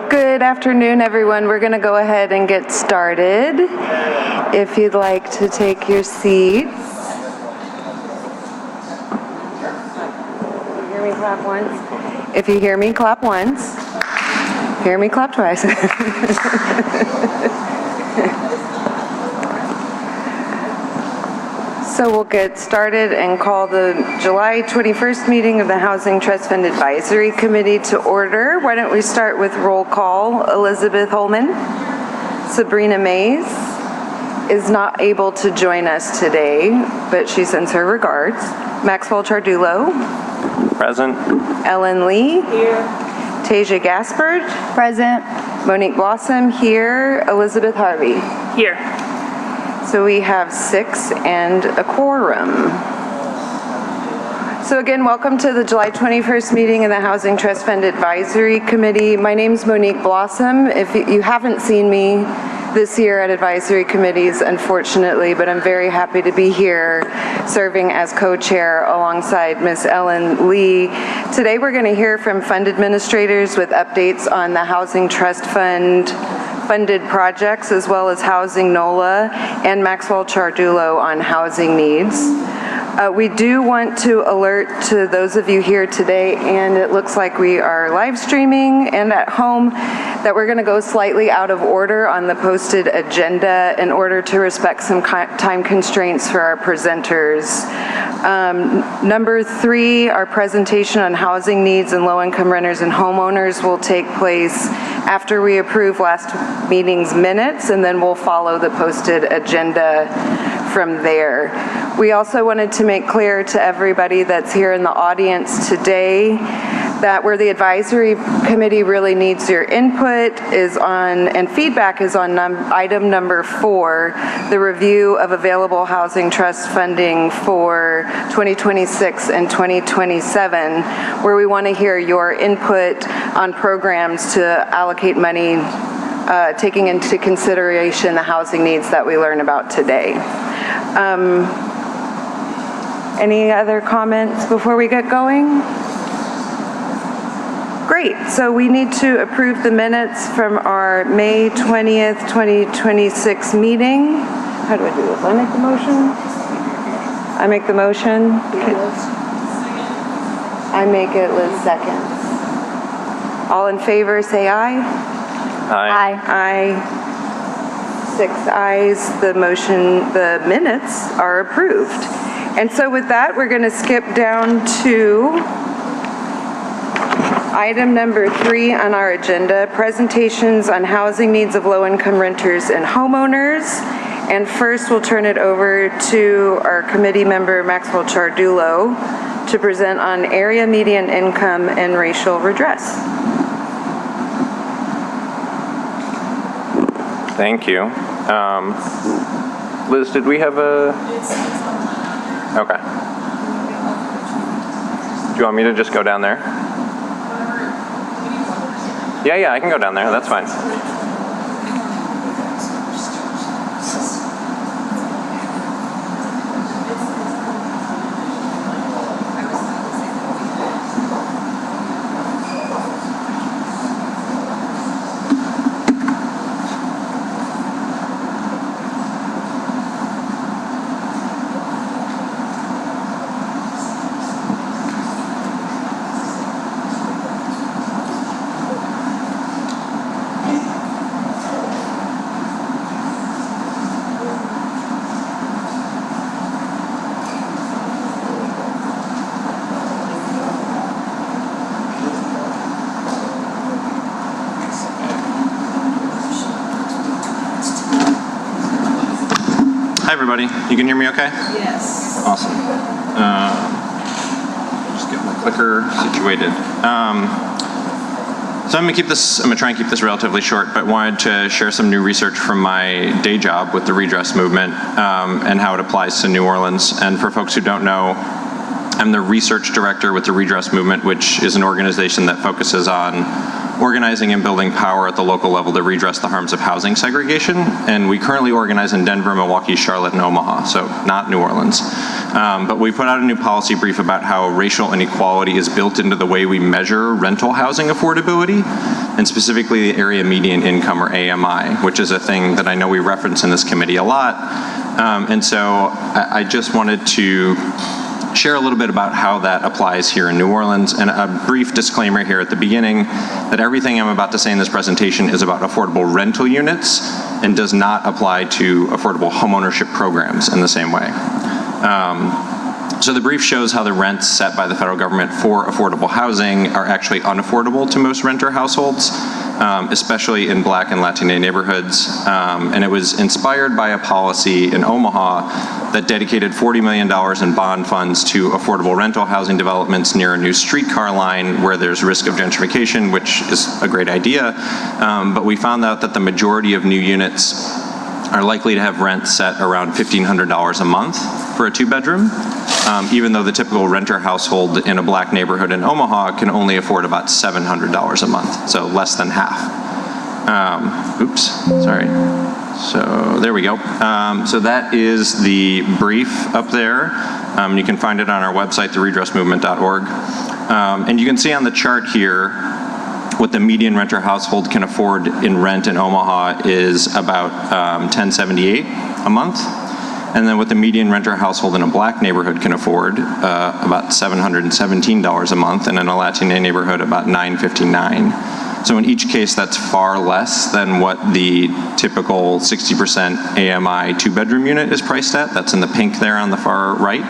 Good afternoon, everyone. We're going to go ahead and get started. If you'd like to take your seats. You hear me clap once? If you hear me, clap once. Hear me, clap twice. So we'll get started and call the July 21st meeting of the Housing Trust Fund Advisory Committee to order. Why don't we start with roll call? Elizabeth Holman. Sabrina Mays is not able to join us today, but she sends her regards. Maxwell Chardulo. Present. Ellen Lee. Here. Tasia Gaspard. Present. Monique Blossom here. Elizabeth Harvey. Here. So we have 6 and a quorum. So again, welcome to the July 21st meeting of the Housing Trust Fund Advisory Committee. My name's Monique Blossom. If you haven't seen me this year at advisory committees, unfortunately, but I'm very happy to be here serving as co-chair alongside Ms. Ellen Lee. Today we're going to hear from fund administrators with updates on the Housing Trust Fund funded projects, as well as Housing NOLA, and Maxwell Chardulo on housing needs. We do want to alert to those of you here today, and it looks like we are live streaming and at home, that we're going to go slightly out of order on the posted agenda in order to respect some time constraints for our presenters. Number 3, our presentation on housing needs and low-income renters and homeowners will take place after we approve last meeting's minutes, and then we'll follow the posted agenda from there. We also wanted to make clear to everybody that's here in the audience today that where the advisory committee really needs your input is on, and feedback is on item number 4, the review of available housing trust funding for 2026 and 2027, where we want to hear your input on programs to allocate money, taking into consideration the housing needs that we learn about today. Any other comments before we get going? Great, so we need to approve the minutes from our May 20th, 2026 meeting. How do I do this? I make the motion? I make the motion? I make it, Liz seconds. All in favor, say aye. Aye. Aye. 6 ayes, the minutes are approved. And so with that, we're going to skip down to item number 3 on our agenda, presentations on housing needs of low-income renters and homeowners. And first, we'll turn it over to our committee member, Maxwell Chardulo, to present on area median income and racial redress. Thank you. Liz, did we have a... Okay. Do you want me to just go down there? Yeah, I can go down there. That's fine. Hi, everybody. You can hear me okay? Yes. Awesome. Just get my clicker situated. So I'm gonna try and keep this relatively short, but wanted to share some new research from my day job with the redress movement and how it applies to New Orleans. And for folks who don't know, I'm the research director with the Redress Movement, which is an organization that focuses on organizing and building power at the local level to redress the harms of housing segregation. And we currently organize in Denver, Milwaukee, Charlotte, and Omaha, so not New Orleans. But we put out a new policy brief about how racial inequality is built into the way we measure rental housing affordability, and specifically the area median income, or AMI, which is a thing that I know we reference in this committee a lot. And so I just wanted to share a little bit about how that applies here in New Orleans, and a brief disclaimer here at the beginning that everything I'm about to say in this presentation is about affordable rental units and does not apply to affordable homeownership programs in the same way. So the brief shows how the rents set by the federal government for affordable housing are actually unaffordable to most renter households, especially in Black and Latino neighborhoods. And it was inspired by a policy in Omaha that dedicated $40 million in bond funds to affordable rental housing developments near a new streetcar line where there's risk of gentrification, which is a great idea. But we found out that the majority of new units are likely to have rents set around $1,500 a month for a 2-bedroom, even though the typical renter household in a Black neighborhood in Omaha can only afford about $700 a month, so less than half. Oops, sorry. So there we go. So that is the brief up there. You can find it on our website, theredressmovement.org. And you can see on the chart here what the median renter household can afford in rent in Omaha is about $1,078 a month. And then what the median renter household in a Black neighborhood can afford, about $717 a month, and in a Latino neighborhood, about $959. So in each case, that's far less than what the typical 60% AMI 2-bedroom unit is priced at. That's in the pink there on the far right.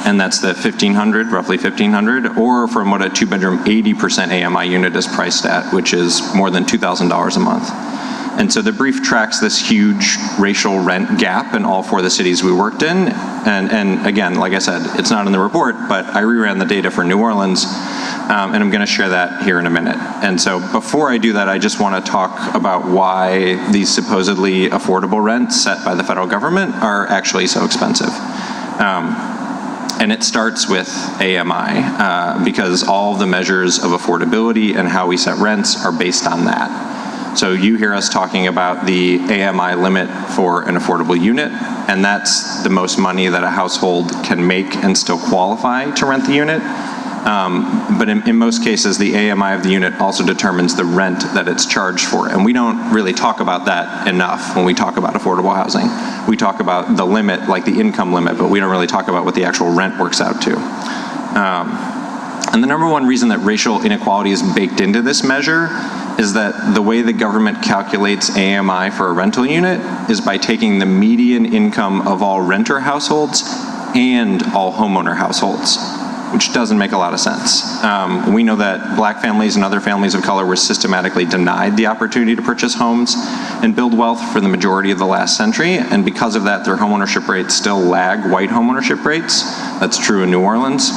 And that's the $1,500, roughly $1,500, or from what a 2-bedroom 80% AMI unit is priced at, which is more than $2,000 a month. And so the brief tracks this huge racial rent gap in all 4 of the cities we worked in. And again, like I said, it's not in the report, but I reran the data for New Orleans, and I'm gonna share that here in a minute. And so before I do that, I just wanna talk about why these supposedly affordable rents set by the federal government are actually so expensive. And it starts with AMI, because all of the measures of affordability and how we set rents are based on that. So you hear us talking about the AMI limit for an affordable unit, and that's the most money that a household can make and still qualify to rent the unit. But in most cases, the AMI of the unit also determines the rent that it's charged for. And we don't really talk about that enough when we talk about affordable housing. We talk about the limit, like the income limit, but we don't really talk about what the actual rent works out to. And the number one reason that racial inequality is baked into this measure is that the way the government calculates AMI for a rental unit is by taking the median income of all renter households and all homeowner households, which doesn't make a lot of sense. We know that Black families and other families of color were systematically denied the opportunity to purchase homes and build wealth for the majority of the last century, and because of that, their homeownership rates still lag white homeownership rates. That's true in New Orleans.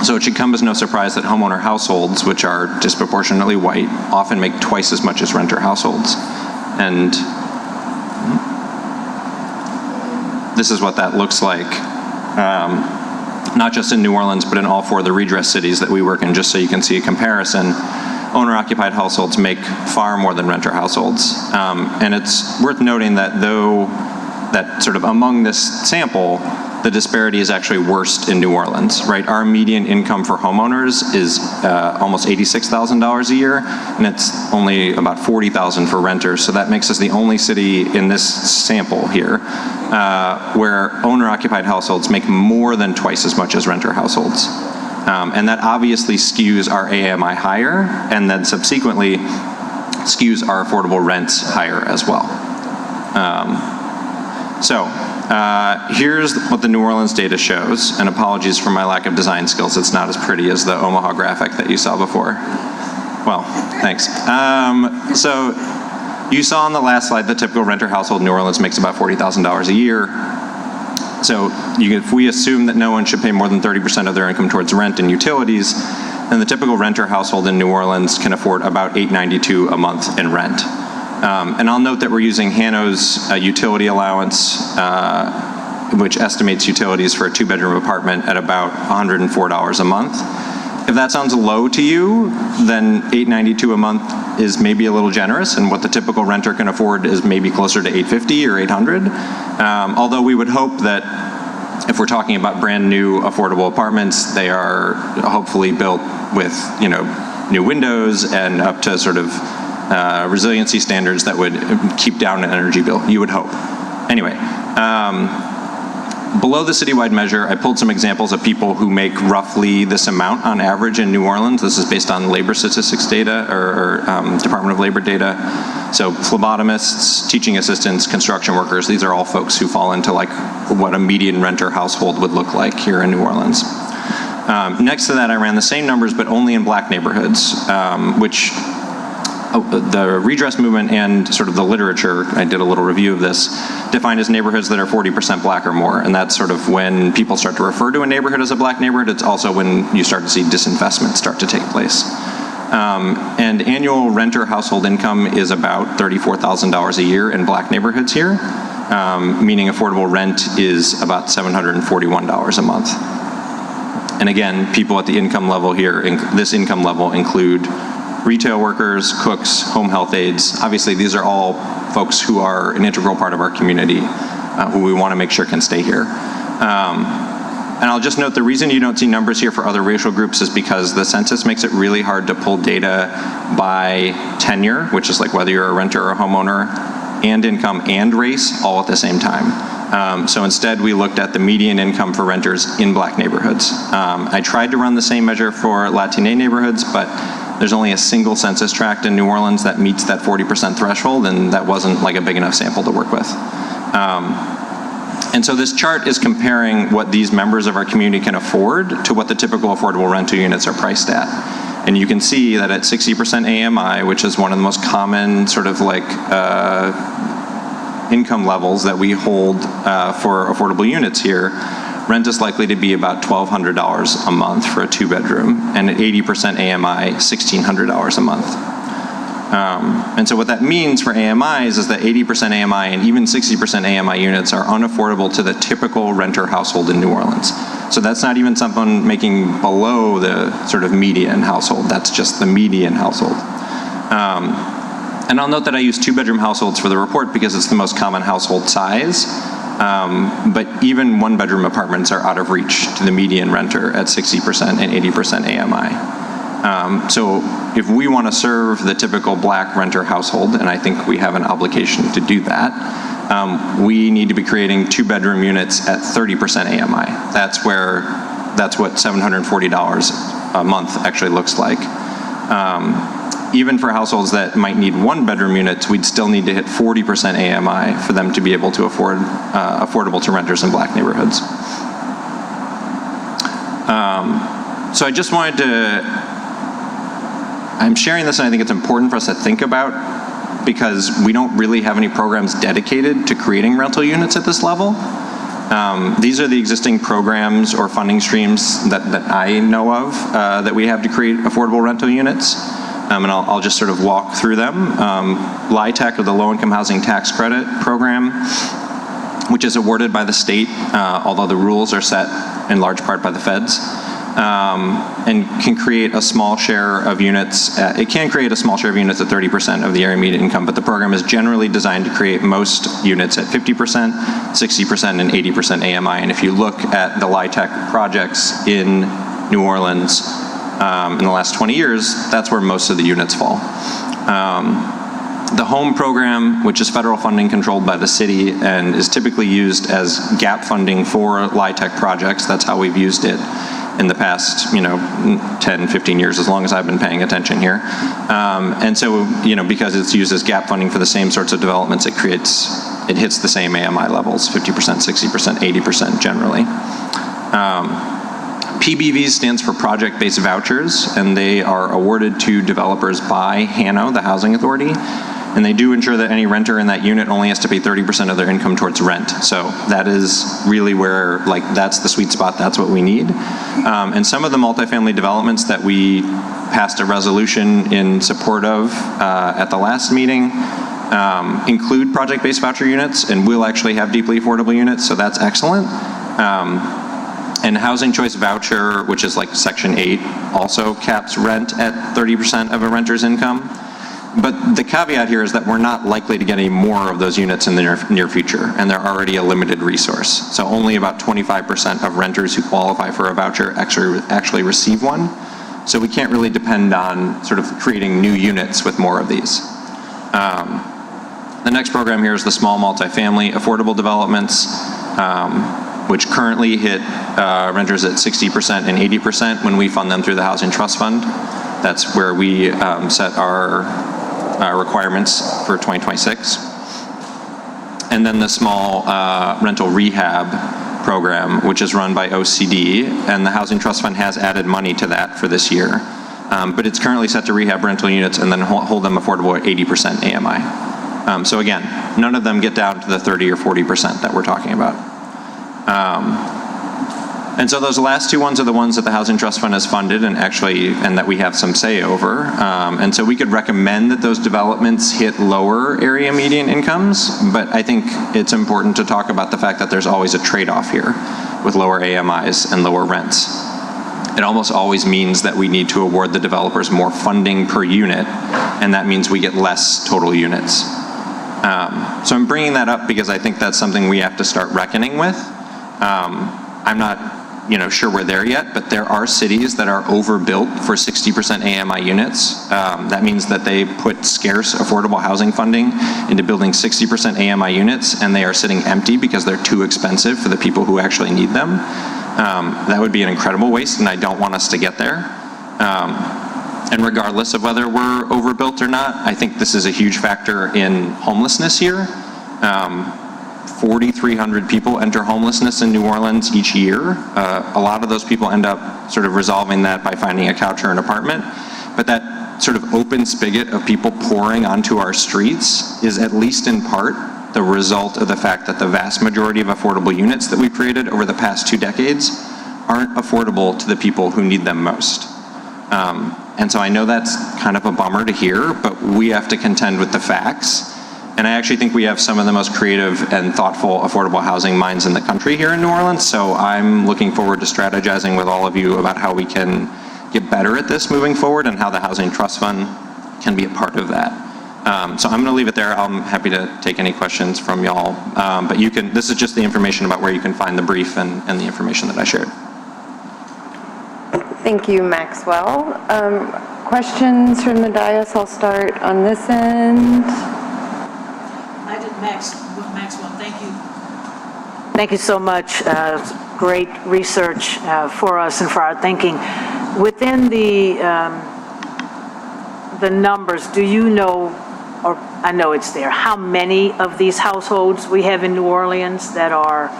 So it should come as no surprise that homeowner households, which are disproportionately white, often make twice as much as renter households. And this is what that looks like. Not just in New Orleans, but in all 4 of the redress cities that we work in, just so you can see a comparison. Owner-occupied households make far more than renter households. And it's worth noting that though that sort of among this sample, the disparity is actually worst in New Orleans, right? Our median income for homeowners is almost $86,000 a year, and it's only about $40,000 for renters. So that makes us the only city in this sample here where owner-occupied households make more than twice as much as renter households. And that obviously skews our AMI higher, and then subsequently skews our affordable rents higher as well. Here's what the New Orleans data shows, and apologies for my lack of design skills. It's not as pretty as the Omaha graphic that you saw before. Well, thanks. So you saw on the last slide the typical renter household in New Orleans makes about $40,000 a year. So if we assume that no one should pay more than 30% of their income towards rent and utilities, then the typical renter household in New Orleans can afford about $892 a month in rent. And I'll note that we're using Hano's utility allowance, which estimates utilities for a 2-bedroom apartment at about $104 a month. If that sounds low to you, then $892 a month is maybe a little generous, and what the typical renter can afford is maybe closer to $850 or $800. Although we would hope that if we're talking about brand new affordable apartments, they are hopefully built with, you know, new windows and up to sort of resiliency standards that would keep down an energy bill. You would hope. Anyway. Below the citywide measure, I pulled some examples of people who make roughly this amount on average in New Orleans. This is based on labor statistics data or Department of Labor data. So phlebotomists, teaching assistants, construction workers, these are all folks who fall into like what a median renter household would look like here in New Orleans. Next to that, I ran the same numbers, but only in black neighborhoods, which the redress movement and sort of the literature, I did a little review of this, defined as neighborhoods that are 40% black or more. And that's sort of when people start to refer to a neighborhood as a black neighborhood. It's also when you start to see disinvestment start to take place. And annual renter household income is about $34,000 a year in black neighborhoods here, meaning affordable rent is about $741 a month. And again, people at the income level here, this income level include retail workers, cooks, home health aides. Obviously, these are all folks who are an integral part of our community, who we want to make sure can stay here. And I'll just note the reason you don't see numbers here for other racial groups is because the census makes it really hard to pull data by tenure, which is like whether you're a renter or a homeowner, and income and race all at the same time. So instead, we looked at the median income for renters in black neighborhoods. I tried to run the same measure for Latine neighborhoods, but there's only a single census tract in New Orleans that meets that 40% threshold, and that wasn't like a big enough sample to work with. And so this chart is comparing what these members of our community can afford to what the typical affordable rental units are priced at. And you can see that at 60% AMI, which is one of the most common sort of like income levels that we hold for affordable units here, rent is likely to be about $1,200 a month for a 2-bedroom, and at 80% AMI, $1,600 a month. And so what that means for AMIs is that 80% AMI and even 60% AMI units are unaffordable to the typical renter household in New Orleans. So that's not even someone making below the sort of median household, that's just the median household. And I'll note that I use 2-bedroom households for the report because it's the most common household size. But even 1-bedroom apartments are out of reach to the median renter at 60% and 80% AMI. So if we want to serve the typical black renter household, and I think we have an obligation to do that, we need to be creating 2-bedroom units at 30% AMI. That's what $740 a month actually looks like. Even for households that might need 1-bedroom units, we'd still need to hit 40% AMI for them to be able to afford affordable to renters in black neighborhoods. So I just wanted to, I'm sharing this and I think it's important for us to think about because we don't really have any programs dedicated to creating rental units at this level. These are the existing programs or funding streams that I know of that we have to create affordable rental units. And I'll just sort of walk through them. LIHTC, or the Low Income Housing Tax Credit Program, which is awarded by the state, although the rules are set in large part by the feds, and can create a small share of units. It can create a small share of units at 30% of the area median income, but the program is generally designed to create most units at 50%, 60%, and 80% AMI. And if you look at the LIHTC projects in New Orleans, in the last 20 years, that's where most of the units fall. The HOME program, which is federal funding controlled by the city and is typically used as gap funding for LIHTC projects. That's how we've used it in the past, 10, 15 years, as long as I've been paying attention here. And so, because it's used as gap funding for the same sorts of developments, it hits the same AMI levels, 50%, 60%, 80% generally. PBVs stands for project-based vouchers, and they are awarded to developers by HANO, the Housing Authority, and they do ensure that any renter in that unit only has to pay 30% of their income towards rent. So that is really where, that's the sweet spot, that's what we need. And some of the multifamily developments that we passed a resolution in support of at the last meeting include project-based voucher units, and will actually have deeply affordable units, so that's excellent. And housing choice voucher, which is like Section 8, also caps rent at 30% of a renter's income. But the caveat here is that we're not likely to get any more of those units in the near future, and they're already a limited resource. So only about 25% of renters who qualify for a voucher actually receive one. So we can't really depend on sort of creating new units with more of these. The next program here is the small multifamily affordable developments, which currently hit renters at 60% and 80% when we fund them through the Housing Trust Fund. That's where we set our requirements for 2026. And then the small rental rehab program, which is run by OCD, and the Housing Trust Fund has added money to that for this year. But it's currently set to rehab rental units and then hold them affordable at 80% AMI. So again, none of them get down to the 30 or 40% that we're talking about. And so those last two ones are the ones that the Housing Trust Fund has funded and that we have some say over. And so we could recommend that those developments hit lower area median incomes, but I think it's important to talk about the fact that there's always a trade-off here with lower AMIs and lower rents. It almost always means that we need to award the developers more funding per unit, and that means we get less total units. So I'm bringing that up because I think that's something we have to start reckoning with. I'm not sure we're there yet, but there are cities that are overbuilt for 60% AMI units. That means that they put scarce affordable housing funding into building 60% AMI units, and they are sitting empty because they're too expensive for the people who actually need them. That would be an incredible waste, and I don't want us to get there. And regardless of whether we're overbuilt or not, I think this is a huge factor in homelessness here. 4,300 people enter homelessness in New Orleans each year. A lot of those people end up sort of resolving that by finding a couch or an apartment. But that sort of open spigot of people pouring onto our streets is at least in part the result of the fact that the vast majority of affordable units that we've created over the past 2 decades aren't affordable to the people who need them most. And so I know that's kind of a bummer to hear, but we have to contend with the facts. And I actually think we have some of the most creative and thoughtful affordable housing minds in the country here in New Orleans. So I'm looking forward to strategizing with all of you about how we can get better at this moving forward and how the Housing Trust Fund can be a part of that. So I'm going to leave it there. I'm happy to take any questions from y'all. But this is just the information about where you can find the brief and the information that I shared. Thank you, Maxwell. Questions from the dais? I'll start on this end. I did Maxwell, thank you. Thank you so much. Great research for us and for our thinking. Within the numbers, do you know, or I know it's there, how many of these households we have in New Orleans that are,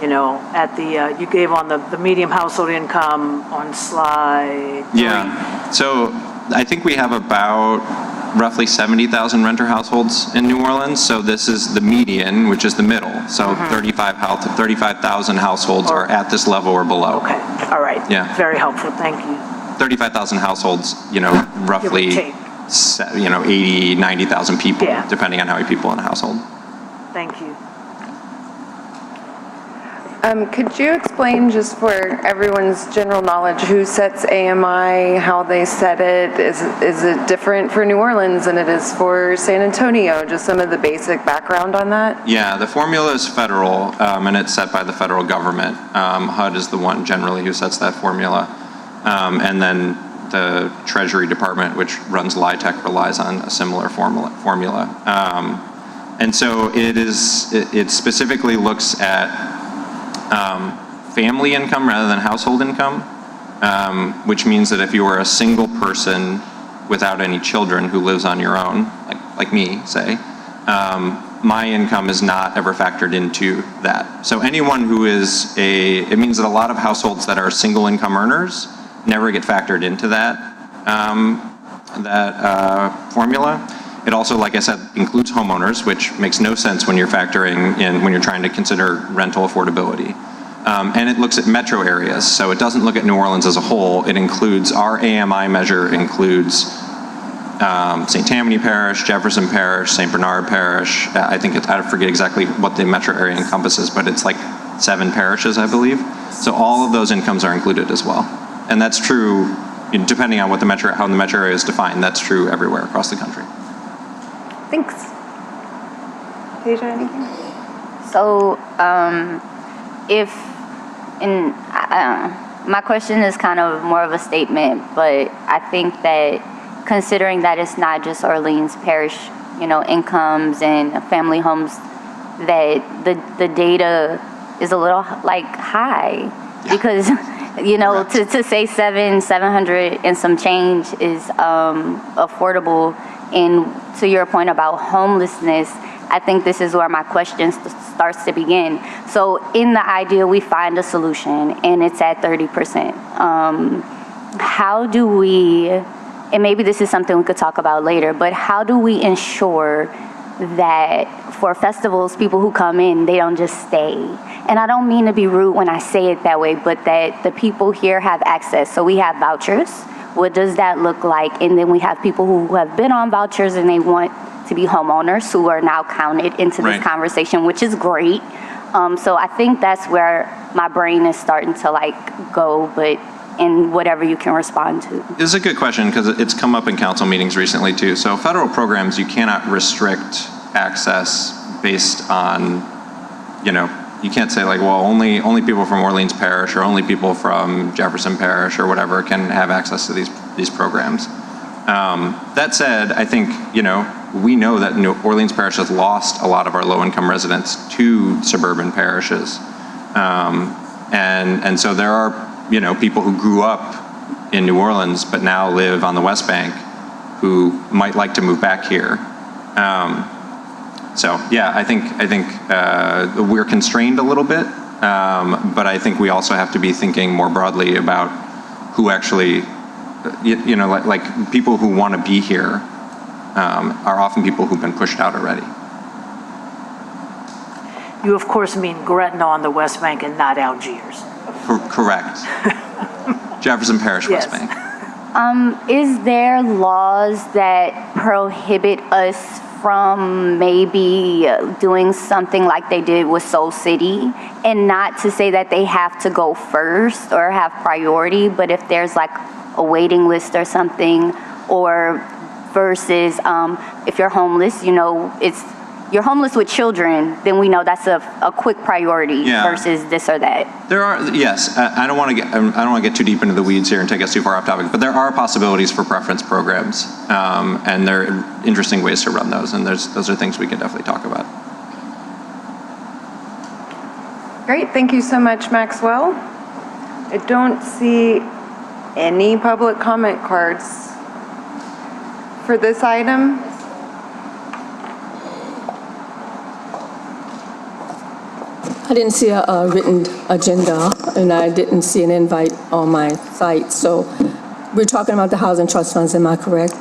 at the, you gave on the medium household income on slide 3. Yeah, so I think we have about roughly 70,000 renter households in New Orleans. So this is the median, which is the middle. So 35,000 households are at this level or below. Okay, all right. Yeah. Very helpful, thank you. 35,000 households, roughly, 80, 90,000 people, depending on how many people in a household. Thank you. Could you explain, just for everyone's general knowledge, who sets AMI, how they set it? Is it different for New Orleans than it is for San Antonio? Just some of the basic background on that? Yeah, the formula is federal, and it's set by the federal government. HUD is the one generally who sets that formula. And then the Treasury Department, which runs LIHTC, relies on a similar formula. And so it specifically looks at family income rather than household income, which means that if you are a single person without any children who lives on your own, like me, say, my income is not ever factored into that. So anyone who is it means that a lot of households that are single income earners never get factored into that formula. It also, like I said, includes homeowners, which makes no sense when you're factoring in, when you're trying to consider rental affordability. And it looks at metro areas, so it doesn't look at New Orleans as a whole. It includes, our AMI measure includes St. Tammany Parish, Jefferson Parish, St. Bernard Parish. I forget exactly what the metro area encompasses, but it's like 7 parishes, I believe. So all of those incomes are included as well. And that's true, depending on what how the metro area is defined, that's true everywhere across the country. Thanks. Deja, anything? So, my question is kind of more of a statement, but I think that considering that it's not just Orleans Parish, incomes and family homes, that the data is a little like high, because to say 700 and some change is affordable. And to your point about homelessness, I think this is where my question starts to begin. So in the ideal, we find a solution and it's at 30%. How do we, and maybe this is something we could talk about later, but how do we ensure that for festivals, people who come in, they don't just stay? And I don't mean to be rude when I say it that way, but that the people here have access. So we have vouchers. What does that look like? And then we have people who have been on vouchers and they want to be homeowners who are now counted into this conversation, which is great. So I think that's where my brain is starting to go, but in whatever you can respond to. This is a good question because it's come up in council meetings recently too. So federal programs, you cannot restrict access based on, you can't say only people from Orleans Parish or only people from Jefferson Parish or whatever can have access to these programs. That said, I think, we know that New Orleans Parish has lost a lot of our low-income residents to suburban parishes. And so there are, people who grew up in New Orleans but now live on the West Bank who might like to move back here. So yeah, I think we're constrained a little bit, but I think we also have to be thinking more broadly about who actually, like people who want to be here are often people who've been pushed out already. You, of course, mean Gretna on the West Bank and not Algiers. Correct. Jefferson Parish, Yes. West Bank. Is there laws that prohibit us from maybe doing something like they did with Soul City? And not to say that they have to go first or have priority, but if there's a waiting list or something, or versus if you're homeless, you're homeless with children, then we know that's a quick priority versus this or that. There are, yes. I don't want to get too deep into the weeds here and take us too far off topic, but there are possibilities for preference programs, and there are interesting ways to run those, and those are things we can definitely talk about. Great, thank you so much, Maxwell. I don't see any public comment cards for this item. I didn't see a written agenda, and I didn't see an invite on my site. So we're talking about the housing trust funds, am I correct?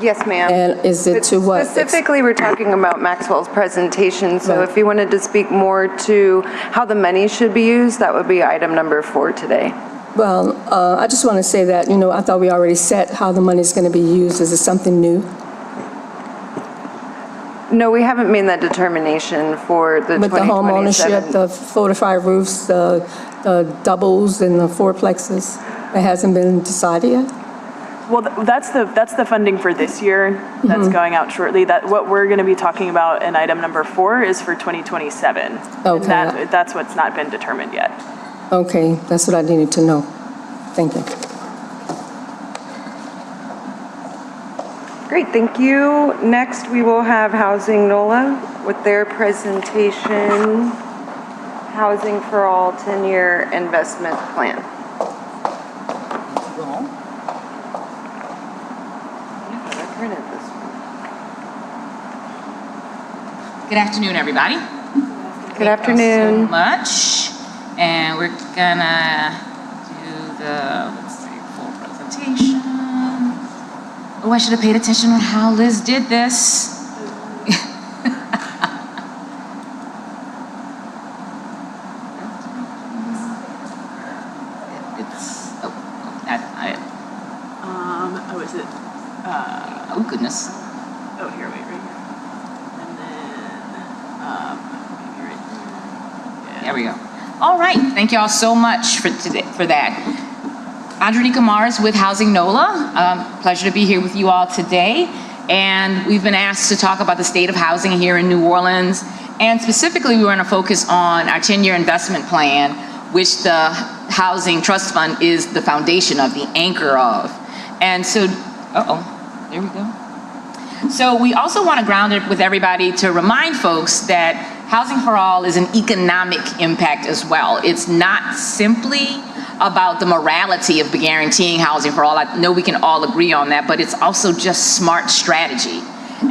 Yes, ma'am. And is it to what? Specifically, we're talking about Maxwell's presentation, so if you wanted to speak more to how the money should be used, that would be item number 4 today. Well, I just want to say that, I thought we already set how the money's going to be used. Is it something new? No, we haven't made that determination for the 2027. With the home ownership, the fortified roofs, the doubles and the fourplexes, it hasn't been decided yet? Well, that's the funding for this year that's going out shortly. That what we're going to be talking about in item number 4 is for 2027. Okay. And that's what's not been determined yet. Okay, that's what I needed to know. Thank you. Great, thank you. Next, we will have Housing NOLA with their presentation, Housing for All 10-Year Investment Plan. Good afternoon, everybody. Good afternoon. Thank you so much. And we're gonna do the, full presentation. Oh, I should have paid attention on how Liz did this. Is it? Oh, goodness. Oh, here, wait, right here. And then, maybe right there. There we go. All right, thank you all so much for that. Andronika Mars with Housing NOLA. Pleasure to be here with you all today. And we've been asked to talk about the state of housing here in New Orleans. And specifically, we want to focus on our 10-year investment plan, which the Housing Trust Fund is the foundation of, the anchor of. And so, there we go. So we also want to ground it with everybody to remind folks that Housing for All is an economic impact as well. It's not simply about the morality of guaranteeing housing for all. I know we can all agree on that, but it's also just smart strategy.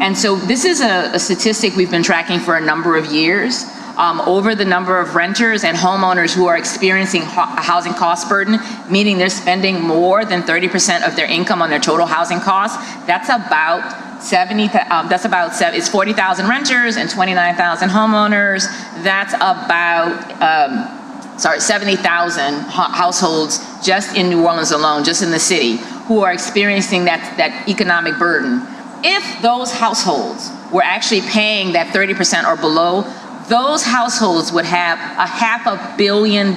And so this is a statistic we've been tracking for a number of years over the number of renters and homeowners who are experiencing a housing cost burden, meaning they're spending more than 30% of their income on their total housing costs. That's about it's 40,000 renters and 29,000 homeowners. That's about 70,000 households just in New Orleans alone, just in the city, who are experiencing that economic burden. If those households were actually paying that 30% or below, those households would have $500 million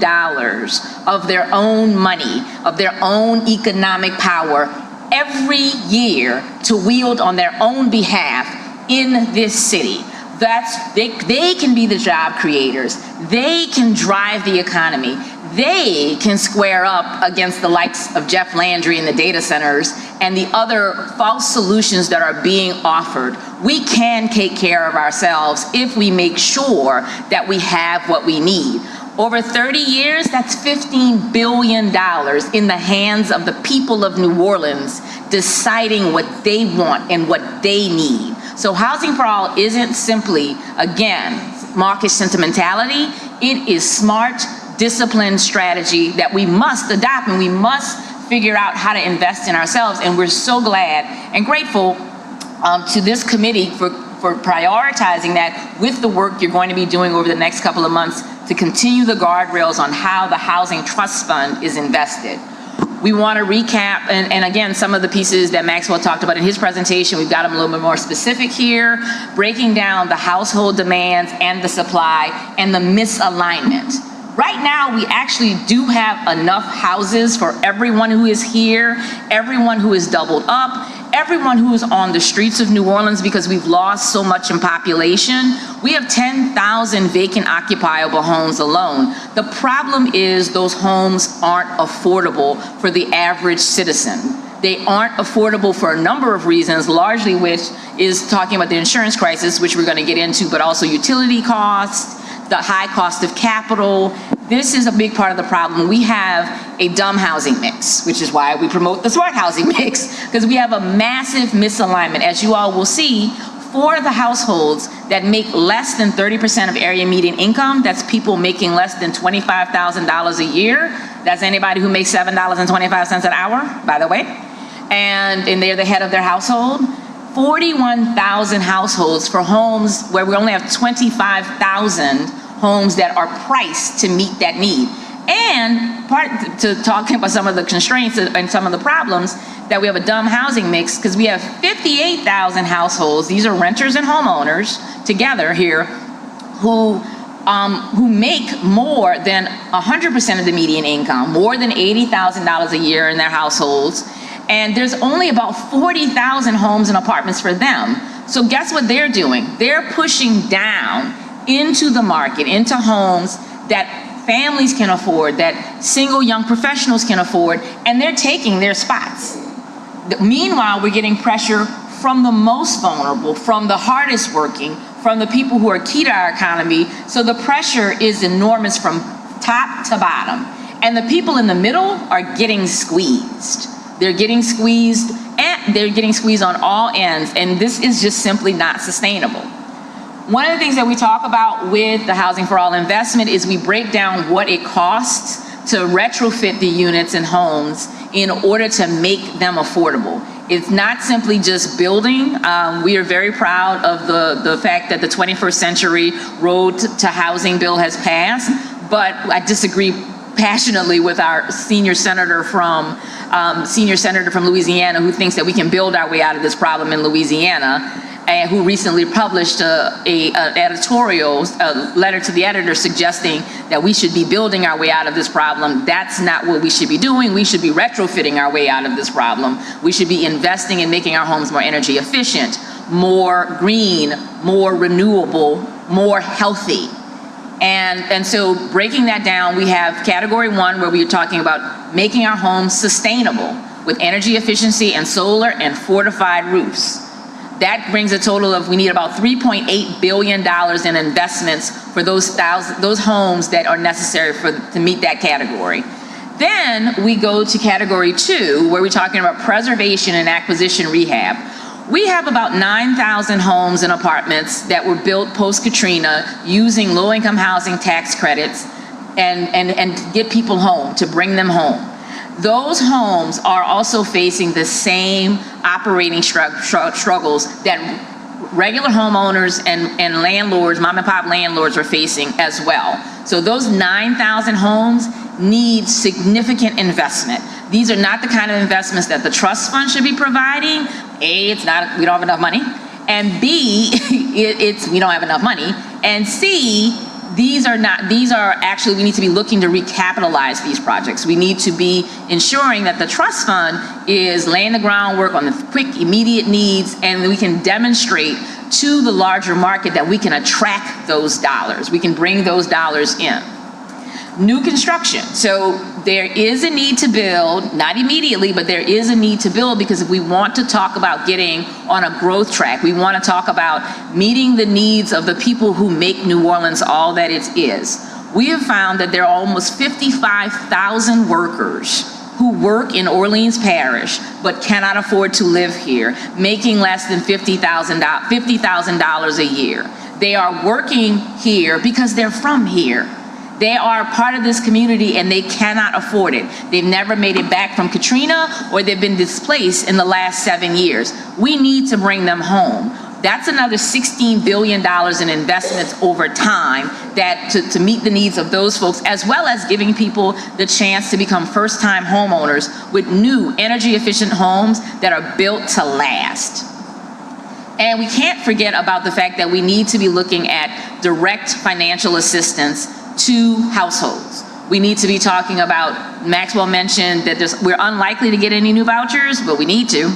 of their own money, of their own economic power every year to wield on their own behalf in this city. They can be the job creators. They can drive the economy. They can square up against the likes of Jeff Landry and the data centers and the other false solutions that are being offered. We can take care of ourselves if we make sure that we have what we need. Over 30 years, that's $15 billion in the hands of the people of New Orleans deciding what they want and what they need. So Housing for All isn't simply, again, mawkish sentimentality. It is smart, disciplined strategy that we must adopt, and we must figure out how to invest in ourselves. And we're so glad and grateful to this committee for prioritizing that with the work you're going to be doing over the next couple of months to continue the guardrails on how the Housing Trust Fund is invested. We want to recap, and again, some of the pieces that Maxwell talked about in his presentation, we've got them a little bit more specific here, breaking down the household demands and the supply and the misalignment. Right now, we actually do have enough houses for everyone who is here, everyone who is doubled up, everyone who is on the streets of New Orleans because we've lost so much in population. We have 10,000 vacant occupiable homes alone. The problem is those homes aren't affordable for the average citizen. They aren't affordable for a number of reasons, largely which is talking about the insurance crisis, which we're going to get into, but also utility costs, the high cost of capital. This is a big part of the problem. We have a dumb housing mix, which is why we promote the smart housing mix, because we have a massive misalignment, as you all will see, for the households that make less than 30% of area median income. That's people making less than $25,000 a year. That's anybody who makes $7.25 an hour, by the way. And they're the head of their household. 41,000 households for homes where we only have 25,000 homes that are priced to meet that need. And part to talking about some of the constraints and some of the problems that we have a dumb housing mix, because we have 58,000 households, these are renters and homeowners together here, who make more than 100% of the median income, more than $80,000 a year in their households. And there's only about 40,000 homes and apartments for them. So guess what they're doing? They're pushing down into the market, into homes that families can afford, that single young professionals can afford, and they're taking their spots. Meanwhile, we're getting pressure from the most vulnerable, from the hardest working, from the people who are key to our economy. So the pressure is enormous from top to bottom. And the people in the middle are getting squeezed. They're getting squeezed, and they're getting squeezed on all ends, and this is just simply not sustainable. One of the things that we talk about with the Housing for All investment is we break down what it costs to retrofit the units and homes in order to make them affordable. It's not simply just building. We are very proud of the fact that the 21st Century Road to Housing bill has passed, but I disagree passionately with our senior senator from Louisiana, who thinks that we can build our way out of this problem in Louisiana. who recently published an editorial, a letter to the editor suggesting that we should be building our way out of this problem. That's not what we should be doing. We should be retrofitting our way out of this problem. We should be investing in making our homes more energy efficient, more green, more renewable, more healthy. And so breaking that down, we have category 1 where we're talking about making our homes sustainable with energy efficiency and solar and fortified roofs. That brings a total of, we need about $3.8 billion in investments for those homes that are necessary to meet that category. Then we go to category 2, where we're talking about preservation and acquisition rehab. We have about 9,000 homes and apartments that were built post-Katrina using low-income housing tax credits and get people home, to bring them home. Those homes are also facing the same operating struggles that regular homeowners and landlords, mom and pop landlords, are facing as well. So those 9,000 homes need significant investment. These are not the kind of investments that the trust fund should be providing. A, we don't have enough money. And B, we don't have enough money. And C, these are actually, we need to be looking to recapitalize these projects. We need to be ensuring that the trust fund is laying the groundwork on the quick, immediate needs, and we can demonstrate to the larger market that we can attract those dollars. We can bring those dollars in. New construction. So there is a need to build, not immediately, but there is a need to build, because if we want to talk about getting on a growth track, we want to talk about meeting the needs of the people who make New Orleans all that it is. We have found that there are almost 55,000 workers who work in Orleans Parish but cannot afford to live here, making less than $50,000 a year. They are working here because they're from here. They are part of this community and they cannot afford it. They've never made it back from Katrina, or they've been displaced in the last 7 years. We need to bring them home. That's another $16 billion in investments over time to meet the needs of those folks, as well as giving people the chance to become first-time homeowners with new energy-efficient homes that are built to last. And we can't forget about the fact that we need to be looking at direct financial assistance to households. We need to be talking about, Maxwell mentioned that we're unlikely to get any new vouchers, but we need to.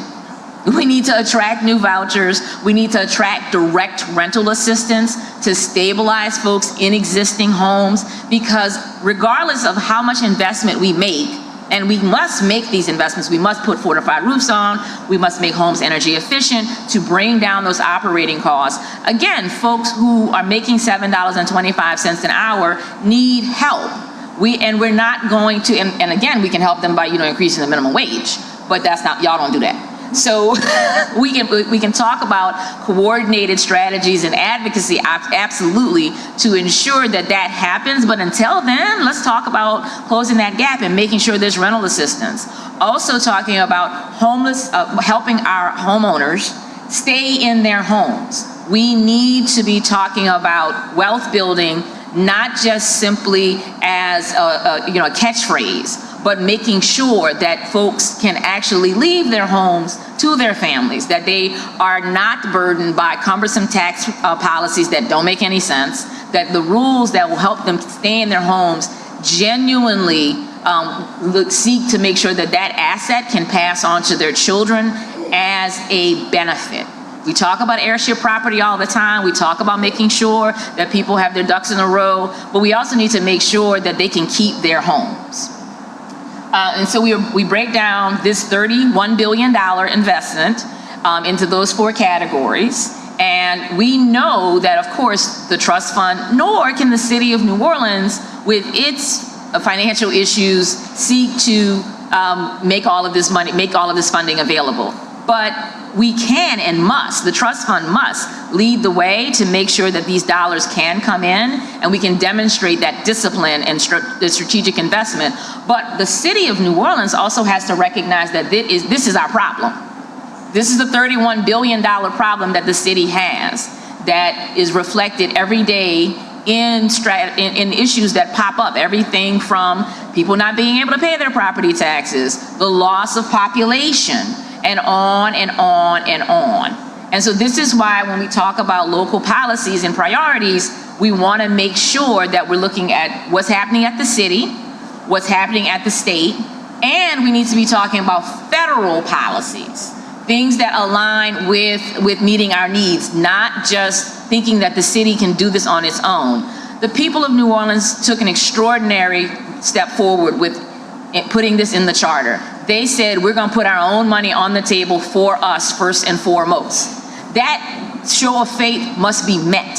We need to attract new vouchers. We need to attract direct rental assistance to stabilize folks in existing homes, because regardless of how much investment we make, and we must make these investments, we must put fortified roofs on, we must make homes energy efficient to bring down those operating costs. Again, folks who are making $7.25 an hour need help. We're not going to, and again, we can help them by, increasing the minimum wage, but that's not, y'all don't do that. So we can talk about coordinated strategies and advocacy, absolutely, to ensure that happens. But until then, let's talk about closing that gap and making sure there's rental assistance. Also talking about helping our homeowners stay in their homes. We need to be talking about wealth building, not just simply as a catchphrase, but making sure that folks can actually leave their homes to their families, that they are not burdened by cumbersome tax policies that don't make any sense, that the rules that will help them stay in their homes genuinely seek to make sure that asset can pass on to their children as a benefit. We talk about heirship property all the time. We talk about making sure that people have their ducks in a row, but we also need to make sure that they can keep their homes. And so we break down this $31 billion investment into those 4 categories. And we know that, of course, the trust fund, nor can the city of New Orleans, with its financial issues, seek to make all of this funding available. But we can and must, the trust fund must lead the way to make sure that these dollars can come in and we can demonstrate that discipline and the strategic investment. But the city of New Orleans also has to recognize that this is our problem. This is the $31 billion problem that the city has, that is reflected every day in issues that pop up. Everything from people not being able to pay their property taxes, the loss of population, and on and on and on. And so this is why when we talk about local policies and priorities, we want to make sure that we're looking at what's happening at the city, what's happening at the state, and we need to be talking about federal policies, things that align with meeting our needs, not just thinking that the city can do this on its own. The people of New Orleans took an extraordinary step forward with putting this in the charter. They said, we're going to put our own money on the table for us first and foremost. That show of faith must be met.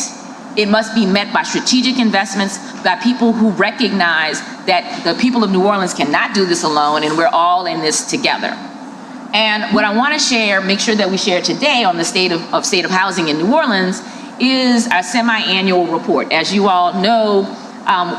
It must be met by strategic investments, by people who recognize that the people of New Orleans cannot do this alone, and we're all in this together. And what I want to share, make sure that we share today on the state of housing in New Orleans is our semi-annual report. As you all know,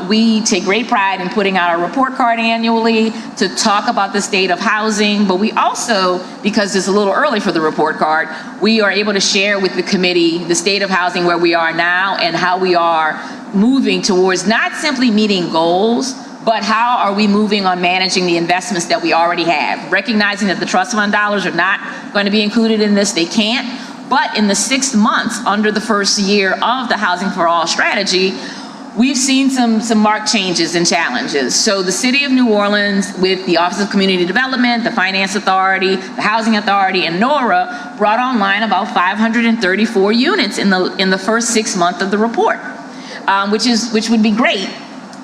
we take great pride in putting out our report card annually to talk about the state of housing, but we also, because it's a little early for the report card, we are able to share with the committee the state of housing where we are now and how we are moving towards not simply meeting goals, but how are we moving on managing the investments that we already have, recognizing that the trust fund dollars are not going to be included in this, they can't, but in the 6 months under the first year of the Housing for All strategy, we've seen some marked changes and challenges. So the City of New Orleans, with the Office of Community Development, the Finance Authority, the Housing Authority, and NORA, brought online about 534 units in the first 6 months of the report, which would be great.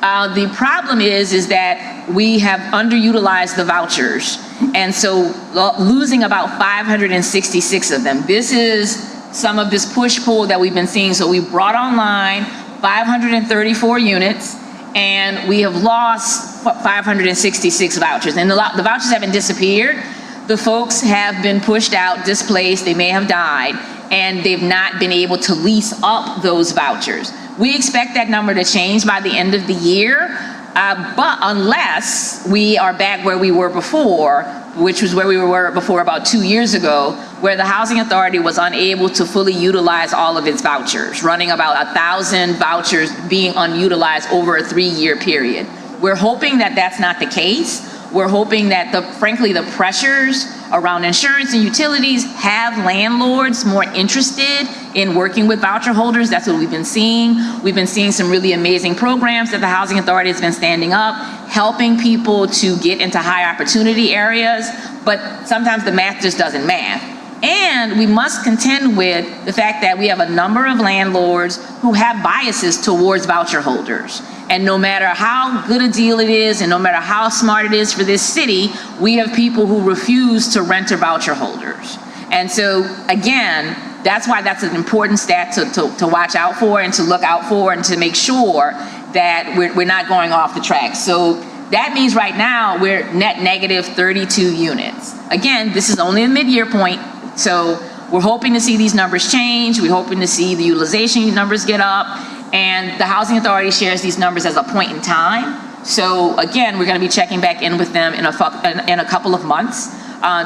The problem is that we have underutilized the vouchers, and so losing about 566 of them. This is some of this push-pull that we've been seeing. So we brought online 534 units, and we have lost 566 vouchers. And the vouchers haven't disappeared. The folks have been pushed out, displaced, they may have died, and they've not been able to lease up those vouchers. We expect that number to change by the end of the year, but unless we are back where we were before, which was where we were before about 2 years ago, where the Housing Authority was unable to fully utilize all of its vouchers, running about 1,000 vouchers being unutilized over a 3-year period. We're hoping that that's not the case. We're hoping that frankly, the pressures around insurance and utilities have landlords more interested in working with voucher holders. That's what we've been seeing. We've been seeing some really amazing programs that the Housing Authority has been standing up, helping people to get into high opportunity areas, but sometimes the math just doesn't math. And we must contend with the fact that we have a number of landlords who have biases towards voucher holders. And no matter how good a deal it is, and no matter how smart it is for this city, we have people who refuse to rent to voucher holders. And so, again, that's why that's an important stat to watch out for and to look out for and to make sure that we're not going off the track. So that means right now we're net negative 32 units. Again, this is only a mid-year point, so we're hoping to see these numbers change. We're hoping to see the utilization numbers get up, and the Housing Authority shares these numbers as a point in time. So again, we're going to be checking back in with them in a couple of months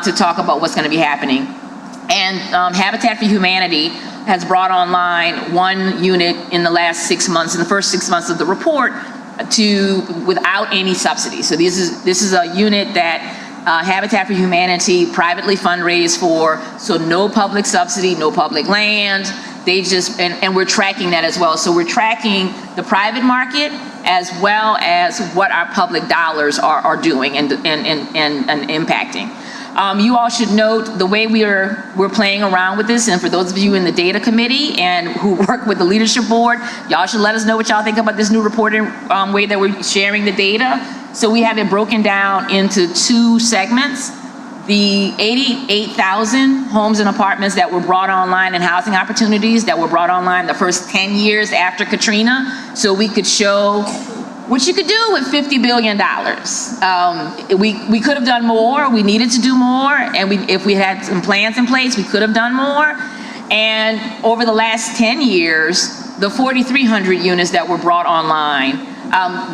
to talk about what's going to be happening. And Habitat for Humanity has brought online 1 unit in the last 6 months, in the first 6 months of the report, without any subsidy. So this is a unit that Habitat for Humanity privately fundraised for, so no public subsidy, no public land. They just, and we're tracking that as well. So we're tracking the private market as well as what our public dollars are doing and impacting. You all should note the way we're playing around with this, and for those of you in the data committee and who work with the leadership board, y'all should let us know what y'all think about this new reporting way that we're sharing the data. So we have it broken down into 2 segments. The 88,000 homes and apartments that were brought online and housing opportunities that were brought online the first 10 years after Katrina, so we could show what you could do with $50 billion. We could have done more, we needed to do more, and if we had some plans in place, we could have done more. And over the last 10 years, the 4,300 units that were brought online,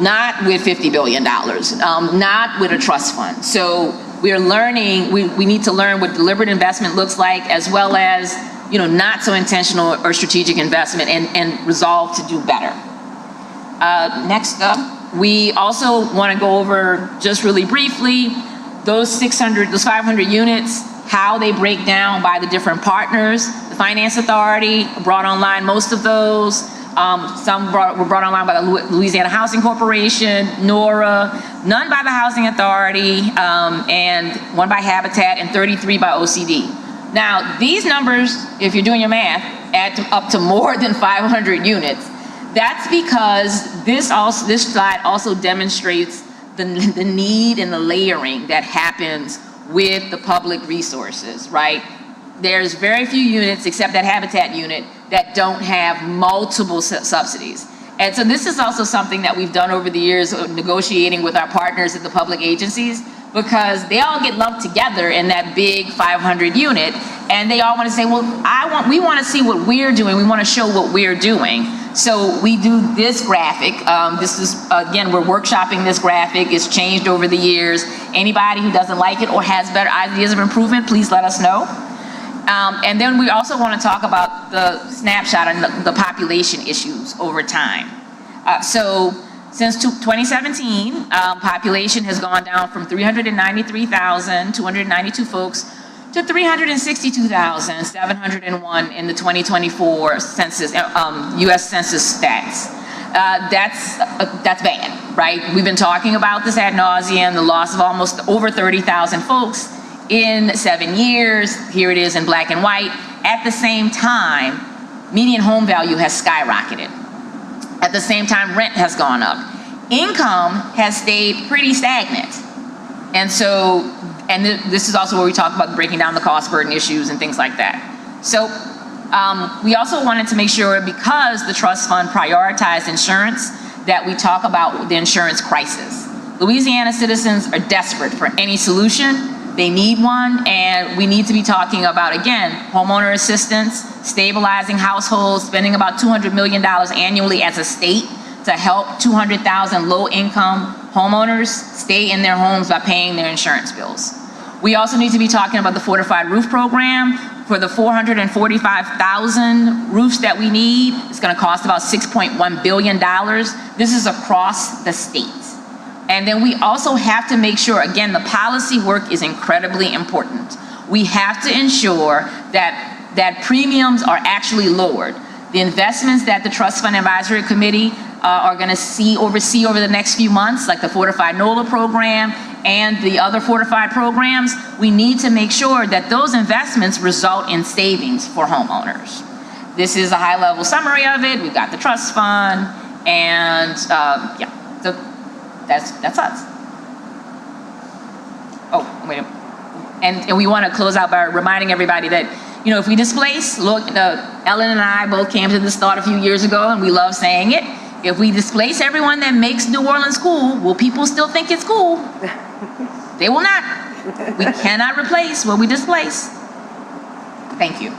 not with $50 billion, not with a trust fund. So we're learning, we need to learn what deliberate investment looks like, as well as, not so intentional or strategic investment, and resolve to do better. Next up, we also want to go over, just really briefly, those 500 units how they break down by the different partners. The Finance Authority brought online most of those. Some were brought online by the Louisiana Housing Corporation, NORA, none by the Housing Authority, and one by Habitat, and 33 by OCD. Now, these numbers, if you're doing your math, add up to more than 500 units. That's because this slide also demonstrates the need and the layering that happens with the public resources, right? There's very few units, except that Habitat unit, that don't have multiple subsidies. And so this is also something that we've done over the years, negotiating with our partners at the public agencies, because they all get lumped together in that big 500 unit, and they all want to say, well, we want to see what we're doing. We want to show what we're doing. So we do this graphic. This is, again, we're workshopping this graphic. It's changed over the years. Anybody who doesn't like it or has better ideas of improvement, please let us know. And then we also want to talk about the snapshot and the population issues over time. So since 2017, population has gone down from 393,292 folks to 362,701 in the 2024 census, U.S. Census stats. That's bad, right? We've been talking about this ad nauseum, the loss of almost over 30,000 folks in 7 years. Here it is in black and white. At the same time, median home value has skyrocketed. At the same time, rent has gone up. Income has stayed pretty stagnant. And so, this is also where we talk about breaking down the cost burden issues and things like that. So we also wanted to make sure, because the trust fund prioritized insurance, that we talk about the insurance crisis. Louisiana citizens are desperate for any solution. They need one, and we need to be talking about, again, homeowner assistance, stabilizing households, spending about $200 million annually as a state to help 200,000 low-income homeowners stay in their homes by paying their insurance bills. We also need to be talking about the Fortified Roof Program. For the 445,000 roofs that we need, it's going to cost about $6.1 billion. This is across the state. And then we also have to make sure, again, the policy work is incredibly important. We have to ensure that premiums are actually lowered. The investments that the Trust Fund Advisory Committee are going to oversee over the next few months, like the Fortified NOLA program and the other fortified programs, we need to make sure that those investments result in savings for homeowners. This is a high-level summary of it. We've got the trust fund, and yeah, so that's us. Oh, wait. And we want to close out by reminding everybody that, you know, if we displace, look, Ellen and I both came to this thought a few years ago, and we love saying it. If we displace everyone that makes New Orleans cool, will people still think it's cool? They will not. We cannot replace what we displace. Thank you.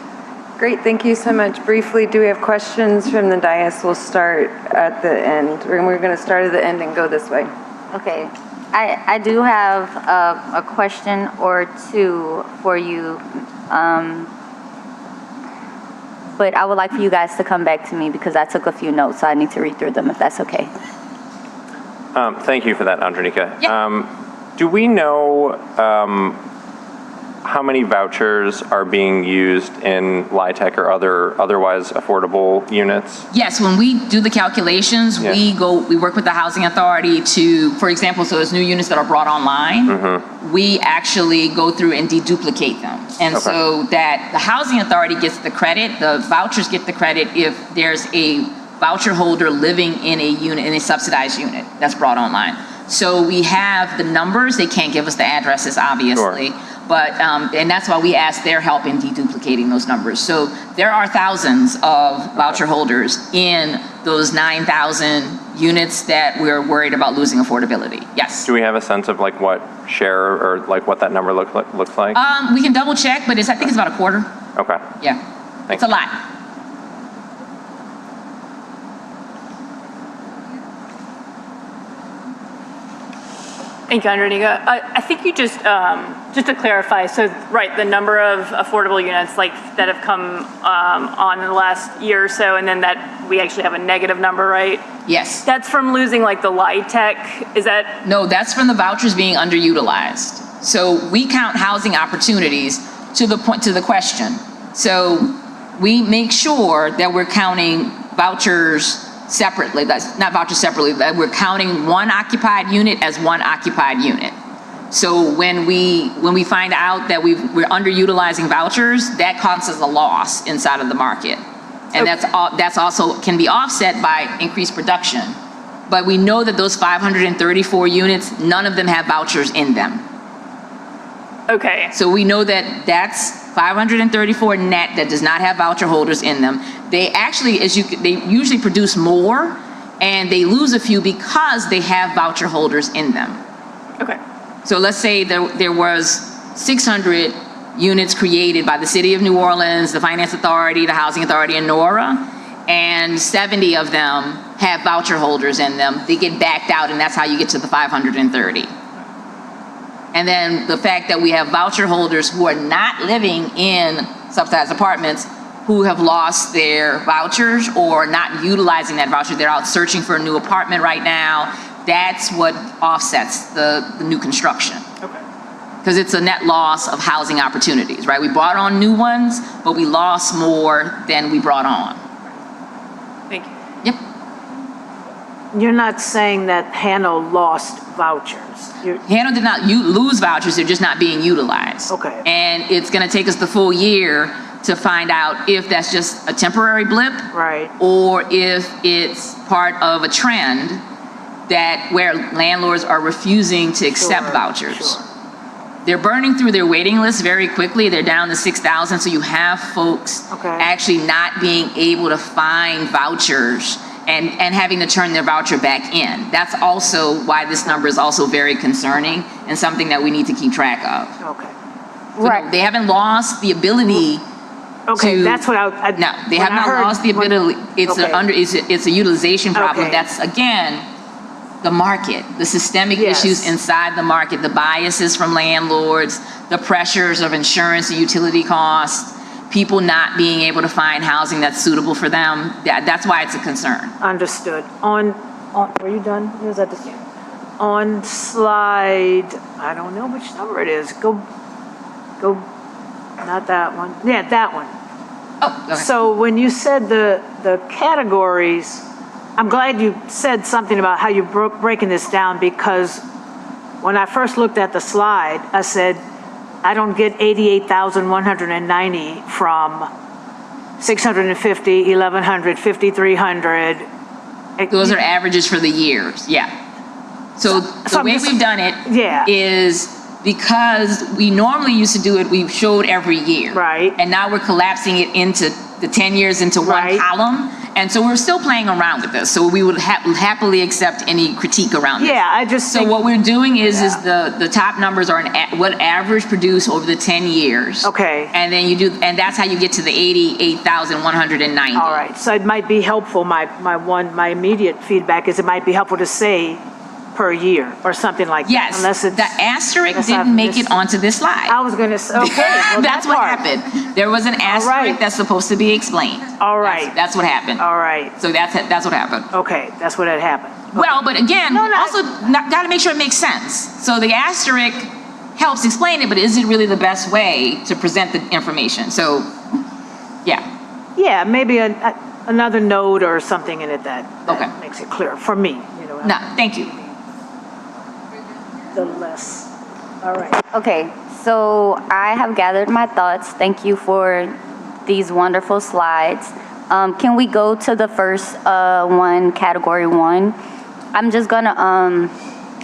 Great, thank you so much. Briefly, do we have questions from the dais? We'll start at the end. We're going to start at the end and go this way. Okay, I do have a question or two for you, but I would like for you guys to come back to me because I took a few notes, so I need to read through them if that's okay. Thank you for that, Andronica. Yeah. Do we know how many vouchers are being used in LIHTC or otherwise affordable units? Yes, when we do the calculations, we work with the Housing Authority to, for example, so there's new units that are brought online, we actually go through and deduplicate them. And so that the Housing Authority gets the credit, the vouchers get the credit if there's a voucher holder living in a unit, in a subsidized unit that's brought online. So we have the numbers, they can't give us the addresses, obviously. Sure. But, and that's why we ask their help in deduplicating those numbers. So there are thousands of voucher holders in those 9,000 units that we're worried about losing affordability. Yes. Do we have a sense of like what share or like what that number looks like? We can double check, but I think it's about a quarter. Okay. Yeah. Thanks. It's a lot. Thank you, Andronica. I think you just to clarify, so right, the number of affordable units like that have come on in the last year or so, and then that we actually have a negative number, right? Yes. That's from losing like the LIHTC, is that? No, that's from the vouchers being underutilized. So we count housing opportunities to the question. So we make sure that we're counting vouchers separately, that's not vouchers separately, that we're counting one occupied unit as one occupied unit. So when we find out that we're underutilizing vouchers, that causes a loss inside of the market. And that's also can be offset by increased production. But we know that those 534 units, none of them have vouchers in them. Okay. So we know that that's 534 net that does not have voucher holders in them. They actually, they usually produce more, and they lose a few because they have voucher holders in them. Okay. So let's say there was 600 units created by the City of New Orleans, the Finance Authority, the Housing Authority, and NORA, and 70 of them have voucher holders in them. They get backed out, and that's how you get to the 530. And then the fact that we have voucher holders who are not living in subsidized apartments who have lost their vouchers or not utilizing that voucher, they're out searching for a new apartment right now, that's what offsets the new construction. Okay. Because it's a net loss of housing opportunities, right? We brought on new ones, but we lost more than we brought on. Thank you. Yep. You're not saying that Hano lost vouchers. Hano did not lose vouchers, they're just not being utilized. Okay. And it's gonna take us the full year to find out if that's just a temporary blip. Right. Or if it's part of a trend that where landlords are refusing to accept Sure, vouchers. sure. They're burning through their waiting list very quickly. They're down to 6,000, so you have folks Okay. actually not being able to find vouchers and having to turn their voucher back in. That's also why this number is also very concerning and something that we need to keep track of. Okay. So no, they haven't lost the ability Okay, to- that's what I No, they when have I not heard- lost the when- ability. It's Okay. it's a utilization problem. Okay. That's, again, the market, the systemic Yes. issues inside the market, the biases from landlords, the pressures of insurance and utility costs, people not being able to find housing that's suitable for them. That's why it's a concern. Understood. On, were you done? Was that the, on slide, I don't know which number it is. Go, not that one. Yeah, that one. Oh, okay. So when you said the categories, I'm glad you said something about how you're breaking this down, because when I first looked at the slide, I said, I don't get 88,190 from 650, 1,100, 5,300. Those are averages for the years, yeah. So the I'm way just- we've done it Yeah. is because we normally used to do it, we showed every year. Right. And now we're collapsing it into the 10 years into one Right. column. And so we're still playing around with this. So we would happily accept any critique around this. Yeah, I just So think, what we're doing is the top numbers are what average produced over the 10 years. Okay. And then and that's how you get to the 88,190. all right, so it might be helpful, my immediate feedback is it might be helpful to say per year or something like that. Yes, Unless it's, the asterisk unless I've didn't make missed- it onto this slide. I was gonna say, okay, well, That's that what part. happened. There was an asterisk right. that's supposed to be explained. All right. That's what happened. All right, So that's what happened. okay, that's what had happened. Well, but again, No, no, also got to make sure it makes sense. So the asterisk helps explain it, but is it really the best way to present the information? So, yeah. Yeah, maybe another note or something in it that Okay. makes it clear for me, you know. No, thank you. The less, all right. Okay, so I have gathered my thoughts. Thank you for these wonderful slides. Can we go to the first one, category one? I'm just gonna,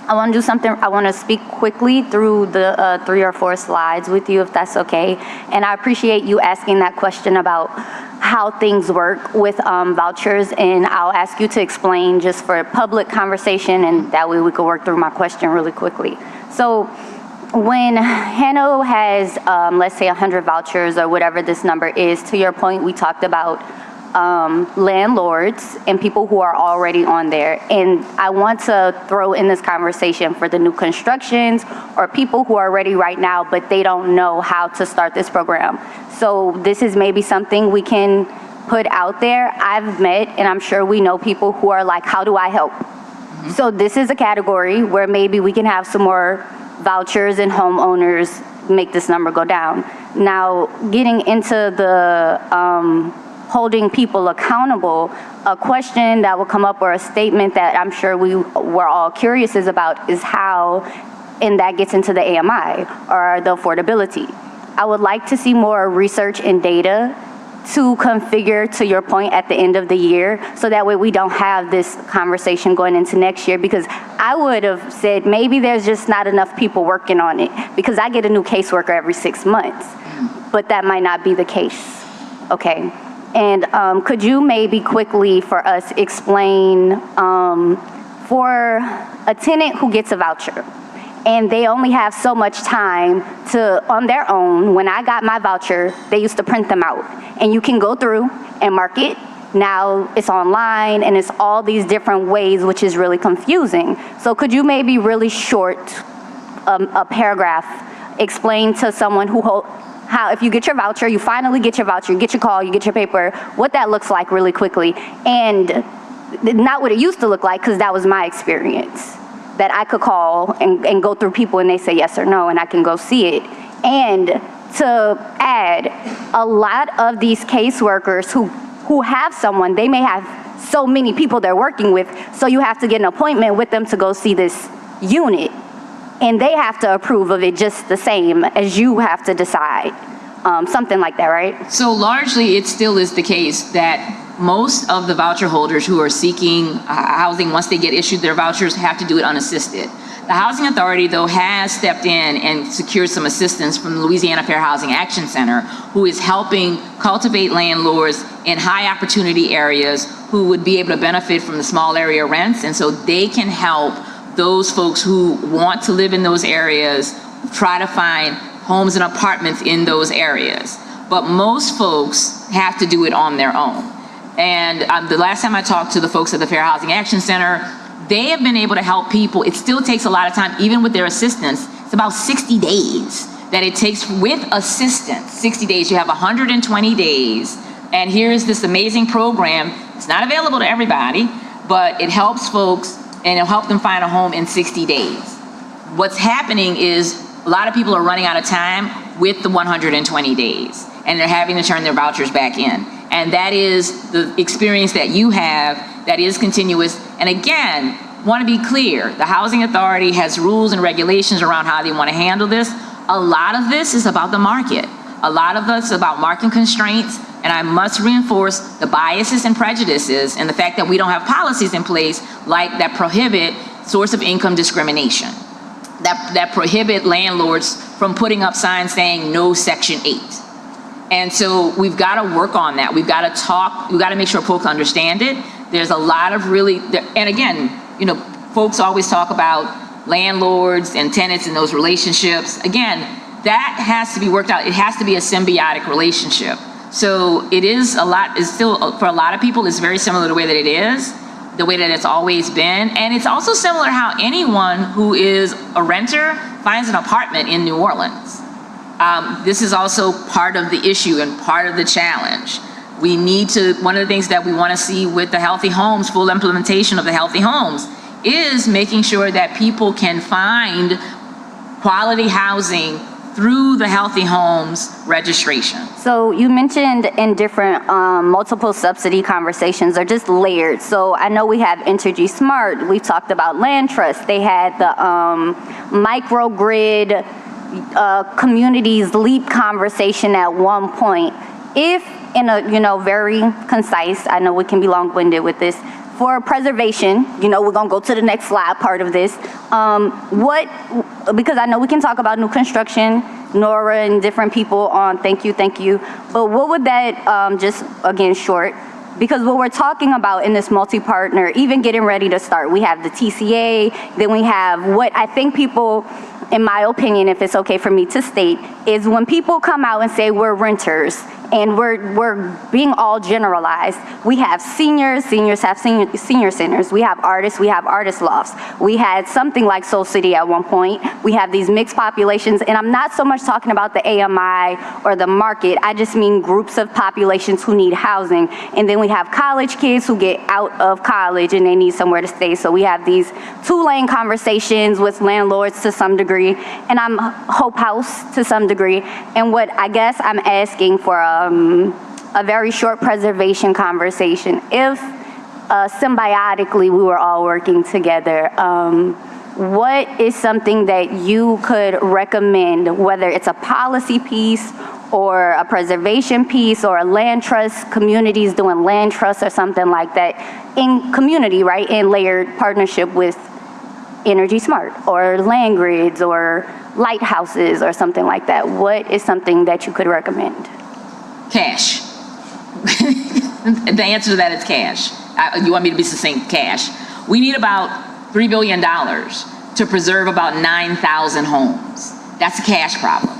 I wanna do something, I wanna speak quickly through the 3 or 4 slides with you, if that's okay. And I appreciate you asking that question about how things work with vouchers, and I'll ask you to explain just for public conversation, and that way we could work through my question really quickly. So when Hano has, let's say 100 vouchers or whatever this number is, to your point, we talked about landlords and people who are already on there. And I want to throw in this conversation for the new constructions or people who are ready right now, but they don't know how to start this program. So this is maybe something we can put out there. I've met, and I'm sure we know people who are like, how do I help? So this is a category where maybe we can have some more vouchers and homeowners make this number go down. Now, getting into the holding people accountable, a question that will come up or a statement that I'm sure we're all curious about is how, and that gets into the AMI or the affordability. I would like to see more research and data to configure, to your point, at the end of the year, so that way we don't have this conversation going into next year, because I would have said maybe there's just not enough people working on it, because I get a new caseworker every 6 months, but that might not be the case, okay? And could you maybe quickly for us explain for a tenant who gets a voucher, and they only have so much time to, on their own, when I got my voucher, they used to print them out. And you can go through and mark it. Now it's online and it's all these different ways, which is really confusing. So could you maybe really short, a paragraph, explain to someone who, how if you get your voucher, you finally get your voucher, you get your call, you get your paper, what that looks like really quickly. And not what it used to look like, because that was my experience. That I could call and go through people and they say yes or no, and I can go see it. And to add, a lot of these caseworkers who have someone, they may have so many people they're working with, so you have to get an appointment with them to go see this unit. And they have to approve of it just the same as you have to decide. Something like that, right? So largely, it still is the case that most of the voucher holders who are seeking housing, once they get issued their vouchers, have to do it unassisted. The Housing Authority, though, has stepped in and secured some assistance from the Louisiana Fair Housing Action Center, who is helping cultivate landlords in high opportunity areas who would be able to benefit from the small area rents. And so they can help those folks who want to live in those areas try to find homes and apartments in those areas. But most folks have to do it on their own. And the last time I talked to the folks at the Fair Housing Action Center, they have been able to help people. It still takes a lot of time, even with their assistance. It's about 60 days that it takes with assistance. 60 days, you have 120 days. And here's this amazing program. It's not available to everybody, but it helps folks and it'll help them find a home in 60 days. What's happening is a lot of people are running out of time with the 120 days, and they're having to turn their vouchers back in. And that is the experience that you have that is continuous. And again, want to be clear, the Housing Authority has rules and regulations around how they want to handle this. A lot of this is about the market. A lot of this is about market constraints, and I must reinforce the biases and prejudices and the fact that we don't have policies in place like that prohibit source of income discrimination, that prohibit landlords from putting up signs saying no Section 8. And so we've got to work on that. We've got to talk, we've got to make sure folks understand it. There's a lot of really, and again, you know, folks always talk about landlords and tenants and those relationships. Again, that has to be worked out. It has to be a symbiotic relationship. So it is a lot, it's still, for a lot of people, it's very similar to the way that it is, the way that it's always been. And it's also similar how anyone who is a renter finds an apartment in New Orleans. This is also part of the issue and part of the challenge. We need to, one of the things that we want to see with the Healthy Homes, full implementation of the Healthy Homes, is making sure that people can find quality housing through the Healthy Homes registration. So you mentioned in different multiple subsidy conversations are just layered. So I know we have Entergy Smart, we've talked about land trust, they had the microgrid communities LEAP conversation at one point. If in a, you know, very concise, I know we can be long-winded with this, for preservation, you know, we're gonna go to the next slide part of this. Because I know we can talk about new construction, Nora and different people on thank you, but what would that, just again short, because what we're talking about in this multi-partner, even getting ready to start, we have the TCA, then we have what I think people, in my opinion, if it's okay for me to state, is when people come out and say we're renters, and we're being all generalized. We have seniors have senior centers. We have artists lofts. We had something like Soul City at one point. We have these mixed populations, and I'm not so much talking about the AMI or the market. I just mean groups of populations who need housing. And then we have college kids who get out of college and they need somewhere to stay. So we have these two-lane conversations with landlords to some degree. degree, and I'm Hope House to some degree. And what I guess I'm asking for a very short preservation conversation. If symbiotically we were all working together, what is something that you could recommend, whether it's a policy piece or a preservation piece or a land trust, communities doing land trust or something like that, in community, right, in layered partnership with Energy Smart or land grids or lighthouses or something like that? What is something that you could recommend? Cash. The answer to that is cash. You want me to be succinct? Cash. We need about $3 billion to preserve about 9,000 homes. That's a cash problem.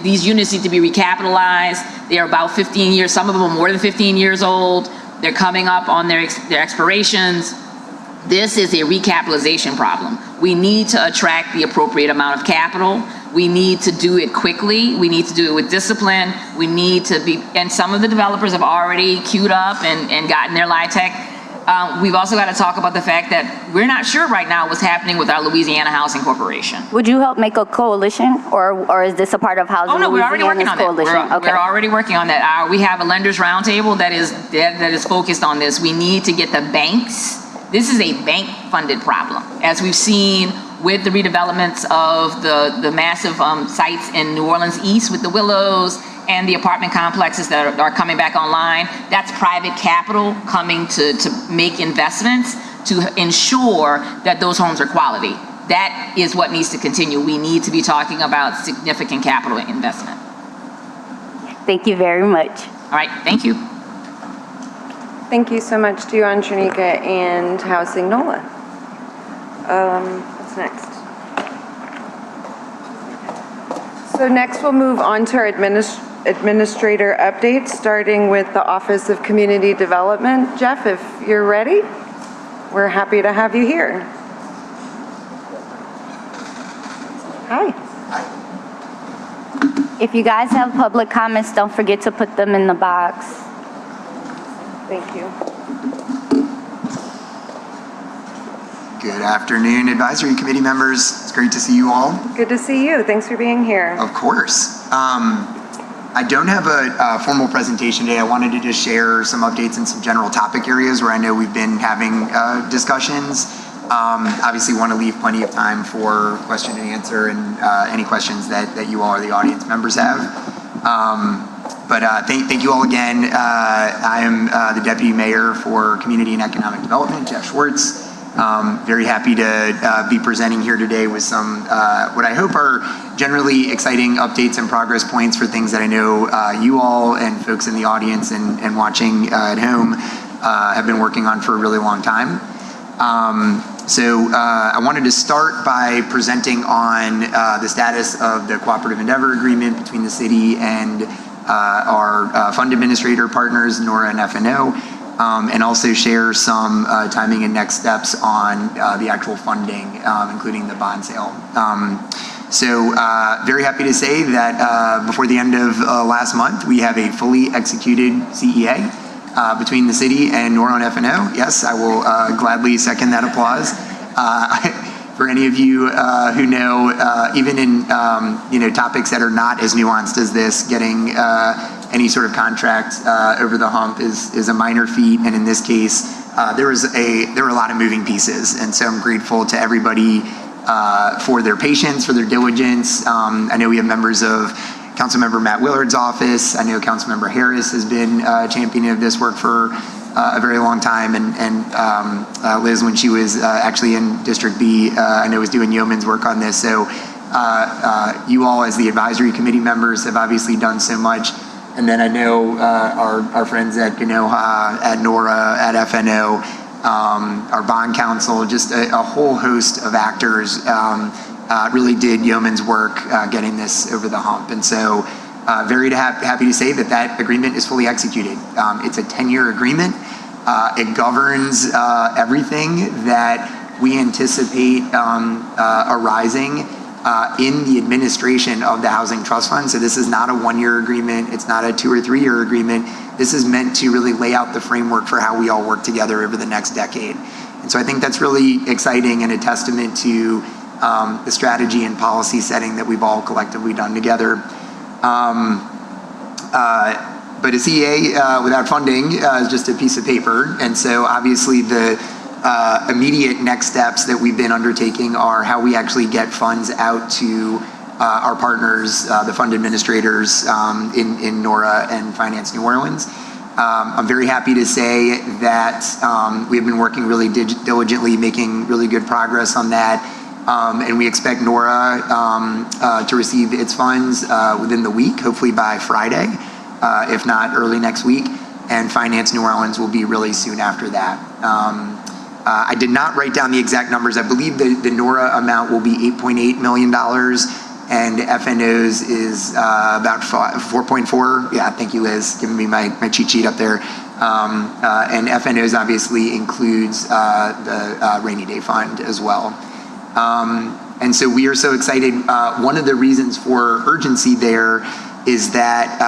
These units need to be recapitalized. They are about 15 years, some of them are more than 15 years old. They're coming up on their expirations. This is a recapitalization problem. We need to attract the appropriate amount of capital. We need to do it quickly. We need to do it with discipline. We need to be, and some of the developers have already queued up and gotten their LIHTC. We've also got to talk about the fact that we're not sure right now what's happening with our Louisiana Housing Corporation. Would you help make a coalition, or is this a part of Housing Oh, no, we're already working on that. Coalition? We're already working on that. We have a lenders roundtable that is focused on this. We need to get the banks. This is a bank-funded problem. As we've seen with the redevelopments of the massive sites in New Orleans East with the Willows and the apartment complexes that are coming back online, that's private capital coming to make investments to ensure that those homes are quality. That is what needs to continue. We need to be talking about significant capital investment. Thank you very much. All right, thank you. Thank you so much to you, Andronika, and Housing NOLA. What's next? So next we'll move on to our administrator updates, starting with the Office of Community Development. Jeff, if you're ready, we're happy to have you here. Hi. If you guys have public comments, don't forget to put them in the box. Thank you. Good afternoon, advisory committee members. It's great to see you all. Good to see you. Thanks for being here. Of course. I don't have a formal presentation today. I wanted to just share some updates in some general topic areas where I know we've been having discussions. Obviously want to leave plenty of time for question and answer and any questions that you all or the audience members have. But thank you all again. I am the Deputy Mayor for Community and Economic Development, Jeff Schwartz. Very happy to be presenting here today with some what I hope are generally exciting updates and progress points for things that I know you all and folks in the audience and watching at home have been working on for a really long time. So I wanted to start by presenting on the status of the Cooperative Endeavor Agreement between the city and our fund administrator partners, Nora and FNO, and also share some timing and next steps on the actual funding, including the bond sale. So very happy to say that before the end of last month, we have a fully executed CEA between the city and Nora and FNO. Yes, I will gladly second that applause. For any of you who know, even in topics that are not as nuanced as this, getting any sort of contract over the hump is a minor feat, and in this case, there were a lot of moving pieces, and so I'm grateful to everybody for their patience, for their diligence. I know we have members of Councilmember Matt Willard's office. I know Councilmember Harris has been championing of this work for a very long time, and Liz, when she was actually in District B, I know was doing yeoman's work on this. So you all as the advisory committee members have obviously done so much. And then I know our friends at GNOHA, at Nora, at FNO, our bond council, just a whole host of actors really did yeoman's work getting this over the hump. And so very happy to say that agreement is fully executed. It's a 10-year agreement. It governs everything that we anticipate arising in the administration of the Housing Trust Fund. So this is not a 1-year agreement. It's not a 2 or 3 year agreement. This is meant to really lay out the framework for how we all work together over the next decade. And so I think that's really exciting and a testament to the strategy and policy setting that we've all collectively done together. But a CEA without funding is just a piece of paper. And so obviously the immediate next steps that we've been undertaking are how we actually get funds out to our partners, the fund administrators in NORA and Finance New Orleans. I'm very happy to say that we've been working really diligently, making really good progress on that. And we expect NORA to receive its funds within the week, hopefully by Friday, if not early next week. And Finance New Orleans will be really soon after that. I did not write down the exact numbers. I believe the NORA amount will be $8.8 million, and FNO's is about 4.4. Yeah, thank you, Liz, giving me my cheat sheet up there. And FNO's obviously includes the rainy day fund as well. And so we are so excited. One of the reasons for urgency there is that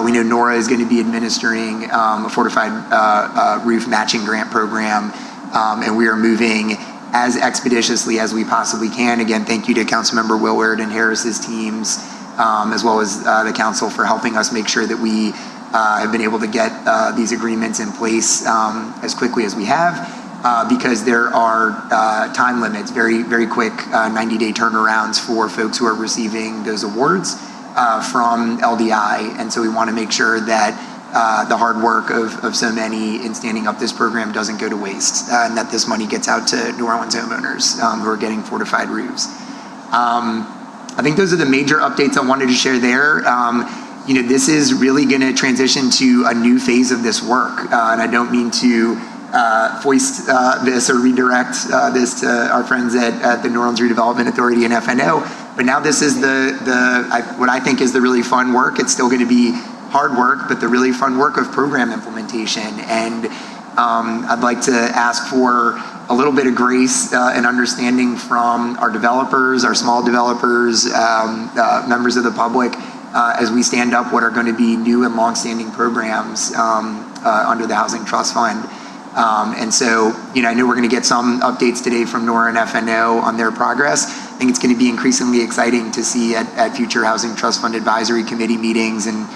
we know NORA is going to be administering a fortified roof matching grant program, and we are moving as expeditiously as we possibly can. Again, thank you to Councilmember Willard and Harris's teams, as well as the council for helping us make sure that we have been able to get these agreements in place as quickly as we have, because there are time limits, very, very quick 90-day turnarounds for folks who are receiving those awards from LDI. And so we want to make sure that the hard work of so many in standing up this program doesn't go to waste, and that this money gets out to New Orleans homeowners who are getting fortified roofs. I think those are the major updates I wanted to share there. You know, this is really going to transition to a new phase of this work, and I don't mean to foist this or redirect this to our friends at the New Orleans Redevelopment Authority and FNO, but now this is what I think is the really fun work. It's still going to be hard work, but the really fun work of program implementation. And I'd like to ask for a little bit of grace and understanding from our developers, our small developers, members of the public, as we stand up what are going to be new and long-standing programs under the Housing Trust Fund. And so, you know, I know we're going to get some updates today from NORA and FNO on their progress. I think it's going to be increasingly exciting to see at future Housing Trust Fund Advisory Committee meetings and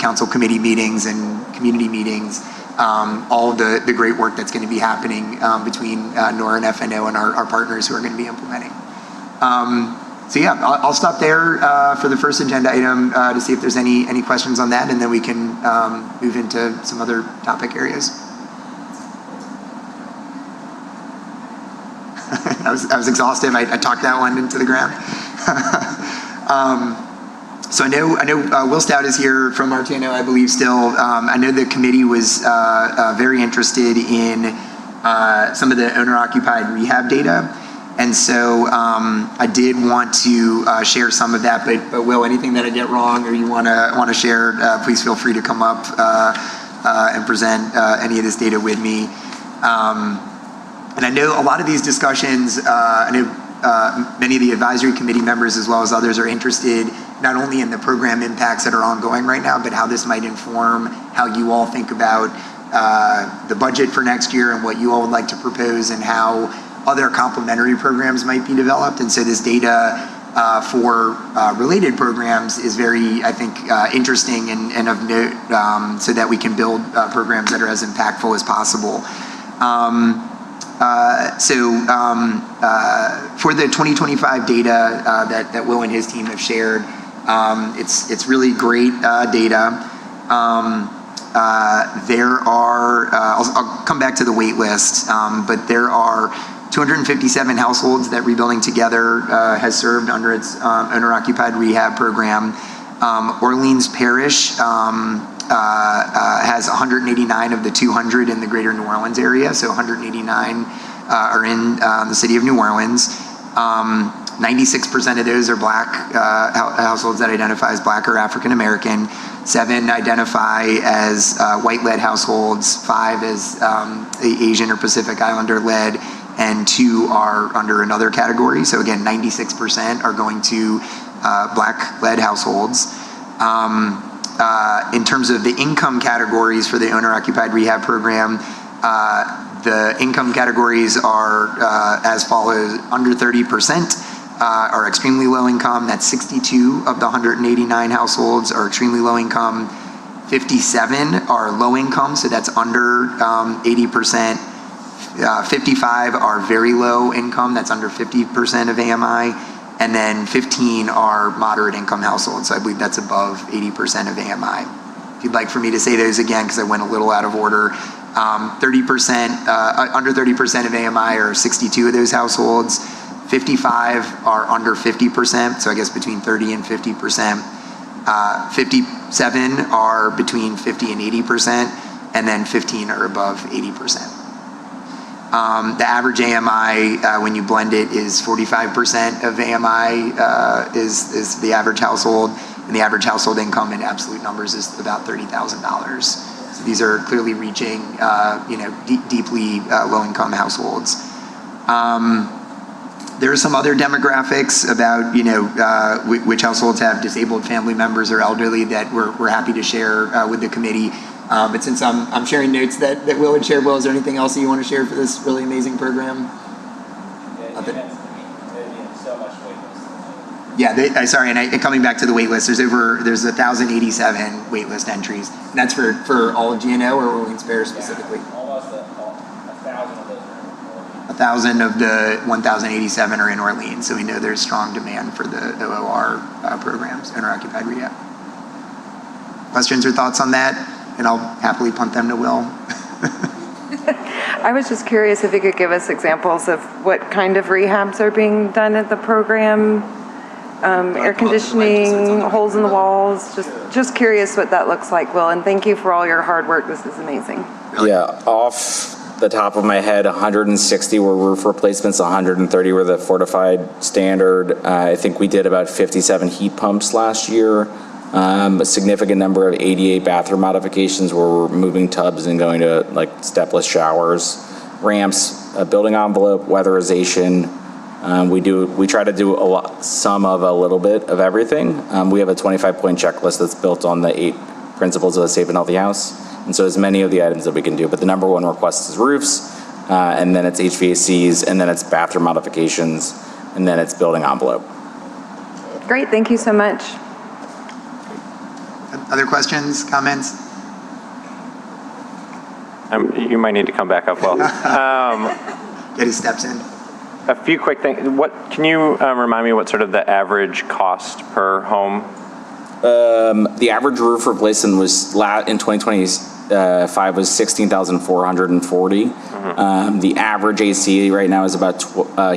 council committee meetings and community meetings, all of the great work that's going to be happening between NORA and FNO and our partners who are going to be implementing. So yeah, I'll stop there for the first agenda item to see if there's any questions on that, and then we can move into some other topic areas. I was exhaustive. I talked that one into the ground. So I know Will Stout is here from RTNO, I believe still. I know the committee was very interested in some of the owner-occupied rehab data. And so I did want to share some of that, but Will, anything that I get wrong or you want to share, please feel free to come up and present any of this data with me. And I know a lot of these discussions, I know many of the advisory committee members as well as others are interested not only in the program impacts that are ongoing right now, but how this might inform how you all think about the budget for next year and what you all would like to propose and how other complementary programs might be developed. And so this data for related programs is very, I think, interesting and of note, so that we can build programs that are as impactful as possible. For the 2025 data that Will and his team have shared, it's really great data. There are, I'll come back to the wait list, but there are 257 households that Rebuilding Together has served under its owner-occupied rehab program. Orleans Parish has 189 of the 200 in the greater New Orleans area, so 189 are in the city of New Orleans. 96% of those are Black households that identify as Black or African American. 7 identify as white-led households, 5 as Asian or Pacific Islander-led, and 2 are under another category. So again, 96% are going to Black-led households. In terms of the income categories for the owner-occupied rehab program, The income categories are as follows: under 30% are extremely low income. That's 62 of the 189 households are extremely low income. 57 are low income, so that's under 80%. 55 are very low income, that's under 50% of AMI. And then 15 are moderate income households, so I believe that's above 80% of AMI. If you'd like for me to say those again, because I went a little out of order, 30%, under 30% of AMI are 62 of those households. 55 are under 50%, so I guess between 30 and 50%. 57 are between 50 and 80%, and then 15 are above 80%. The average AMI, when you blend it, is 45% of AMI is the average household, and the average household income in absolute numbers is about $30,000. So these are clearly reaching, deeply low-income households. There are some other demographics about, which households have disabled family members or elderly that we're happy to share with the committee. But since I'm sharing notes that Will had shared, Will, is there anything else that you want to share for this really amazing program? Yeah, sorry, and coming back to the wait list, there's 1,087 wait list entries. And that's for all of GNO or Orleans Parish specifically? Almost 1,000 of those are in Orleans. 1,000 of the 1,087 are in Orleans, so we know there's strong demand for the OR programs, owner-occupied rehab. Questions or thoughts on that? And I'll happily punt them to Will. I was just curious if you could give us examples of what kind of rehabs are being done at the program. Air conditioning, holes in the walls, just curious what that looks like, Will, and thank you for all your hard work. This is amazing. Yeah, off the top of my head, 160 were roof replacements, 130 were the fortified standard. I think we did about 57 heat pumps last year. A significant number of ADA bathroom modifications where we're moving tubs and going to like stepless showers, ramps, building envelope, weatherization. We try to do some of a little bit of everything. We have a 25-point checklist that's built on the 8 principles of a safe and healthy house. And so as many of the items that we can do, but the number one request is roofs, and then it's HVACs, and then it's bathroom modifications, and then it's building envelope. Great, thank you so much. Other questions, comments? You might need to come back up, Will. Get his steps in. A few quick things. Can you remind me what sort of the average cost per home? The average roof replacement was in 2025 was $16,440. The average AC right now is about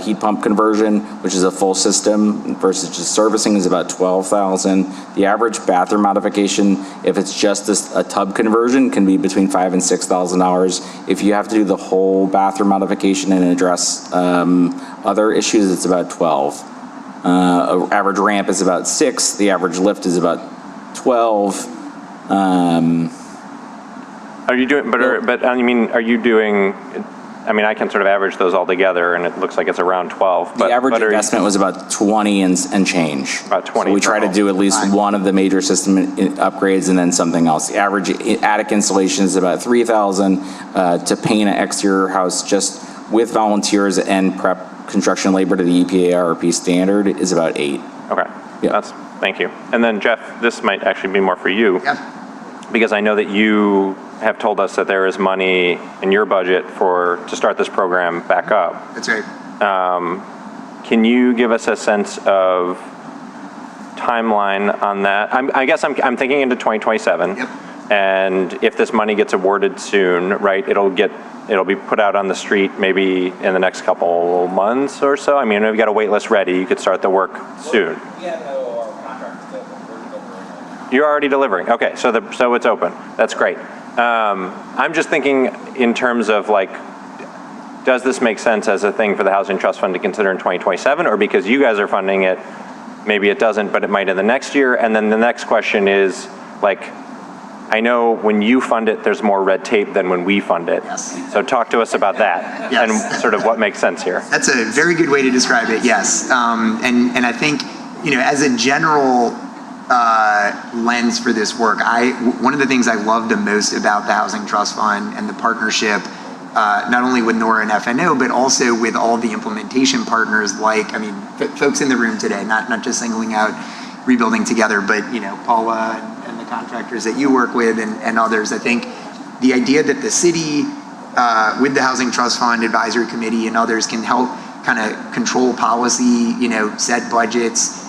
heat pump conversion, which is a full system versus just servicing, is about $12,000. The average bathroom modification, if it's just a tub conversion, can be between $5,000 and $6,000. If you have to do the whole bathroom modification and address other issues, it's about $12,000. Average ramp is about $6,000. The average lift is about $12,000. Are you doing? Are you doing? I mean, I can sort of average those all together, and it looks like it's around 12. The average investment was about 20 and change. About 20. So we try to do at least one of the major system upgrades and then something else. The average attic installation is about $3,000. To paint an exterior house just with volunteers and prep construction labor to the EPA RRP standard is about $8,000. Okay. Yeah. Thank you. And then Jeff, this might actually be more for you. Yeah. Because I know that you have told us that there is money in your budget to start this program back up. That's right. Can you give us a sense of timeline on that? I guess I'm thinking into 2027. Yep. And if this money gets awarded soon, right, it'll be put out on the street maybe in the next couple months or so. I mean, if you've got a wait list ready, you could start the work soon. We have no contract to we're delivering. You're already delivering. Okay, so it's open. That's great. I'm just thinking in terms of does this make sense as a thing for the Housing Trust Fund to consider in 2027, or because you guys are funding it, maybe it doesn't, but it might in the next year? And then the next question is, I know when you fund it, there's more red tape than when we fund it. Yes. So talk to us about that Yes. and sort of what makes sense here. That's a very good way to describe it, yes. And I think, as a general lens for this work, one of the things I love the most about the Housing Trust Fund and the partnership not only with NORA and FNO, but also with all the implementation partners like, I mean, folks in the room today, not just singling out Rebuilding Together, but, you know, Paula and the contractors that you work with and others. I think the idea that the city, with the Housing Trust Fund Advisory Committee and others can help kind of control policy, you know, set budgets,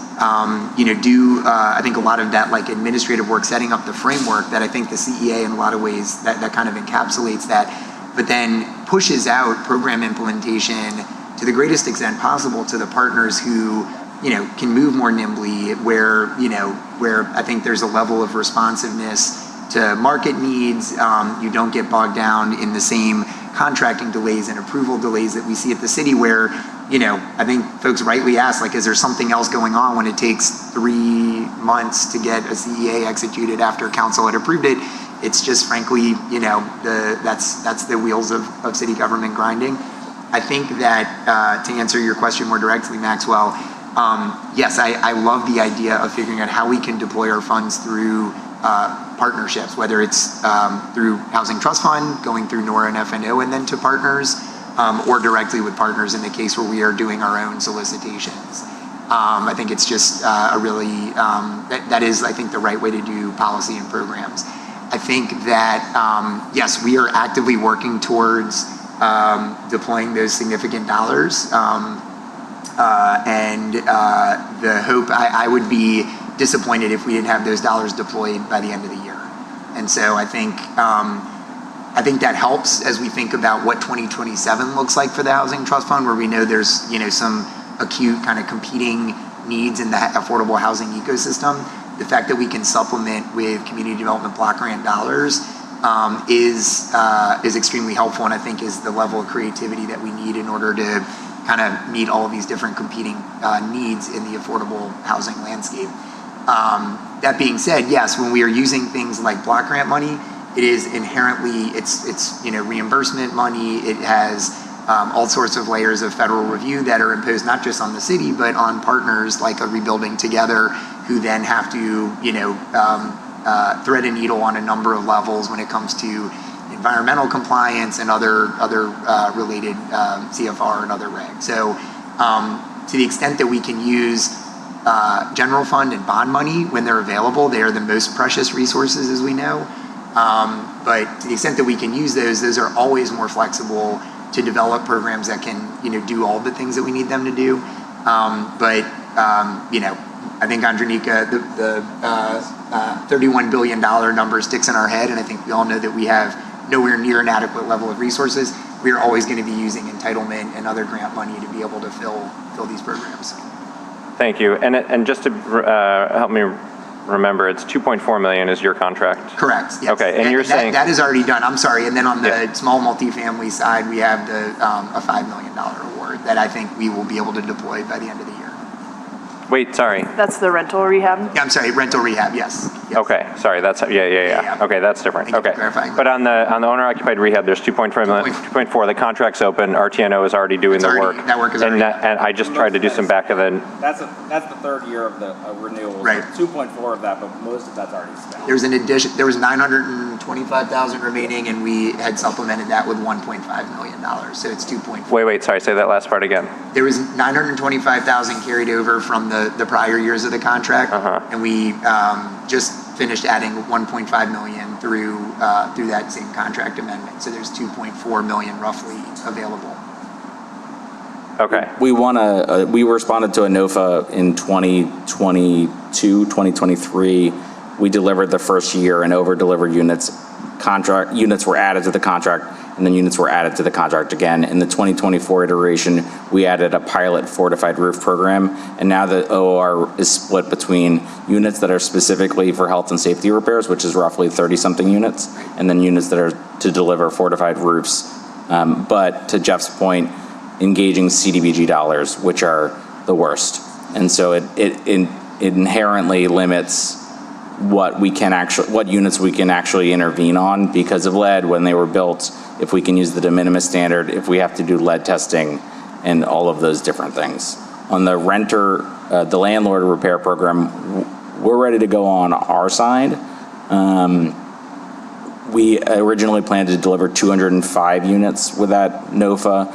you know, do, I think a lot of that like administrative work, setting up the framework that I think the CEA in a lot of ways that kind of encapsulates that, but then pushes out program implementation to the greatest extent possible to the partners who, you know, can move more nimbly, where, you know, where I think there's a level of responsiveness to market needs. You don't get bogged down in the same contracting delays and approval delays that we see at the city where, you know, I think folks rightly ask, like, is there something else going on when it takes 3 months to get a CEA executed after council had approved it? It's just frankly, you know, that's the wheels of city government grinding. I think that to answer your question more directly, Maxwell, yes, I love the idea of figuring out how we can deploy our funds through partnerships, whether it's through Housing Trust Fund, going through NORA and FNO, and then to partners, or directly with partners in the case where we are doing our own solicitations. I think it's just a really, that is, I think, the right way to do policy and programs. I think that, yes, we are actively working towards deploying those significant dollars. And the hope, I would be disappointed if we didn't have those dollars deployed by the end of the year. And so I think that helps as we think about what 2027 looks like for the Housing Trust Fund, where we know there's, you know, some acute kind of competing needs in the affordable housing ecosystem. The fact that we can supplement with community development block grant dollars is extremely helpful, and I think is the level of creativity that we need in order to kind of meet all of these different competing needs in the affordable housing landscape. That being said, yes, when we are using things like block grant money, it is inherently, it's you know, reimbursement money. It has all sorts of layers of federal review that are imposed not just on the city, but on partners like a Rebuilding Together, who then have to, you know, thread a needle on a number of levels when it comes to environmental compliance and other related CFR and other regs. So to the extent that we can use general fund and bond money when they're available, they are the most precious resources, as we know. But to the extent that we can use those are always more flexible to develop programs that can, you know, do all the things that we need them to do. You know, I think, Andronika, the $31 billion number sticks in our head, and I think we all know that we have nowhere near an adequate level of resources. We are always going to be using entitlement and other grant money to be able to fill these programs. Thank you. And just to help me remember, it's 2.4 million is your contract? Correct, yes. Okay, and you're saying... That is already done, I'm sorry. And then on the small multifamily side, we have a $5 million award that I think we will be able to deploy by the end of the year. Wait, sorry. That's the rental rehab? Yeah, I'm sorry, rental rehab, yes. Okay, sorry, that's, yeah. Okay, that's different. Thank you for Okay. clarifying. But on the owner-occupied rehab, there's 2.4 million, 2.4, the contract's open, RTNO is already doing the work. That work is already done. And I just tried to do some back of the... That's the third year of the renewal. Right. 2.4 of that, but most of that's already spent. There's an addition, there was 925,000 remaining, and we had supplemented that with $1.5 million, so it's 2.4. Wait, sorry, say that last part again. There was 925,000 carried over from the prior years of the contract, and we just finished adding 1.5 million through that same contract amendment. So there's 2.4 million roughly available. Okay. We responded to a NOFA in 2022, 2023. We delivered the first year and over-delivered units. Units were added to the contract, and then units were added to the contract again. In the 2024 iteration, we added a pilot fortified roof program, and now the OOR is split between units that are specifically for health and safety repairs, which is roughly 30-something units, and then units that are to deliver fortified roofs. But to Jeff's point, engaging CDBG dollars, which are the worst. And so it inherently limits what units we can actually intervene on because of lead when they were built, if we can use the de minimis standard, if we have to do lead testing, and all of those different things. On the the landlord repair program, we're ready to go on our side. we originally planned to deliver 205 units with that NOFA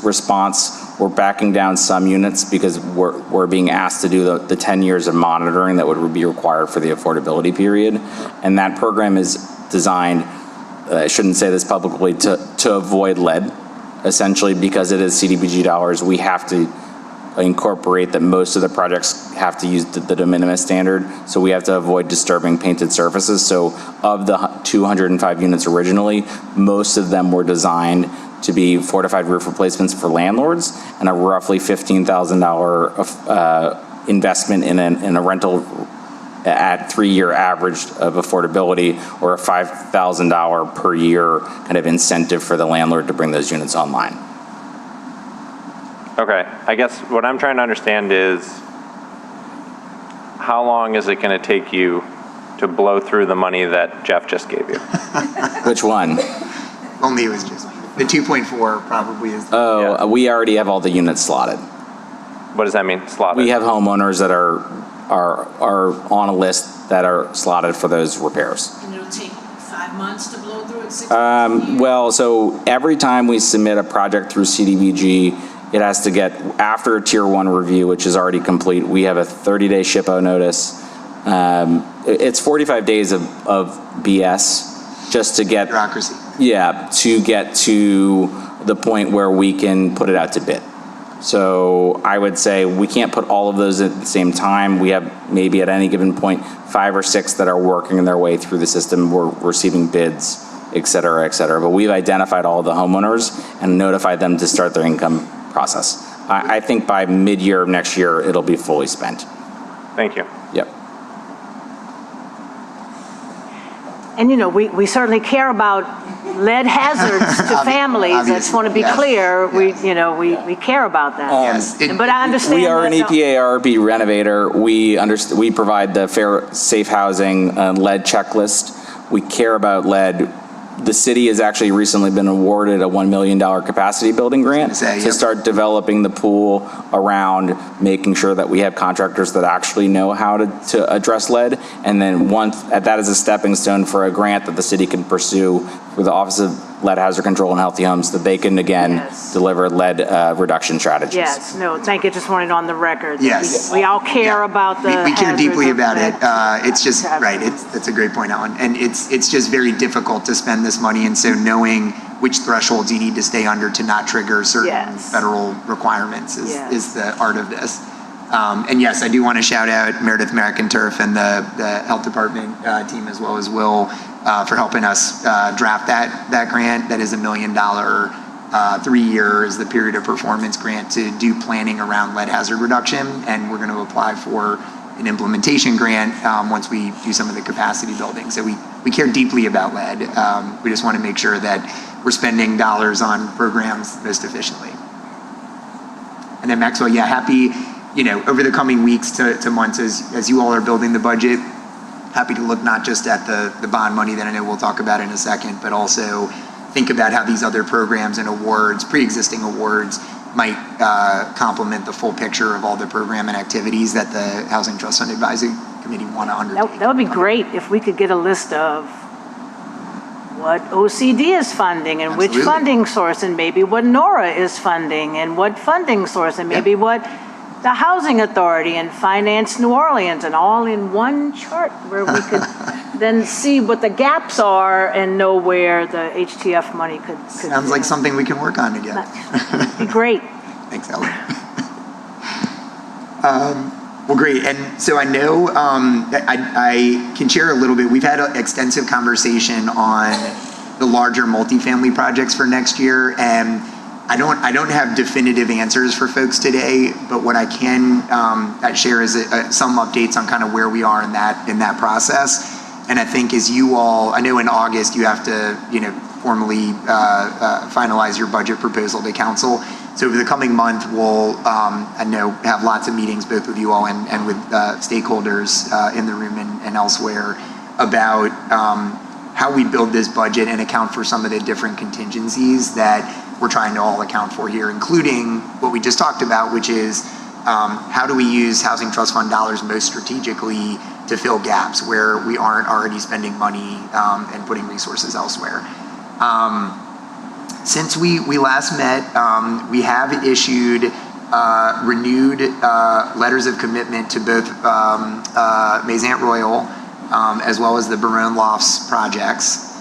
response. We're backing down some units because we're being asked to do the 10 years of monitoring that would be required for the affordability period. And that program is designed, I shouldn't say this publicly, to avoid lead, essentially, because it is CDBG dollars. We have to incorporate that most of the projects have to use the de minimis standard, so we have to avoid disturbing painted surfaces. So of the 205 units originally, most of them were designed to be fortified roof replacements for landlords and a roughly $15,000 investment in a rental at 3-year average of affordability, or a $5,000 per year kind of incentive for the landlord to bring those units online. Okay, I guess what I'm trying to understand is how long is it going to take you to blow through the money that Jeff just gave you? Which one? Only it was just, the 2.4 probably is. Oh, we already have all the units slotted. What does that mean, slotted? We have homeowners that are on a list that are slotted for those repairs. And it'll take 5 months to blow through it, 6 Well, so every time we submit a project through CDBG, it has to get, after a tier 1 review, which is already complete, we have a 30-day SHPO notice. It's 45 days of BS just to get, Bureaucracy. yeah, to get to the point where we can put it out to bid. So I would say we can't put all of those at the same time. We have maybe at any given point 5 or 6 that are working their way through the system. We're receiving bids, et cetera, et cetera. But we've identified all the homeowners and notified them to start their income process. I think by mid-year of next year, it'll be fully spent. Thank you. Yep. And you know, we certainly care about lead hazards to families. I just want to be clear. We care about that. Yes. But I understand. We are an that, EPA RB renovator. We provide the fair, safe housing lead checklist. We care about lead. The city has actually recently been awarded a $1 million capacity building grant to start developing the pool around making sure that we have contractors that actually know how to address lead. And then that is a stepping stone for a grant that the city can pursue with the Office of Lead Hazard Control and Healthy Homes, that they can again deliver lead reduction strategies. Yes, no, thank you. Just wanted it on the record. Yes. We all care about the We care deeply hazards of about it. lead. It's just, right, that's a great point, Ellen. And it's just very difficult to spend this money, and so knowing which thresholds you need to stay under to not trigger certain federal requirements is the art of this. And yes, I do want to shout out Meredith McInturf and the Health Department team, as well as Will, for helping us draft that grant. That is $1 million, 3 years, the period of performance grant to do planning around lead hazard reduction. And we're going to apply for an implementation grant once we do some of the capacity building. So we care deeply about lead. We just want to make sure that we're spending dollars on programs most efficiently. And then Maxwell, yeah, happy, over the coming weeks to months as you all are building the budget, happy to look not just at the bond money that I know we'll talk about in a second, but also think about how these other programs and awards, pre-existing awards, might complement the full picture of all the program and activities that the Housing Trust Fund Advisory Committee want to undertake. That would be great if we could get a list of what OCD is funding and which funding source, and maybe what NORA is funding and what funding source, and maybe what the Housing Authority and Finance New Orleans, and all in one chart where we could then see what the gaps are and know where the HTF money could Sounds like something we can work on together. That'd be great. Thanks, Ellen. Well, great. And so I know I can share a little bit. We've had an extensive conversation on the larger multifamily projects for next year, and I don't have definitive answers for folks today, but what I can share is some updates on kind of where we are in that process. And I think as you all, I know in August you have to formally finalize your budget proposal to council. So over the coming month, we'll I know have lots of meetings both with you all and with stakeholders in the room and elsewhere about how we build this budget and account for some of the different contingencies that we're trying to all account for here, including what we just talked about, which is how do we use Housing Trust Fund dollars most strategically to fill gaps where we aren't already spending money and putting resources elsewhere. Since we last met, we have issued renewed letters of commitment to both Maisant Royal as well as the Barone Lofts projects.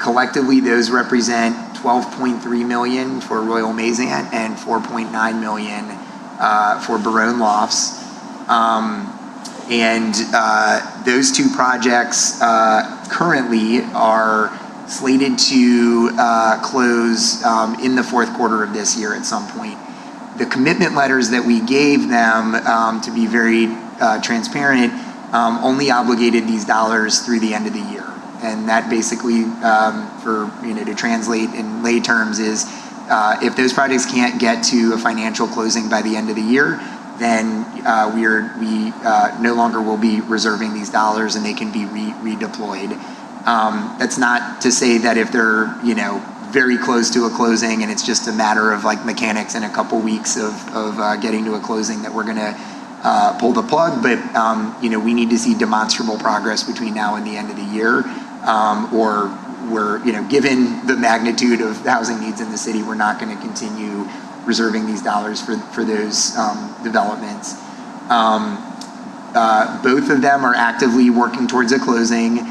Collectively, those represent $12.3 million for Royal Maisant and $4.9 million for Barone Lofts. And those two projects currently are slated to close in the fourth quarter of this year at some point. The commitment letters that we gave them, to be very transparent, only obligated these dollars through the end of the year. And that basically, to translate in lay terms is, if those projects can't get to a financial closing by the end of the year, then we no longer will be reserving these dollars and they can be redeployed. That's not to say that if they're, very close to a closing and it's just a matter of like mechanics in a couple weeks of getting to a closing that we're gonna pull the plug, but we need to see demonstrable progress between now and the end of the year, or we're, given the magnitude of housing needs in the city, we're not gonna continue reserving these dollars for those developments. Both of them are actively working towards a closing.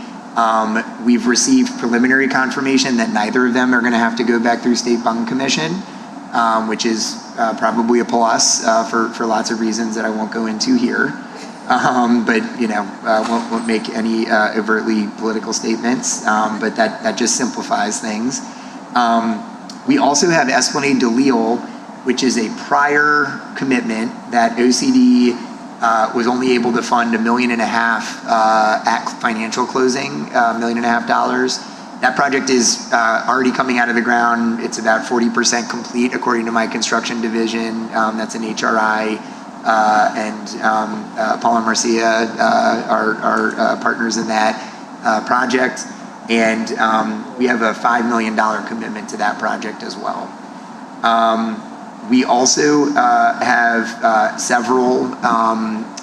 We've received preliminary confirmation that neither of them are going to have to go back through State Bond Commission, which is probably a plus for lots of reasons that I won't go into here. But won't make any overtly political statements. But that just simplifies things. We also have Esplanade DeLille, which is a prior commitment that OCD was only able to fund $1.5 million at financial closing, $1.5 million. That project is already coming out of the ground. It's about 40% complete, according to my construction division. That's an HRI, and Paul and Marcia are partners in that project. And we have a $5 million commitment to that project as well. We also have several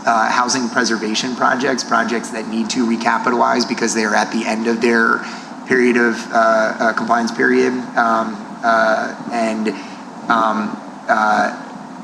housing preservation projects that need to recapitalize because they are at the end of their period of compliance period.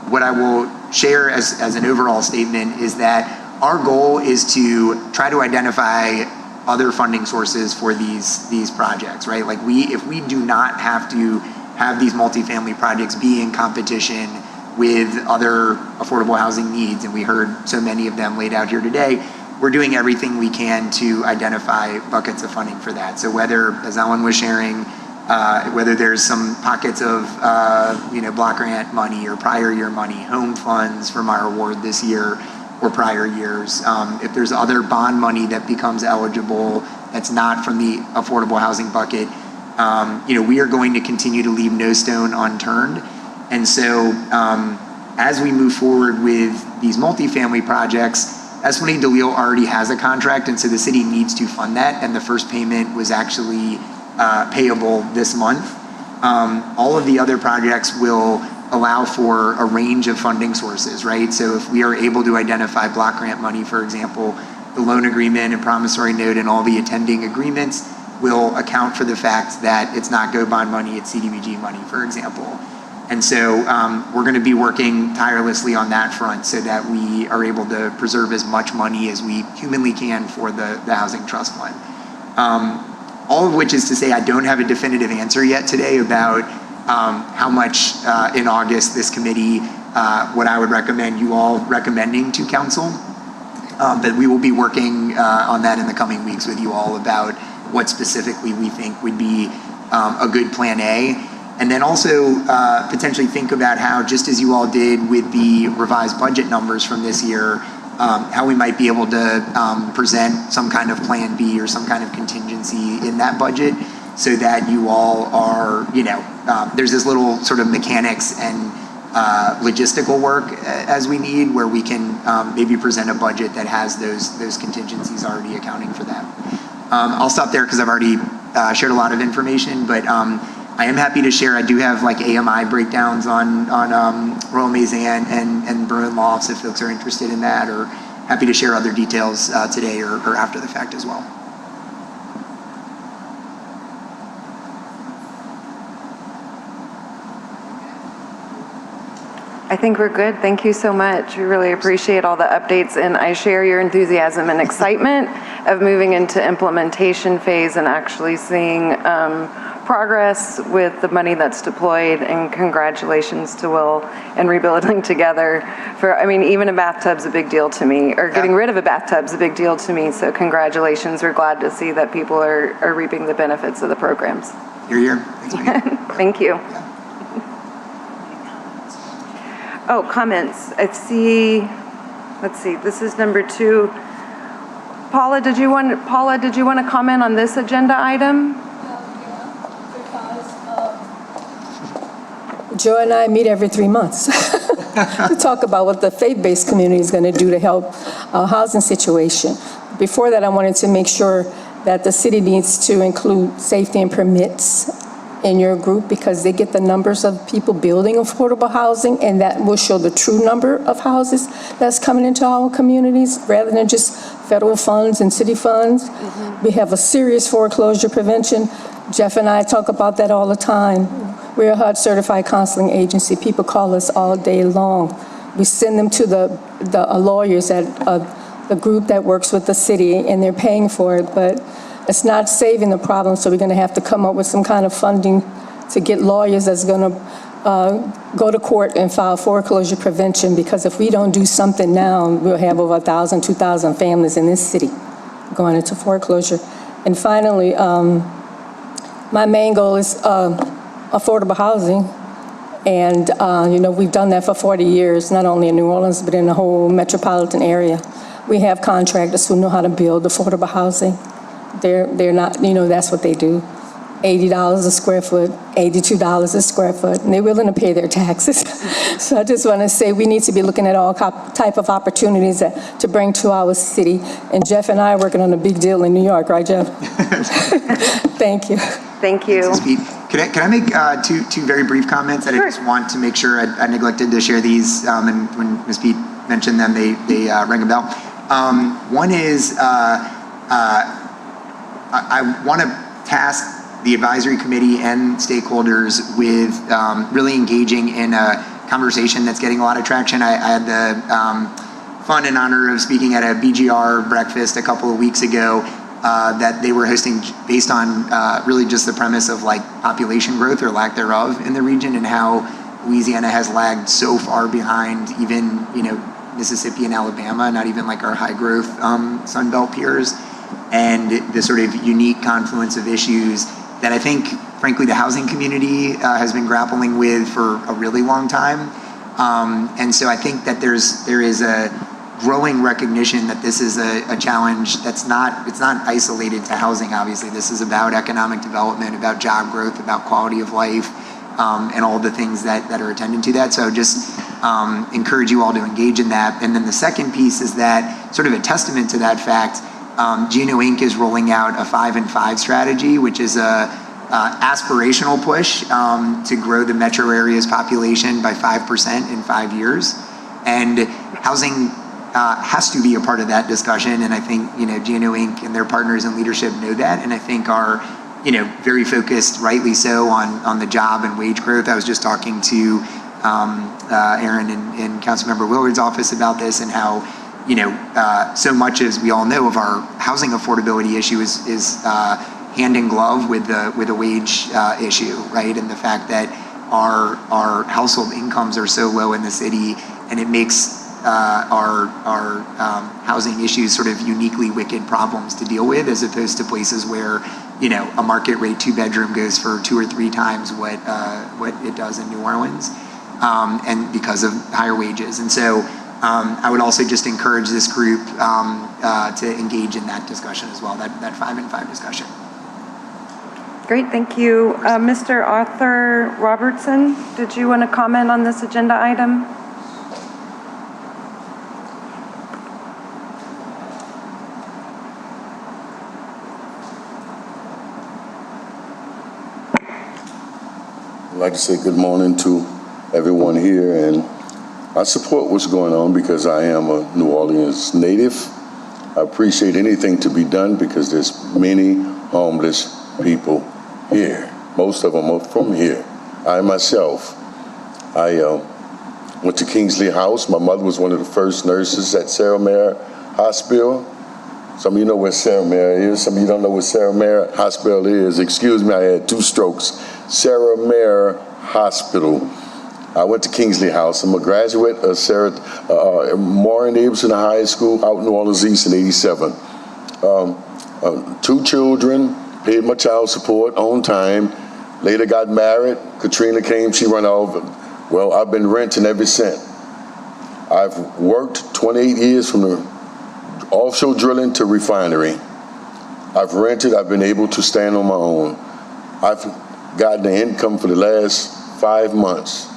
What I will share as an overall statement is that our goal is to try to identify other funding sources for these projects, right? Like if we do not have to have these multifamily projects be in competition with other affordable housing needs, and we heard so many of them laid out here today, we're doing everything we can to identify buckets of funding for that. So whether, as Ellen was sharing, whether there's some pockets of block grant money or prior year money, home funds from our award this year or prior years, if there's other bond money that becomes eligible that's not from the affordable housing bucket, we are going to continue to leave no stone unturned. And so as we move forward with these multifamily projects, Esplanade DeLille already has a contract, and so the city needs to fund that, and the first payment was actually payable this month. All of the other projects will allow for a range of funding sources, right? So if we are able to identify block grant money, for example, the loan agreement and promissory note and all the attending agreements will account for the fact that it's not GO bond money, it's CDBG money, for example. And so we're going to be working tirelessly on that front so that we are able to preserve as much money as we humanly can for the Housing Trust Fund. All of which is to say I don't have a definitive answer yet today about how much in August this committee, what I would recommend you all recommending to council. But we will be working on that in the coming weeks with you all about what specifically we think would be a good plan A. And then also potentially think about how, just as you all did with the revised budget numbers from this year, how we might be able to present some kind of plan B or some kind of contingency in that budget so that you all are, there's this little sort of mechanics and logistical work as we need where we can maybe present a budget that has those contingencies already accounting for that. I'll stop there because I've already shared a lot of information, but I am happy to share, I do have like AMI breakdowns on Royal Maison and Bruin Lofts if folks are interested in that, or happy to share other details today or after the fact as well. I think we're good. Thank you so much. We really appreciate all the updates, and I share your enthusiasm and excitement of moving into implementation phase and actually seeing progress with the money that's deployed, and congratulations to Will and Rebuilding Together for, I mean, even a bathtub's a big deal to me, or getting rid of a bathtub's a big deal to me, so congratulations. We're glad to see that people are reaping the benefits of the programs. You're here. Thanks, Megan. Thank you. Oh, comments. Let's see, this is number 2. Paula, did you want to comment on this agenda item? Joe and I meet every 3 months to talk about what the faith-based community is going to do to help our housing situation. Before that, I wanted to make sure that the city needs to include safety and permits in your group, because they get the numbers of people building affordable housing, and that will show the true number of houses that's coming into our communities rather than just federal funds and city funds. We have a serious foreclosure prevention. Jeff and I talk about that all the time. We're a HUD certified counseling agency. People call us all day long. We send them to the lawyers at the group that works with the city, and they're paying for it, but it's not saving the problem, so we're going to have to come up with some kind of funding to get lawyers that's going to go to court and file foreclosure prevention, because if we don't do something now, we'll have over 1,000, 2,000 families in this city going into foreclosure. And finally, my main goal is affordable housing. And, we've done that for 40 years, not only in New Orleans, but in the whole metropolitan area. We have contractors who know how to build affordable housing. They're not, that's what they do. $80 a square foot, $82 a square foot, and they're willing to pay their taxes. So I just want to say we need to be looking at all type of opportunities to bring to our city. And Jeff and I are working on a big deal in New York, right, Jeff? Thank you. Thank you. Can I make two very brief comments that I just want to make sure I neglected to share these, and when Ms. Pete mentioned them, they rang a bell. One is I want to task the advisory committee and stakeholders with really engaging in a conversation that's getting a lot of traction. I had the fun and honor of speaking at a BGR breakfast a couple of weeks ago that they were hosting based on really just the premise of like population growth or lack thereof in the region, and how Louisiana has lagged so far behind even, Mississippi and Alabama, not even like our high growth Sun Belt peers, and the sort of unique confluence of issues that I think, frankly, the housing community has been grappling with for a really long time. And so I think that there is a growing recognition that this is a challenge it's not isolated to housing, obviously. This is about economic development, about job growth, about quality of life, and all the things that are attendant to that. So just encourage you all to engage in that. And then the second piece is that, sort of a testament to that fact, GNO Inc. is rolling out a 5 and 5 strategy, which is a aspirational push to grow the metro area's population by 5% in 5 years. And housing has to be a part of that discussion. And I think, GNO Inc. and their partners in leadership know that, and I think are, very focused, rightly so, on the job and wage growth. I was just talking to Aaron in Councilmember Willard's office about this, and how, so much, as we all know, of our housing affordability issue is hand in glove with the wage issue, right? And the fact that our household incomes are so low in the city, and it makes our housing issues sort of uniquely wicked problems to deal with, as opposed to places where, a market rate 2-bedroom goes for 2 or 3 times what it does in New Orleans, and because of higher wages. And so I would also just encourage this group to engage in that discussion as well, that 5 and 5 discussion. Great, thank you. Mr. Arthur Robertson, did you want to comment on this agenda item? I'd like to say good morning to everyone here, and I support what's going on because I am a New Orleans native. I appreciate anything to be done because there's many homeless people here. Most of them are from here. I myself, went to Kingsley House. My mother was one of the first nurses at Sarah Mare Hospital. Some of you know where Sarah Mare is. Some of you don't know where Sarah Mare Hospital is. Excuse me, I had 2 strokes. Sarah Mare Hospital. I went to Kingsley House. I'm a graduate of Maureen Abelson High School out in New Orleans East in '87. 2 children, paid my child support on time. Later got married. Katrina came, she ran off. Well, I've been renting ever since. I've worked 28 years from the offshore drilling to refinery. I've rented, I've been able to stand on my own. I've gotten the income for the last 5 months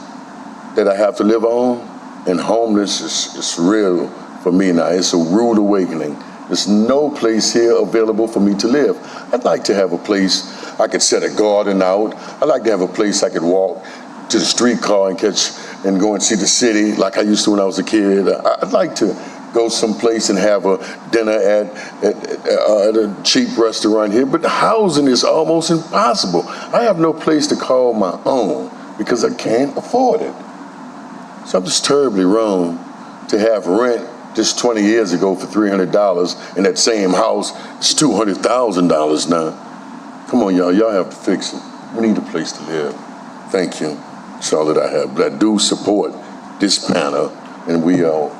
that I have to live on, and homeless is real for me now. It's a rude awakening. There's no place here available for me to live. I'd like to have a place I could set a garden out. I'd like to have a place I could walk to the streetcar and go and see the city like I used to when I was a kid. I'd like to go someplace and have a dinner at a cheap restaurant here, but the housing is almost impossible. I have no place to call my own because I can't afford it. Something's terribly wrong to have rent just 20 years ago for $300 in that same house. It's $200,000 now. Come on, y'all have to fix it. We need a place to live. Thank you. That's all that I have. But I do support this panel, and we all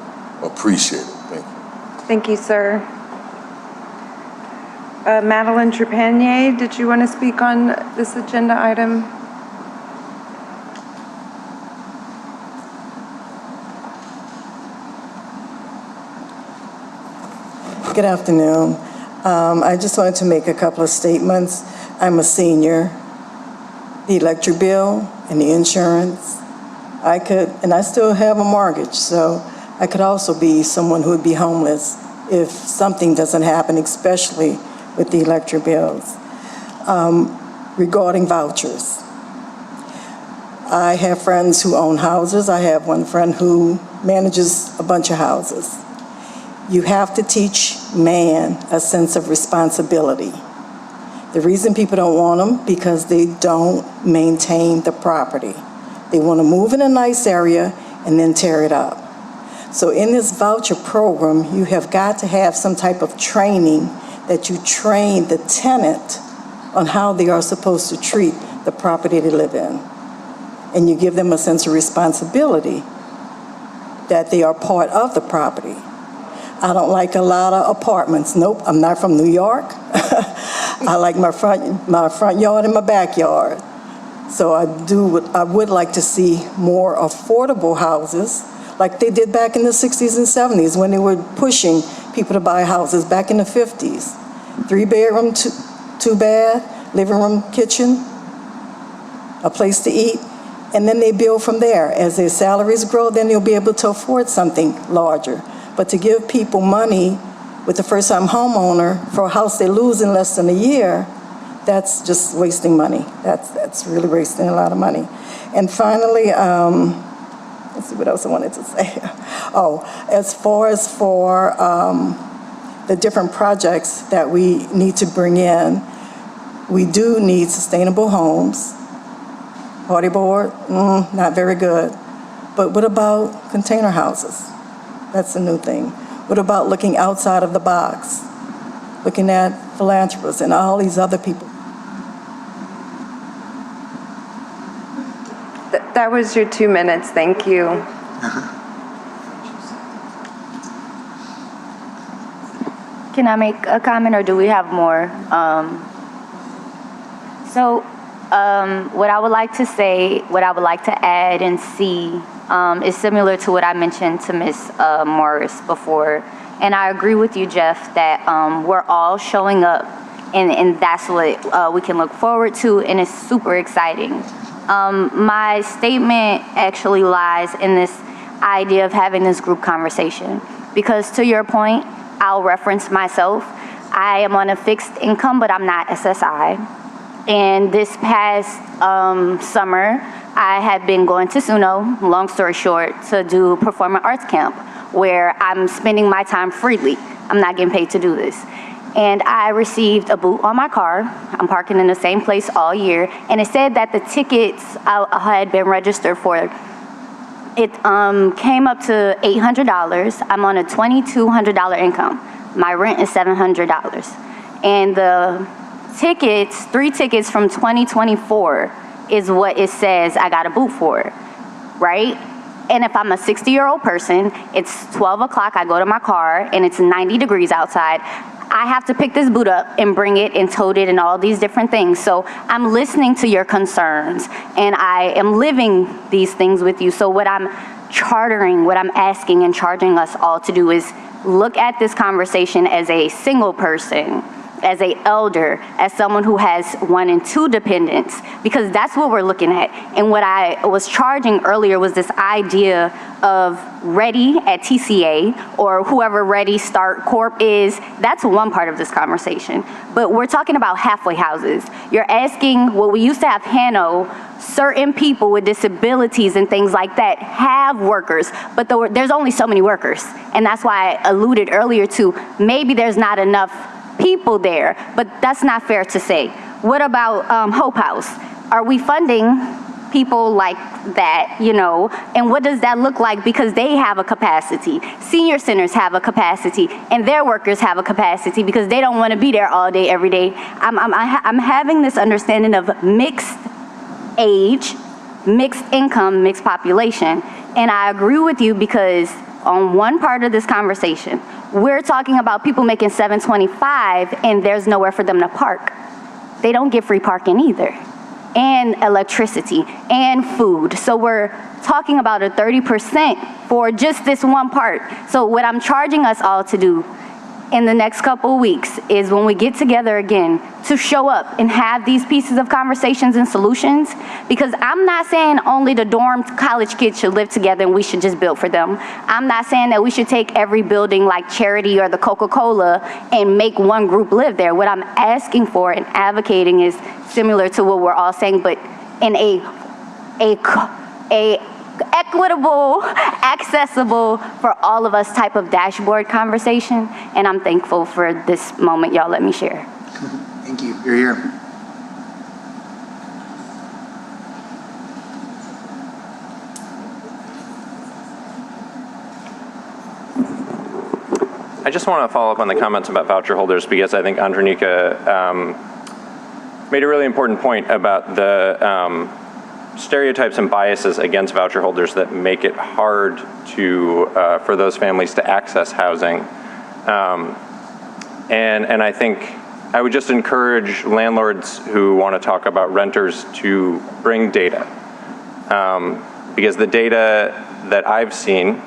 appreciate it. Thank you. Thank you, sir. Madeline Trepanier, did you want to speak on this agenda item? Good afternoon. I just wanted to make a couple of statements. I'm a senior. The electric bill and the insurance, and I still have a mortgage, so I could also be someone who would be homeless if something doesn't happen, especially with the electric bills. Regarding vouchers, I have friends who own houses. I have one friend who manages a bunch of houses. You have to teach man a sense of responsibility. The reason people don't want them, because they don't maintain the property. They want to move in a nice area and then tear it up. So in this voucher program, you have got to have some type of training that you train the tenant on how they are supposed to treat the property they live in. And you give them a sense of responsibility that they are part of the property. I don't like a lot of apartments. Nope, I'm not from New York. I like my front yard and my backyard. So I would like to see more affordable houses like they did back in the 60s and 70s when they were pushing people to buy houses back in the 50s. 3-bedroom, 2-bath, living room, kitchen, a place to eat, and then they build from there. As their salaries grow, then they'll be able to afford something larger. But to give people money with a first-time homeowner for a house they lose in less than a year, that's just wasting money. That's really wasting a lot of money. And finally, let's see what else I wanted to say. Oh, as far as for the different projects that we need to bring in, we do need sustainable homes. Party board, not very good. But what about container houses? That's a new thing. What about looking outside of the box? Looking at philanthropists and all these other people. That was your 2 minutes, thank you. Can I make a comment, or do we have more? What I would like to say, what I would like to add and see is similar to what I mentioned to Ms. Morris before. And I agree with you, Jeff, that we're all showing up, and that's what we can look forward to, and it's super exciting. My statement actually lies in this idea of having this group conversation. Because to your point, I'll reference myself. I am on a fixed income, but I'm not SSI. And this past summer, I had been going to SUNO, long story short, to do performing arts camp, where I'm spending my time freely. I'm not getting paid to do this. And I received a boot on my car. I'm parking in the same place all year. And it said that the tickets I had been registered for, it came up to $800. I'm on a $2,200 income. My rent is $700. And the tickets, 3 tickets from 2024 is what it says I got a boot for, right? And if I'm a 60-year-old person, it's 12 o'clock, I go to my car, and it's 90 degrees outside. I have to pick this boot up and bring it and tote it and all these different things. So I'm listening to your concerns, and I am living these things with you. So what I'm asking and charging us all to do is look at this conversation as a single person, as a elder, as someone who has 1 and 2 dependents, because that's what we're looking at. And what I was charging earlier was this idea of Ready at TCA, or whoever Ready Start Corp is. That's one part of this conversation. But we're talking about halfway houses. You're asking, what we used to have Hano, certain people with disabilities and things like that have workers, but there's only so many workers. And that's why I alluded earlier to maybe there's not enough people there, but that's not fair to say. What about Hope House? Are we funding people like that, you know? And what does that look like? Because they have a capacity. Senior centers have a capacity, and their workers have a capacity because they don't want to be there all day, every day. I'm having this understanding of mixed age, mixed income, mixed population. And I agree with you because on one part of this conversation, we're talking about people making $725 and there's nowhere for them to park. They don't get free parking either, and electricity and food. So we're talking about a 30% for just this one part. So what I'm charging us all to do in the next couple of weeks is when we get together again to show up and have these pieces of conversations and solutions, because I'm not saying only the dorm college kids should live together and we should just build for them. I'm not saying that we should take every building like Charity or the Coca-Cola and make one group live there. What I'm asking for and advocating is similar to what we're all saying, but in a equitable, accessible for all of us type of dashboard conversation. And I'm thankful for this moment y'all let me share. Thank you. You're here. I just want to follow up on the comments about voucher holders because I think Andronika made a really important point about the stereotypes and biases against voucher holders that make it hard to for those families to access housing. And I think I would just encourage landlords who want to talk about renters to bring data. Because the data that I've seen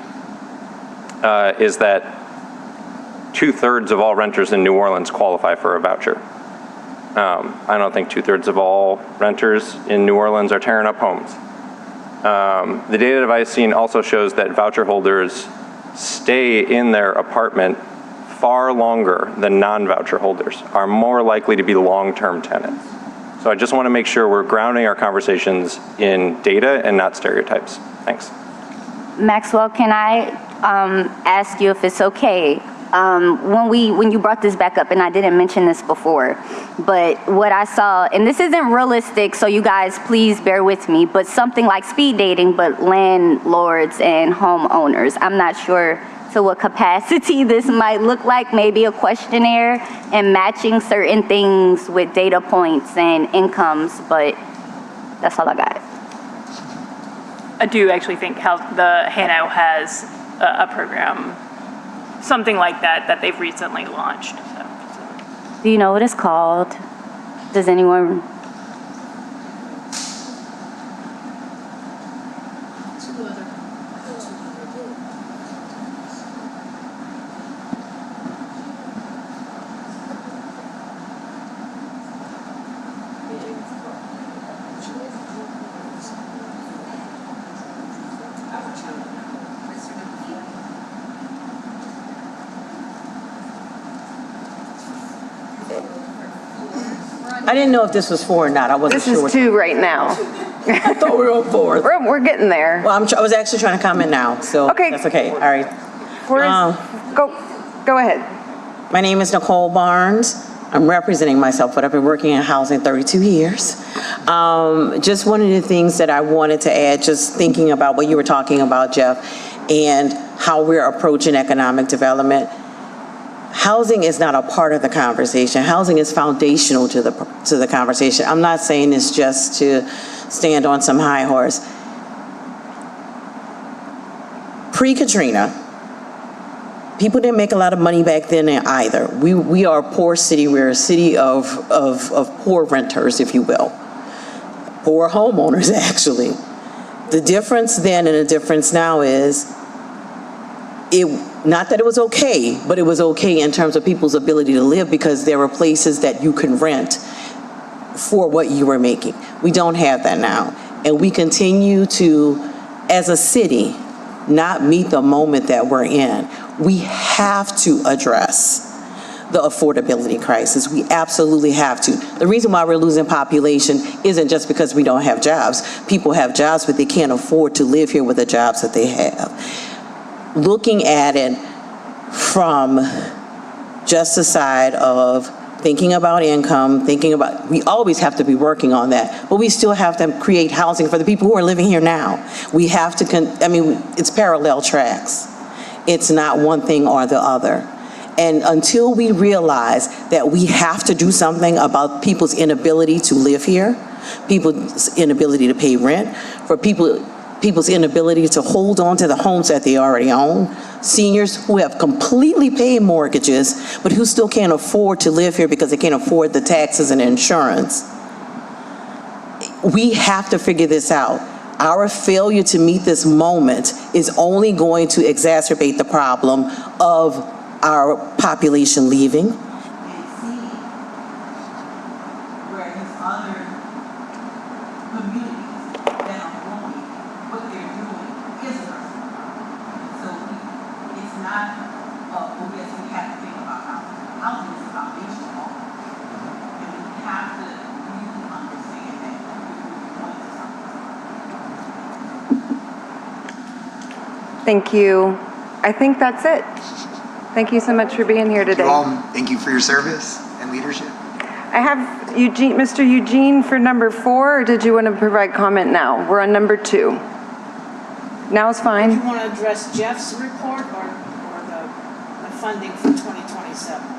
is that 2/3 of all renters in New Orleans qualify for a voucher. I don't think 2/3 of all renters in New Orleans are tearing up homes. The data that I've seen also shows that voucher holders stay in their apartment far longer than non-voucher holders, are more likely to be long-term tenants. So I just want to make sure we're grounding our conversations in data and not stereotypes. Thanks. Maxwell, can I ask you if it's okay? When you brought this back up, and I didn't mention this before, but what I saw, and this isn't realistic, so you guys please bear with me, but something like speed dating, but landlords and homeowners. I'm not sure to what capacity this might look like, maybe a questionnaire and matching certain things with data points and incomes, but that's all I got. I do actually think how the Hano has a program, something like that they've recently launched. So. Do you know what it's called? Does anyone? I didn't know if this was 4 or not. I wasn't This sure. is 2 right now. I thought we were on 4. We're getting there. Well, I was actually trying to comment now, so Okay. that's okay. All right. Go ahead. My name is Nicole Barnes. I'm representing myself, but I've been working in housing 32 years. Just one of the things that I wanted to add, just thinking about what you were talking about, Jeff, and how we're approaching economic development. Housing is not a part of the conversation. Housing is foundational to the conversation. I'm not saying this just to stand on some high horse. Pre-Katrina, people didn't make a lot of money back then either. We are a poor city. We're a city of poor renters, if you will. Poor homeowners, actually. The difference then and the difference now is, not that it was okay, but it was okay in terms of people's ability to live because there were places that you can rent for what you were making. We don't have that now. And we continue to, as a city, not meet the moment that we're in. We have to address the affordability crisis. We absolutely have to. The reason why we're losing population isn't just because we don't have jobs. People have jobs, but they can't afford to live here with the jobs that they have. Looking at it from just the side of thinking about income, we always have to be working on that, but we still have to create housing for the people who are living here now. We have to, it's parallel tracks. It's not one thing or the other. And until we realize that we have to do something about people's inability to live here, people's inability to pay rent, for people's inability to hold on to the homes that they already own, seniors who have completely paid mortgages, but who still can't afford to live here because they can't afford the taxes and insurance. We have to figure this out. Our failure to meet this moment is only going to exacerbate the problem of our population leaving. Thank you. I think that's it. Thank you so much for being here today. Thank you for your service and leadership. I have Mr. Eugene for number 4, or did you want to provide comment now? We're on number 2. Now is fine. Do you want to address Jeff's report or the funding for 2027?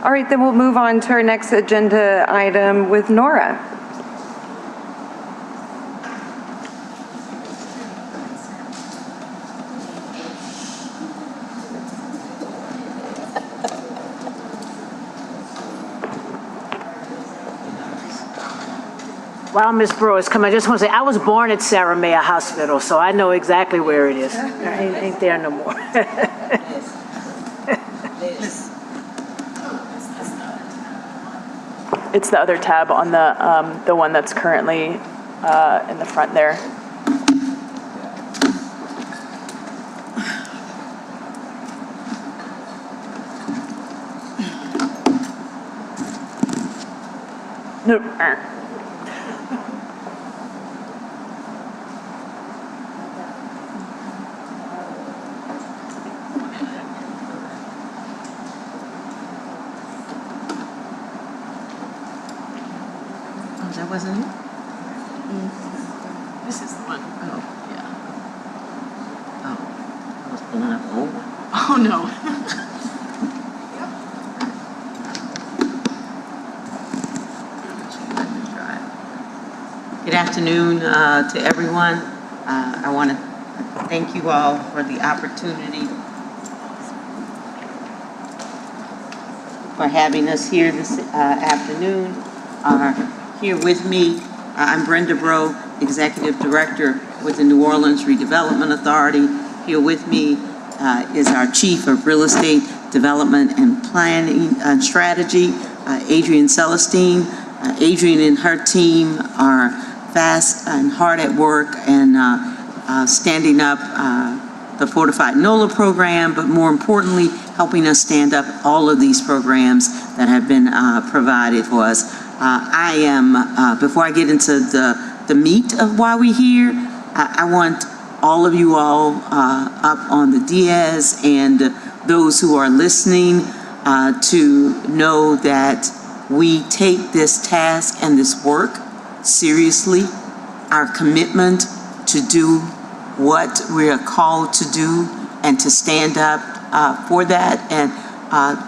All right, then we'll move on to our next agenda item with Nora. While Ms. Brewer is coming, I just want to say, I was born at Sarah Mayer Hospital, so I know exactly where it is. Ain't there no more. It's the other tab on the one that's currently in the front there. Nope. That wasn't it? This is the one. Oh, yeah. Oh, I was pulling up the old one. Oh, no. Good afternoon to everyone. I want to thank you all for the opportunity for having us here this afternoon. Here with me, I'm Brenda Breaux, Executive Director with the New Orleans Redevelopment Authority. Here with me is our Chief of Real Estate Development and Planning Strategy, Adrienne Celestine. Adrienne and her team are fast and hard at work and standing up the Fortified NOLA program, but more importantly, helping us stand up all of these programs that have been provided for us. I am, before I get into the meat of why we're here, I want all of you all up on the Diaz and those who are listening to know that we take this task and this work seriously. Our commitment to do what we are called to do and to stand up for that and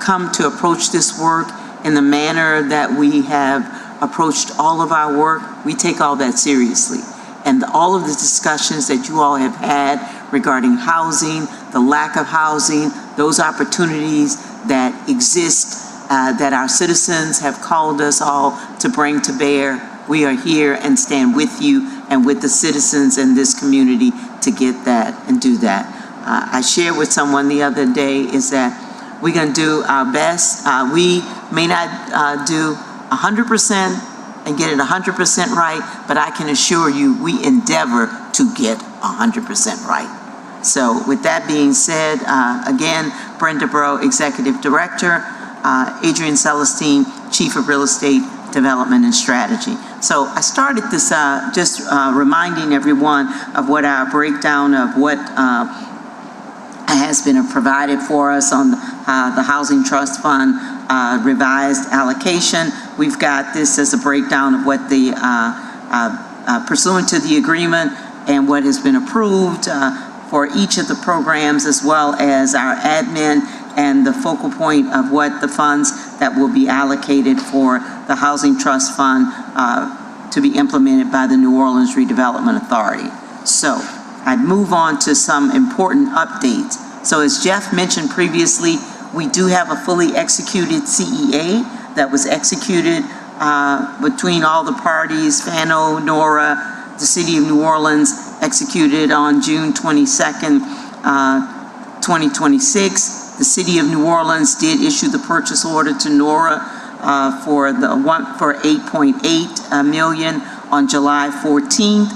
come to approach this work in the manner that we have approached all of our work, we take all that seriously. And all of the discussions that you all have had regarding housing, the lack of housing, those opportunities that exist, that our citizens have called us all to bring to bear, we are here and stand with you and with the citizens in this community to get that and do that. I shared with someone the other day is that we're going to do our best. We may not do 100% and get it 100% right, but I can assure you we endeavor to get 100% right. So with that being said, again, Brenda Breaux, Executive Director, Adrian Celestine, Chief of Real Estate Development and Strategy. So I started this just reminding everyone of what our breakdown of what has been provided for us on the Housing Trust Fund revised allocation. We've got this as a breakdown of what the pursuant to the agreement and what has been approved for each of the programs, as well as our admin and the focal point of what the funds that will be allocated for the Housing Trust Fund to be implemented by the New Orleans Redevelopment Authority. So I'd move on to some important updates. So as Jeff mentioned previously, we do have a fully executed CEA that was executed between all the parties, FANO, NORA, the City of New Orleans, executed on June 22nd, 2026. The City of New Orleans did issue the purchase order to NORA for 8.8 million on July 14th.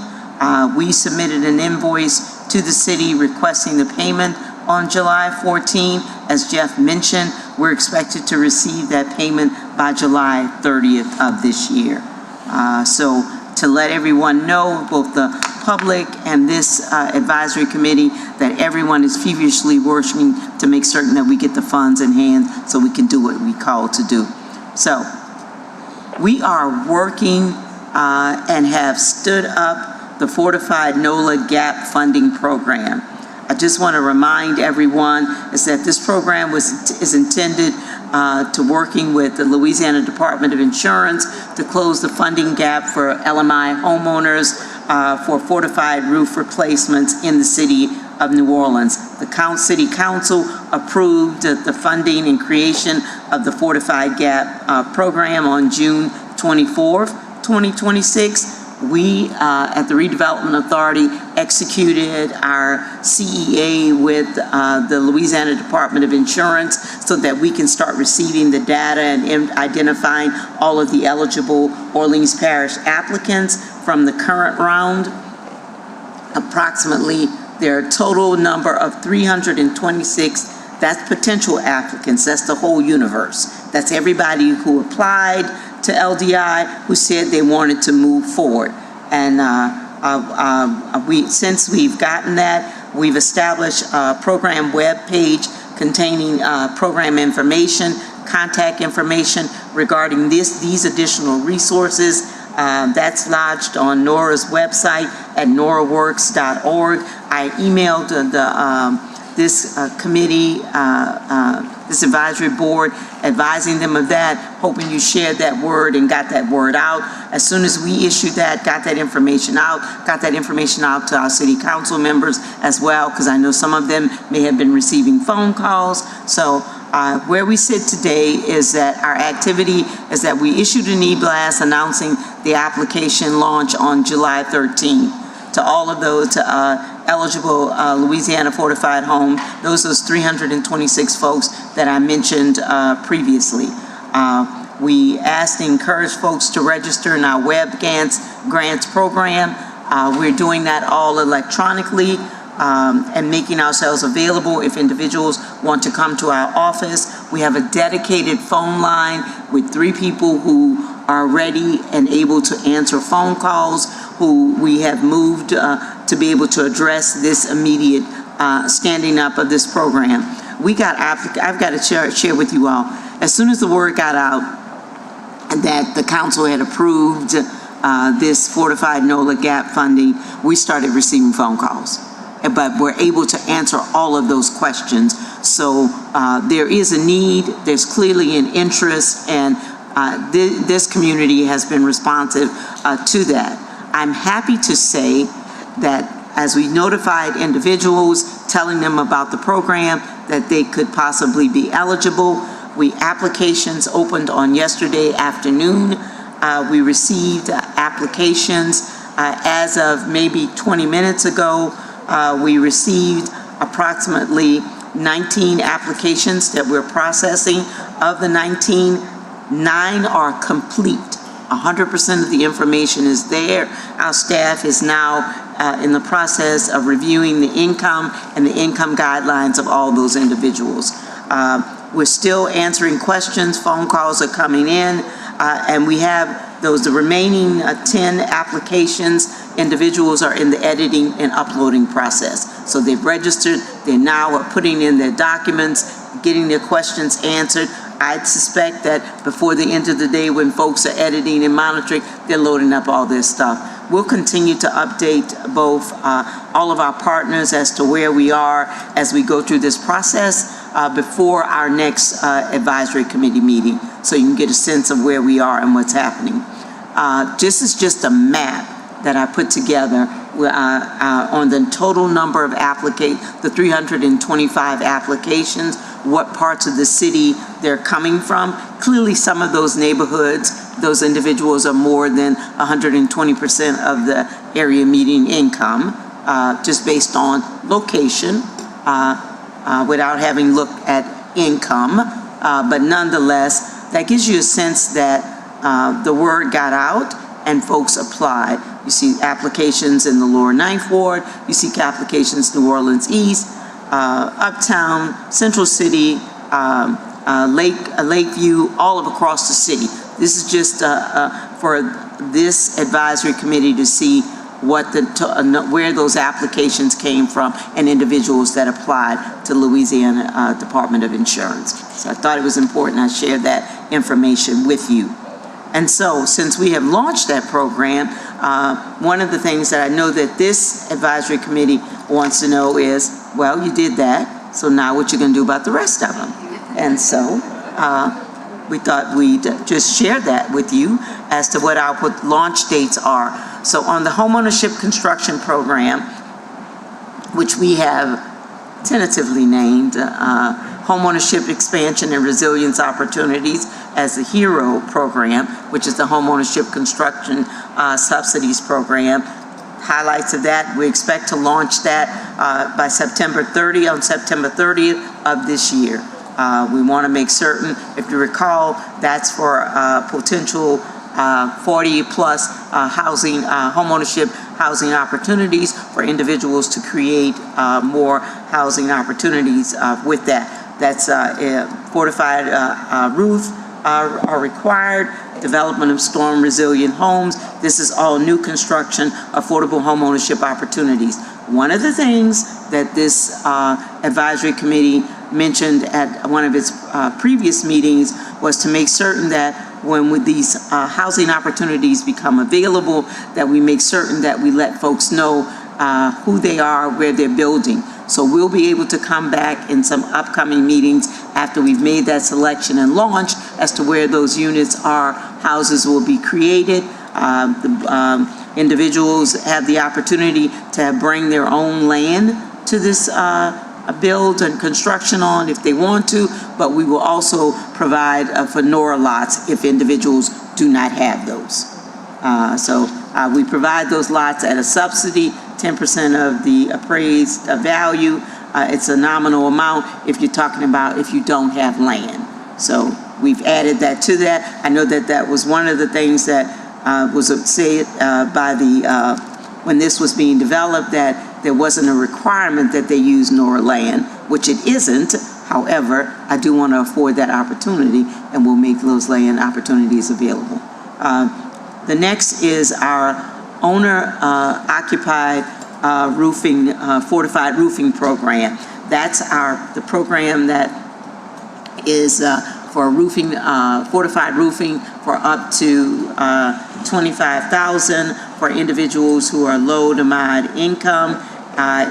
We submitted an invoice to the city requesting the payment on July 14th. As Jeff mentioned, we're expected to receive that payment by July 30th of this year. So to let everyone know, both the public and this advisory committee, that everyone is feverishly working to make certain that we get the funds in hand so we can do what we call to do. So we are working and have stood up the Fortified NOLA Gap Funding Program. I just want to remind everyone is that this program is intended to working with the Louisiana Department of Insurance to close the funding gap for LMI homeowners for fortified roof replacements in the City of New Orleans. The City Council approved the funding and creation of the Fortified Gap program on June 24th, 2026. We, at the Redevelopment Authority, executed our CEA with the Louisiana Department of Insurance so that we can start receiving the data and identifying all of the eligible Orleans Parish applicants from the current round. Approximately, there are a total number of 326, that's potential applicants, that's the whole universe. That's everybody who applied to LDI who said they wanted to move forward. And since we've gotten that, we've established a program web page containing program information, contact information regarding these additional resources. That's lodged on NORA's website at noraworks.org. I emailed this committee, this advisory board, advising them of that, hoping you shared that word and got that word out. As soon as we issued that, got that information out to our city council members as well, because I know some of them may have been receiving phone calls. So where we sit today is that our activity is that we issued an e-blast announcing the application launch on July 13th to all of those eligible Louisiana fortified home, those 326 folks that I mentioned previously. We asked and encouraged folks to register in our web grants program. We're doing that all electronically and making ourselves available if individuals want to come to our office. We have a dedicated phone line with 3 people who are ready and able to answer phone calls, who we have moved to be able to address this immediate standing up of this program. I've got to share with you all, as soon as the word got out that the council had approved this fortified NOLA gap funding, we started receiving phone calls. But we're able to answer all of those questions. So there is a need, there's clearly an interest, and this community has been responsive to that. I'm happy to say that as we notified individuals, telling them about the program, that they could possibly be eligible, applications opened on yesterday afternoon. We received applications as of maybe 20 minutes ago. We received approximately 19 applications that we're processing. Of the 19, 9 are complete. 100% of the information is there. Our staff is now in the process of reviewing the income and the income guidelines of all those individuals. We're still answering questions, phone calls are coming in, and we have the remaining 10 applications. Individuals are in the editing and uploading process. So they've registered, they now are putting in their documents, getting their questions answered. I'd suspect that before the end of the day, when folks are editing and monitoring, they're loading up all their stuff. We'll continue to update both all of our partners as to where we are as we go through this process before our next advisory committee meeting, so you can get a sense of where we are and what's happening. This is just a map that I put together on the total number of the 325 applications, what parts of the city they're coming from. Clearly, some of those neighborhoods, those individuals are more than 120% of the area median income, just based on location, without having looked at income. But nonetheless, that gives you a sense that the word got out and folks applied. You see applications in the lower 9th Ward, you see applications New Orleans East, Uptown, Central City, Lakeview, all across the city. This is just for this advisory committee to see where those applications came from and individuals that applied to Louisiana Department of Insurance. So I thought it was important I shared that information with you. And so, since we have launched that program, one of the things that I know that this advisory committee wants to know is, well, you did that, so now what you going to do about the rest of them? And so, we thought we'd just share that with you as to what our launch dates are. So on the homeownership construction program, which we have tentatively named Homeownership Expansion and Resilience Opportunities as the HERO program, which is the Homeownership Construction Subsidies Program. Highlights of that, we expect to launch that by September 30, on September 30th of this year. We want to make certain, if you recall, that's for potential 40-plus housing, homeownership housing opportunities for individuals to create more housing opportunities with that. That's fortified roof are required, development of storm resilient homes. This is all new construction, affordable homeownership opportunities. One of the things that this advisory committee mentioned at one of its previous meetings was to make certain that when these housing opportunities become available, that we make certain that we let folks know who they are, where they're building. So we'll be able to come back in some upcoming meetings after we've made that selection and launch as to where those units are, houses will be created. Individuals have the opportunity to bring their own land to this build and construction on if they want to, but we will also provide for NORA lots if individuals do not have those. So we provide those lots at a subsidy, 10% of the appraised value. It's a nominal amount if you're talking about if you don't have land. So we've added that to that. I know that that was one of the things that was said by the, when this was being developed, that there wasn't a requirement that they use Nora land, which it isn't. However, I do want to afford that opportunity, and we'll make those land opportunities available. The next is our owner-occupied roofing, fortified roofing program. That's the program that is for roofing, fortified roofing for up to $25,000 for individuals who are low to moderate income.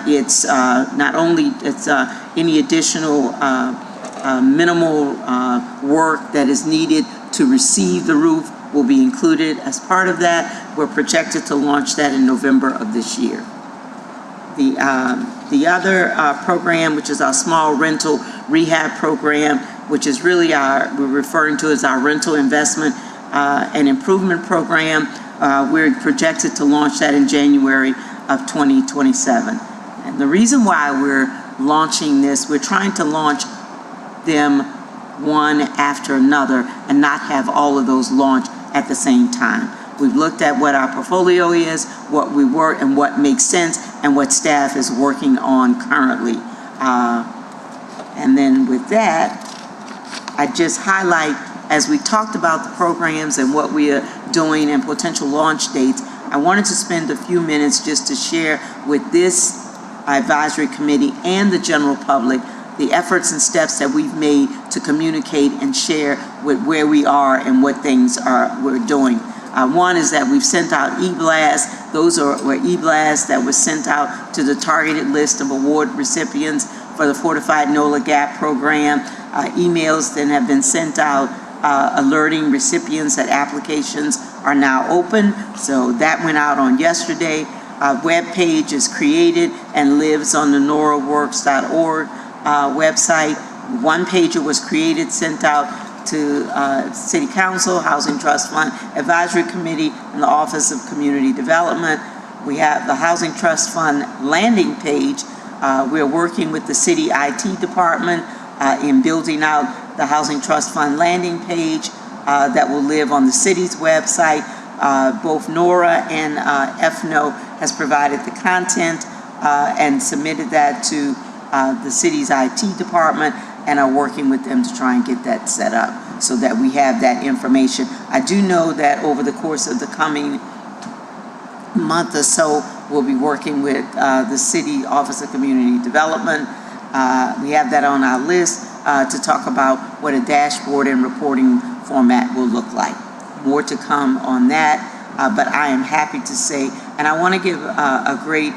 It's not only, it's any additional minimal work that is needed to receive the roof will be included as part of that. We're projected to launch that in November of this year. The other program, which is our small rental rehab program, which is really we're referring to as our rental investment and improvement program. We're projected to launch that in January of 2027. And the reason why we're launching this, we're trying to launch them one after another and not have all of those launch at the same time. We've looked at what our portfolio is, what we work, and what makes sense, and what staff is working on currently. And then with that, I just highlight, as we talked about the programs and what we are doing and potential launch dates, I wanted to spend a few minutes just to share with this advisory committee and the general public the efforts and steps that we've made to communicate and share with where we are and what things we're doing. One is that we've sent out e-blasts. Those were e-blasts that were sent out to the targeted list of award recipients for the Fortified NOLA GAP program. Emails then have been sent out alerting recipients that applications are now open. So that went out on yesterday. A web page is created and lives on the noraworks.org website. One pager was created, sent out to City Council, Housing Trust Fund Advisory Committee, and the Office of Community Development. We have the Housing Trust Fund landing page. We're working with the City IT Department in building out the Housing Trust Fund landing page that will live on the city's website. Both Nora and FNO has provided the content and submitted that to the city's IT department, and are working with them to try and get that set up so that we have that information. I do know that over the course of the coming month or so, we'll be working with the City Office of Community Development. We have that on our list to talk about what a dashboard and reporting format will look like. More to come on that, but I am happy to say, and I want to give a great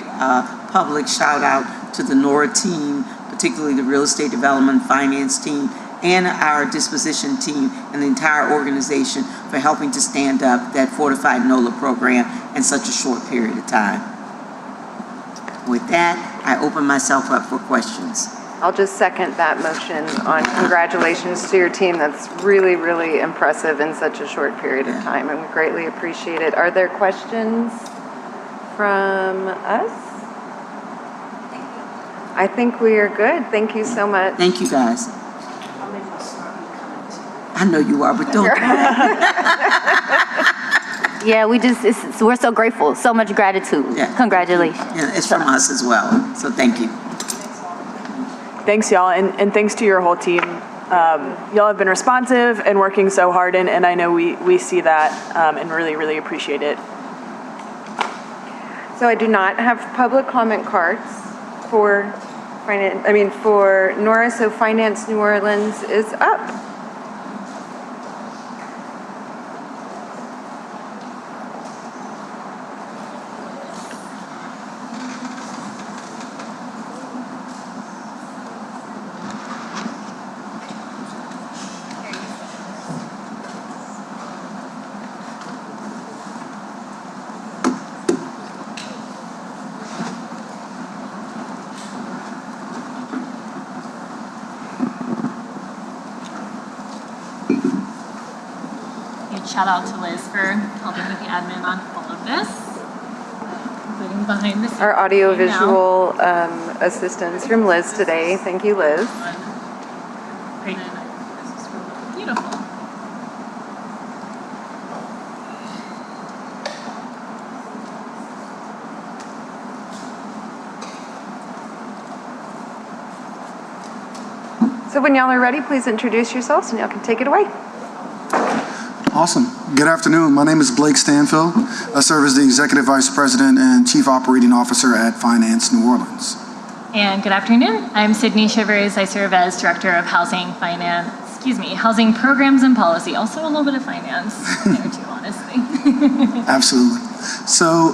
public shout out to the NORA team, particularly the real estate development finance team and our disposition team and the entire organization for helping to stand up that Fortified NOLA program in such a short period of time. With that, I open myself up for questions. I'll just second that motion on congratulations to your team. That's really, really impressive in such a short period of time, and we greatly appreciate it. Are there questions from us? I think we are good. Thank you so much. Thank you, guys. I know you are, but don't. Yeah, we're so grateful. So much gratitude. Yeah. Congratulations. Yeah, it's from us as well, so thank you. Thanks, y'all, and thanks to your whole team. Y'all have been responsive and working so hard, and I know we see that and really, really appreciate it. So I do not have public comment cards for for Nora, so Finance New Orleans is up. Shout out to Liz for helping with the admin on all of this, including behind the scenes. Our audiovisual assistance from Liz today. Thank you, Liz. Great. So when y'all are ready, please introduce yourselves and y'all can take it away. Awesome. Good afternoon. My name is Blake Stanfield. I serve as the Executive Vice President and Chief Operating Officer at Finance New Orleans. And good afternoon. I'm Sydney Shivers. I serve as Director of Housing Programs and Policy. Also a little bit of finance there too, honestly. Absolutely. So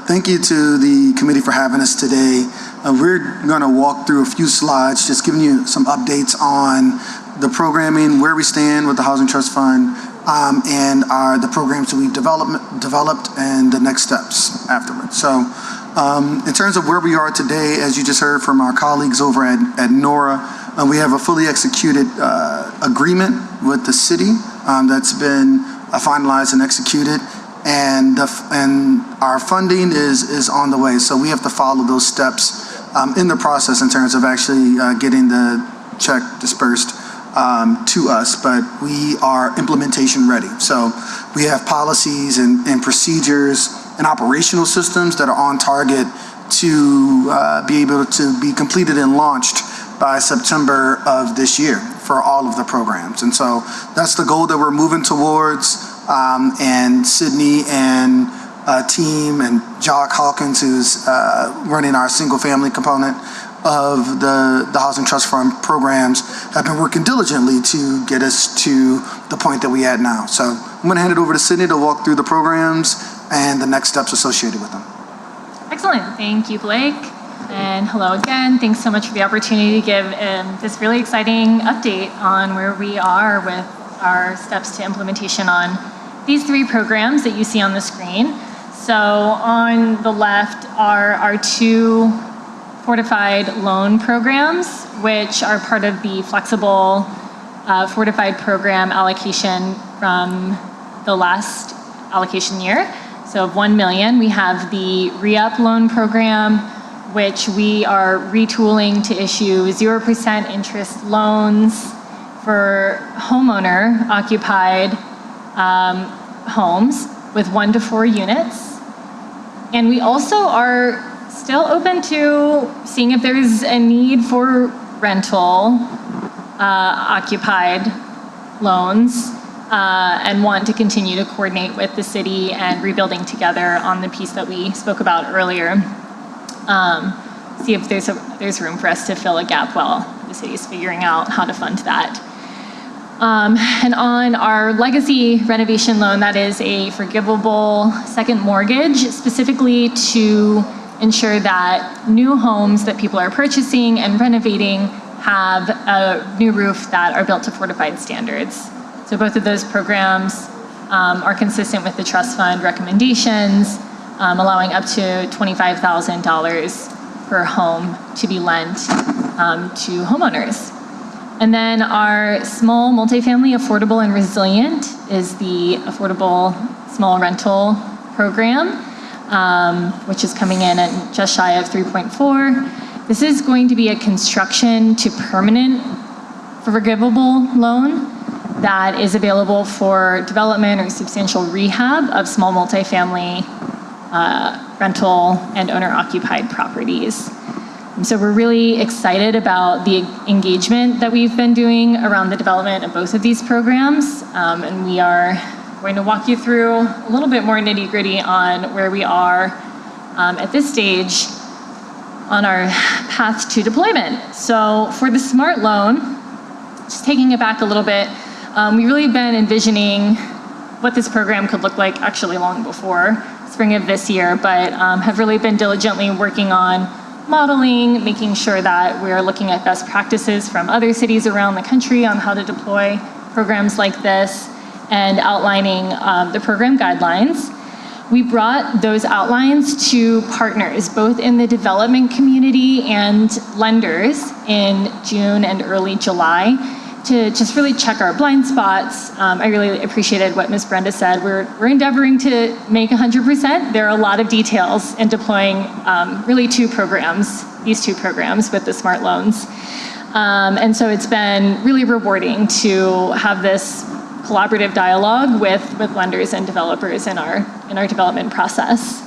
thank you to the committee for having us today. We're going to walk through a few slides, just giving you some updates on the programming, where we stand with the Housing Trust Fund, and the programs that we've developed and the next steps afterwards. So in terms of where we are today, as you just heard from our colleagues over at NORA, we have a fully executed agreement with the city that's been finalized and executed, and our funding is on the way. So we have to follow those steps in the process in terms of actually getting the check dispersed to us, but we are implementation ready. So we have policies and procedures and operational systems that are on target to be able to be completed and launched by September of this year for all of the programs. And so that's the goal that we're moving towards. And Sydney and team and Jock Hawkins, who's running our single family component of the Housing Trust Fund programs, have been working diligently to get us to the point that we at now. So I'm going to hand it over to Sydney to walk through the programs and the next steps associated with them. Excellent. Thank you, Blake. And hello again. Thanks so much for the opportunity to give this really exciting update on where we are with our steps to implementation on these three programs that you see on the screen. So on the left are our two fortified loan programs, which are part of the flexible fortified program allocation from the last allocation year. So of $1 million, we have the re-up loan program, which we are retooling to issue 0% interest loans for homeowner occupied homes with 1 to 4 units. And we also are still open to seeing if there's a need for rental occupied loans and want to continue to coordinate with the city and Rebuilding Together on the piece that we spoke about earlier. See if there's room for us to fill a gap while the city is figuring out how to fund that. And on our legacy renovation loan, that is a forgivable second mortgage, specifically to ensure that new homes that people are purchasing and renovating have a new roof that are built to fortified standards. So both of those programs are consistent with the trust fund recommendations, allowing up to $25,000 per home to be lent to homeowners. And then our small multifamily affordable and resilient is the affordable small rental program, which is coming in at just shy of 3.4. This is going to be a construction to permanent forgivable loan that is available for development or substantial rehab of small multifamily rental and owner-occupied properties. And so we're really excited about the engagement that we've been doing around the development of both of these programs, and we are going to walk you through a little bit more nitty-gritty on where we are at this stage on our path to deployment. So for the SMART loan, just taking it back a little bit, we've really been envisioning what this program could look like actually long before spring of this year, but have really been diligently working on modeling, making sure that we're looking at best practices from other cities around the country on how to deploy programs like this, and outlining the program guidelines. We brought those outlines to partners, both in the development community and lenders in June and early July, to just really check our blind spots. I really appreciated what Ms. Brenda said. We're endeavoring to make 100%. There are a lot of details in deploying really these two programs with the SMART loans. And so it's been really rewarding to have this collaborative dialogue with lenders and developers in our development process.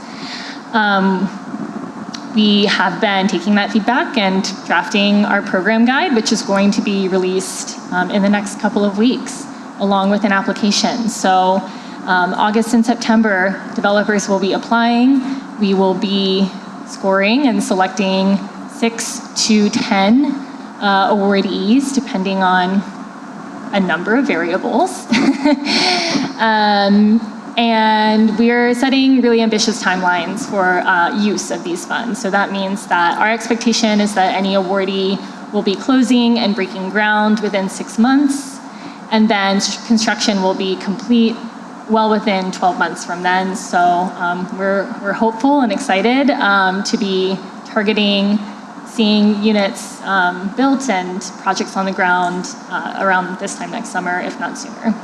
we have been taking that feedback and drafting our program guide, which is going to be released in the next couple of weeks, along with an application. So August and September, developers will be applying. We will be scoring and selecting 6 to 10 awardees, depending on a number of variables. And we're setting really ambitious timelines for use of these funds. So that means that our expectation is that any awardee will be closing and breaking ground within 6 months, and then construction will be complete well within 12 months from then. So we're hopeful and excited to be targeting seeing units built and projects on the ground around this time next summer, if not sooner.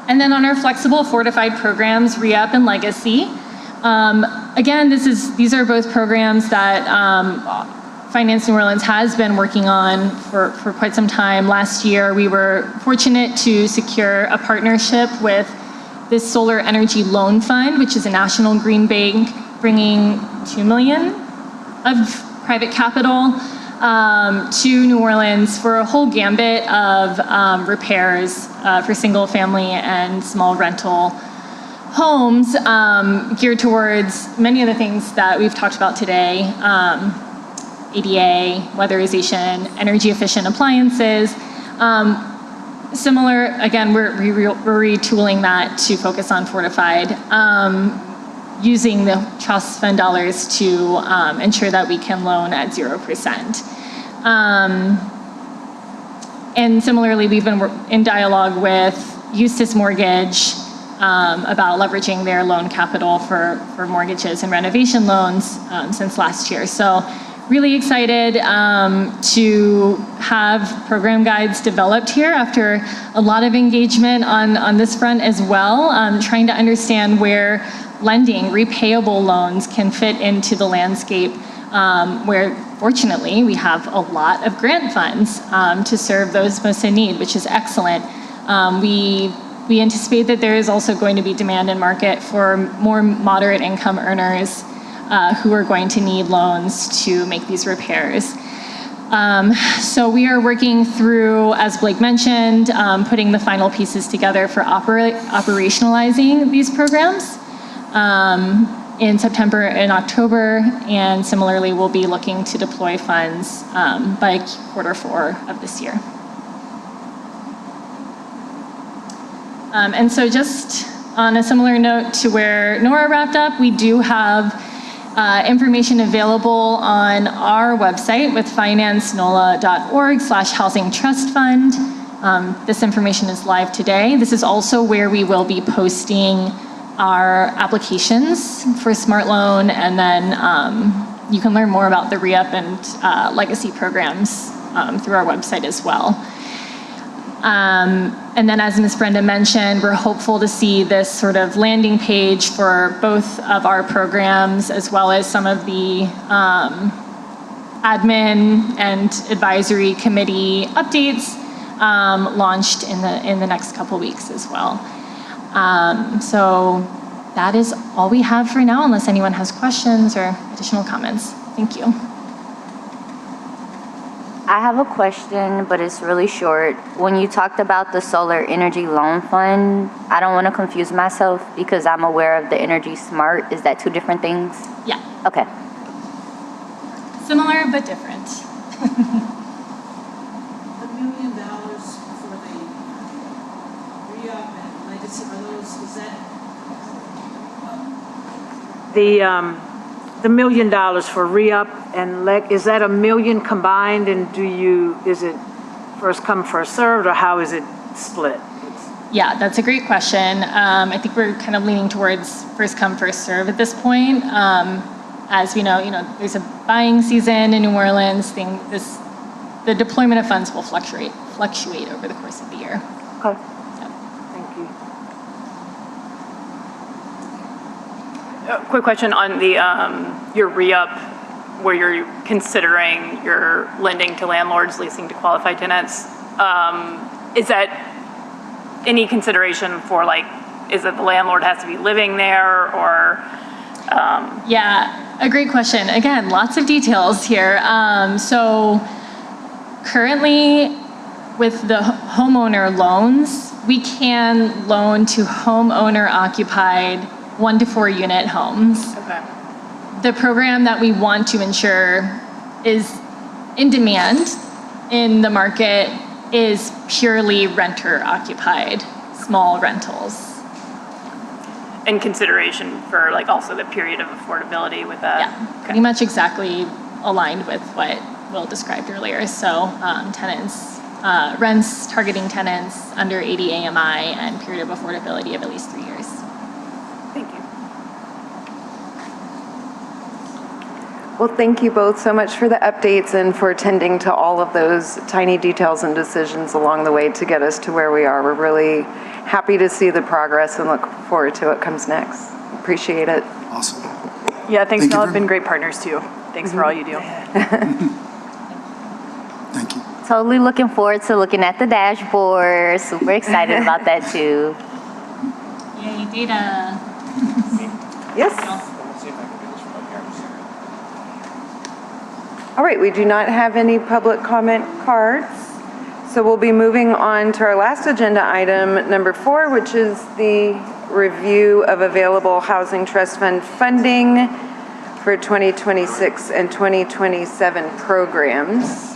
And then on our flexible fortified programs, ReUp and Legacy. Again, these are both programs that Finance New Orleans has been working on for quite some time. Last year, we were fortunate to secure a partnership with this Solar Energy Loan Fund, which is a national green bank, bringing $2 million of private capital to New Orleans for a whole gambit of repairs for single family and small rental homes, geared towards many of the things that we've talked about today, ADA, weatherization, energy efficient appliances. Similar, again, we're retooling that to focus on fortified, using the trust fund dollars to ensure that we can loan at 0%. And similarly, we've been in dialogue with Eustis Mortgage about leveraging their loan capital for mortgages and renovation loans since last year. So really excited to have program guides developed here after a lot of engagement on this front as well, trying to understand where lending, repayable loans can fit into the landscape where fortunately we have a lot of grant funds to serve those most in need, which is excellent. We anticipate that there is also going to be demand in market for more moderate income earners who are going to need loans to make these repairs. So we are working through, as Blake mentioned, putting the final pieces together for operationalizing these programs in September and October, and similarly we'll be looking to deploy funds by Q4 of this year. And so just on a similar note to where Nora wrapped up, we do have information available on our website with financenola.org/housing trust fund. This information is live today. This is also where we will be posting our applications for Smart Loan, and then you can learn more about the ReUp and Legacy programs through our website as well. And then as Ms. Brenda mentioned, we're hopeful to see this sort of landing page for both of our programs, as well as some of the admin and advisory committee updates launched in the next couple weeks as well. So that is all we have for now, unless anyone has questions or additional comments. Thank you. I have a question, but it's really short. When you talked about the Solar Energy Loan Fund, I don't want to confuse myself because I'm aware of the Energy Smart. Is that two different things? Yeah. Okay. Similar but different. $1 million for the ReUp and Legacy, are those, is that? The $1 million for ReUp and is that $1 million combined, and is it first come, first served, or how is it split? Yeah, that's a great question. I think we're kind of leaning towards first come, first serve at this point. As we know, there's a buying season in New Orleans. The deployment of funds will fluctuate over the course of the year. Okay. Thank you. Quick question on the your ReUp, where you're considering your lending to landlords, leasing to qualified tenants. Is that any consideration for is that the landlord has to be living there, or Yeah, a great question. Again, lots of details here. So currently, with the homeowner loans, we can loan to homeowner-occupied 1 to 4 unit homes. Okay. The program that we want to ensure is in demand in the market is purely renter-occupied, small rentals. In consideration for like also the period of affordability with that? Yeah, pretty much exactly aligned with what Will described earlier. So tenants, rents targeting tenants under 80 AMI and period of affordability of at least 3 years. Thank you. Well, thank you both so much for the updates and for tending to all of those tiny details and decisions along the way to get us to where we are. We're really happy to see the progress and look forward to what comes next. Appreciate it. Awesome. Yeah, thanks. Thank you Y'all very have been great partners too. Thanks for all you do. Thank you. Totally looking forward to looking at the dashboard. Super excited about that too. Yay, data. Yes. All right, we do not have any public comment cards. So we'll be moving on to our last agenda item, number 4, which is the review of available Housing Trust Fund funding for 2026 and 2027 programs.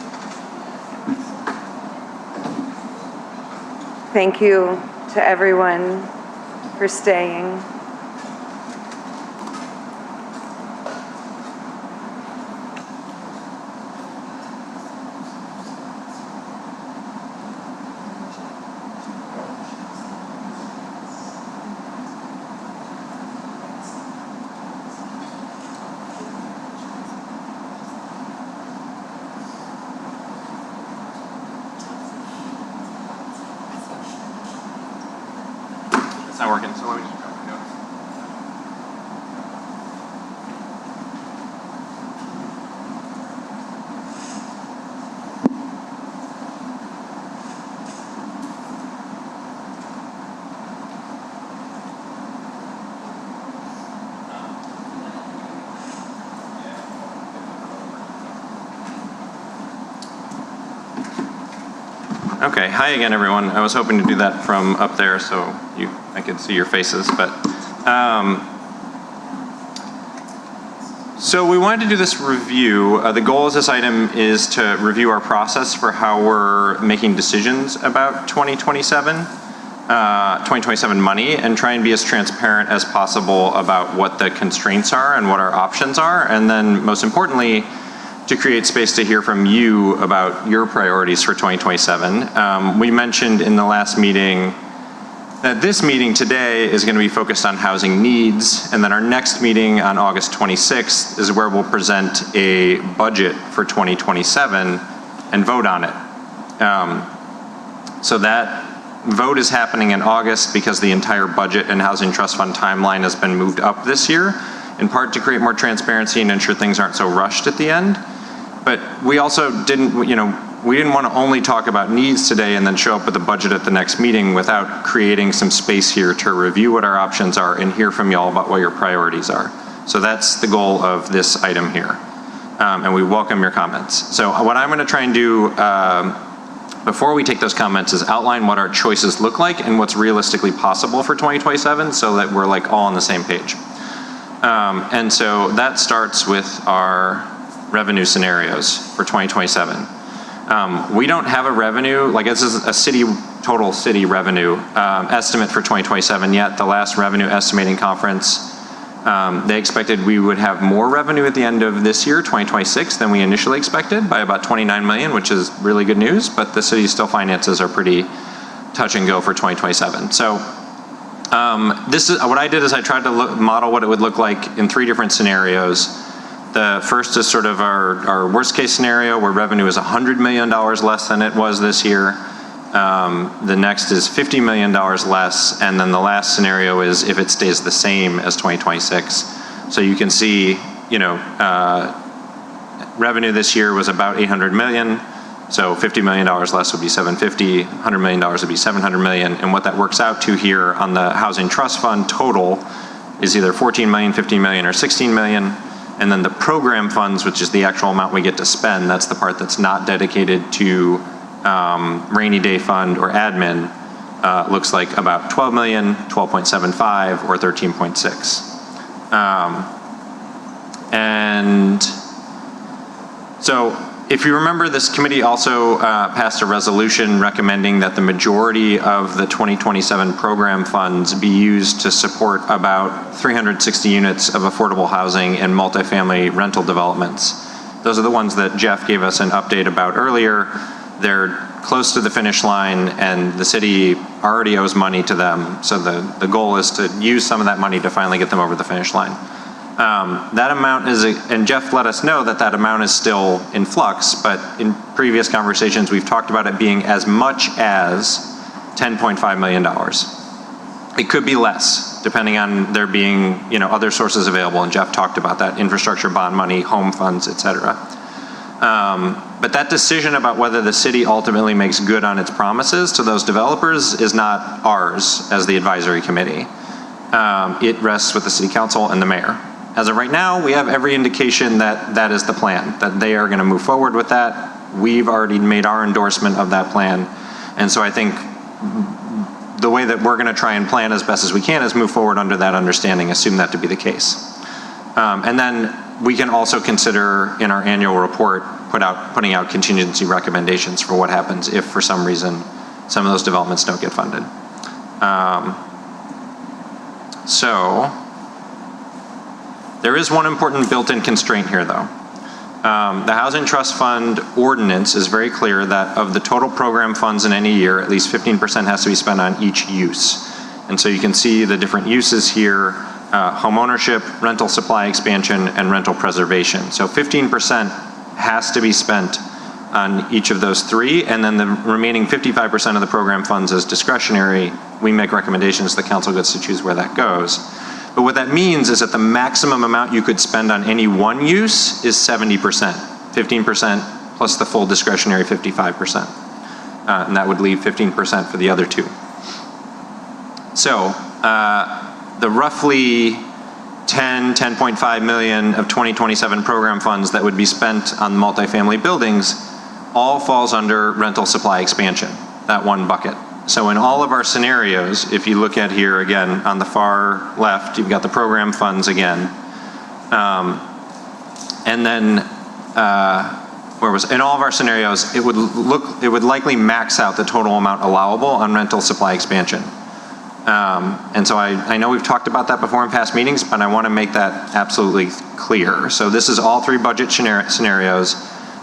Thank you to everyone for staying. It's not working, so let me just grab my notes. Okay, hi again, everyone. I was hoping to do that from up there so I could see your faces, but so we wanted to do this review. The goal of this item is to review our process for how we're making decisions about 2027 money and try and be as transparent as possible about what the constraints are and what our options are, and then most importantly, to create space to hear from you about your priorities for 2027. We mentioned in the last meeting that this meeting today is going to be focused on housing needs, and then our next meeting on August 26th is where we'll present a budget for 2027 and vote on it. So that vote is happening in August because the entire budget and Housing Trust Fund timeline has been moved up this year, in part to create more transparency and ensure things aren't so rushed at the end. But we also didn't, we didn't want to only talk about needs today and then show up with the budget at the next meeting without creating some space here to review what our options are and hear from y'all about what your priorities are. So that's the goal of this item here. And we welcome your comments. So what I'm going to try and do before we take those comments is outline what our choices look like and what's realistically possible for 2027 so that we're like all on the same page. And so that starts with our revenue scenarios for 2027. We don't have a revenue, like this is a total city revenue estimate for 2027 yet. The last revenue estimating conference, they expected we would have more revenue at the end of this year, 2026, than we initially expected by about 29 million, which is really good news, but the city's still finances are pretty touch and go for 2027. So this is what I did is I tried to model what it would look like in 3 different scenarios. The first is sort of our worst case scenario where revenue is $100 million less than it was this year. The next is $50 million less. And then the last scenario is if it stays the same as 2026. So you can see, revenue this year was about 800 million. So $50 million less would be 750, $100 million would be 700 million. And what that works out to here on the Housing Trust Fund total is either 14 million, 15 million, or 16 million. And then the program funds, which is the actual amount we get to spend, that's the part that's not dedicated to rainy day fund or admin, looks like about 12 million, 12.75, or 13.6. And so if you remember, this committee also passed a resolution recommending that the majority of the 2027 program funds be used to support about 360 units of affordable housing and multifamily rental developments. Those are the ones that Jeff gave us an update about earlier. They're close to the finish line, and the city already owes money to them. So the goal is to use some of that money to finally get them over the finish line. That amount is, and Jeff let us know that that amount is still in flux, but in previous conversations, we've talked about it being as much as $10.5 million. It could be less, depending on there being, other sources available, and Jeff talked about that: infrastructure, bond money, home funds, et cetera. But that decision about whether the city ultimately makes good on its promises to those developers is not ours as the advisory committee. It rests with the city council and the mayor. As of right now, we have every indication that that is the plan, that they are going to move forward with that. We've already made our endorsement of that plan. And so I think the way that we're going to try and plan as best as we can is move forward under that understanding, assume that to be the case. And then we can also consider in our annual report putting out contingency recommendations for what happens if for some reason some of those developments don't get funded. So there is one important built-in constraint here, though. The Housing Trust Fund ordinance is very clear that of the total program funds in any year, at least 15% has to be spent on each use. And so you can see the different uses here: home ownership, rental supply expansion, and rental preservation. So 15% has to be spent on each of those three, and then the remaining 55% of the program funds is discretionary. We make recommendations, the council gets to choose where that goes. But what that means is that the maximum amount you could spend on any one use is 70%, 15% plus the full discretionary 55%. And that would leave 15% for the other two. So the roughly 10.5 million of 2027 program funds that would be spent on multifamily buildings all falls under rental supply expansion, that one bucket. So in all of our scenarios, if you look at here again on the far left, you've got the program funds again. And then in all of our scenarios, it would likely max out the total amount allowable on rental supply expansion. And so I know we've talked about that before in past meetings, but I want to make that absolutely clear. So this is all three budget scenarios.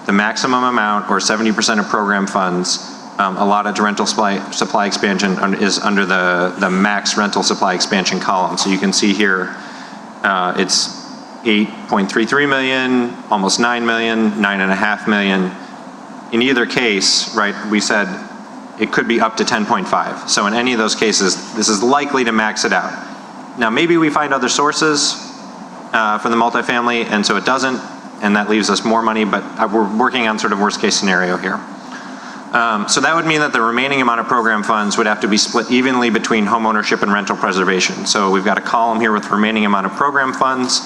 The maximum amount, or 70% of program funds, allotted to rental supply expansion is under the max rental supply expansion column. So you can see here, it's 8.33 million, almost 9 million, 9.5 million. In either case, right, we said it could be up to 10.5. So in any of those cases, this is likely to max it out. Now, maybe we find other sources for the multifamily, and so it doesn't, and that leaves us more money, but we're working on sort of worst case scenario here. So that would mean that the remaining amount of program funds would have to be split evenly between homeownership and rental preservation. So we've got a column here with remaining amount of program funds.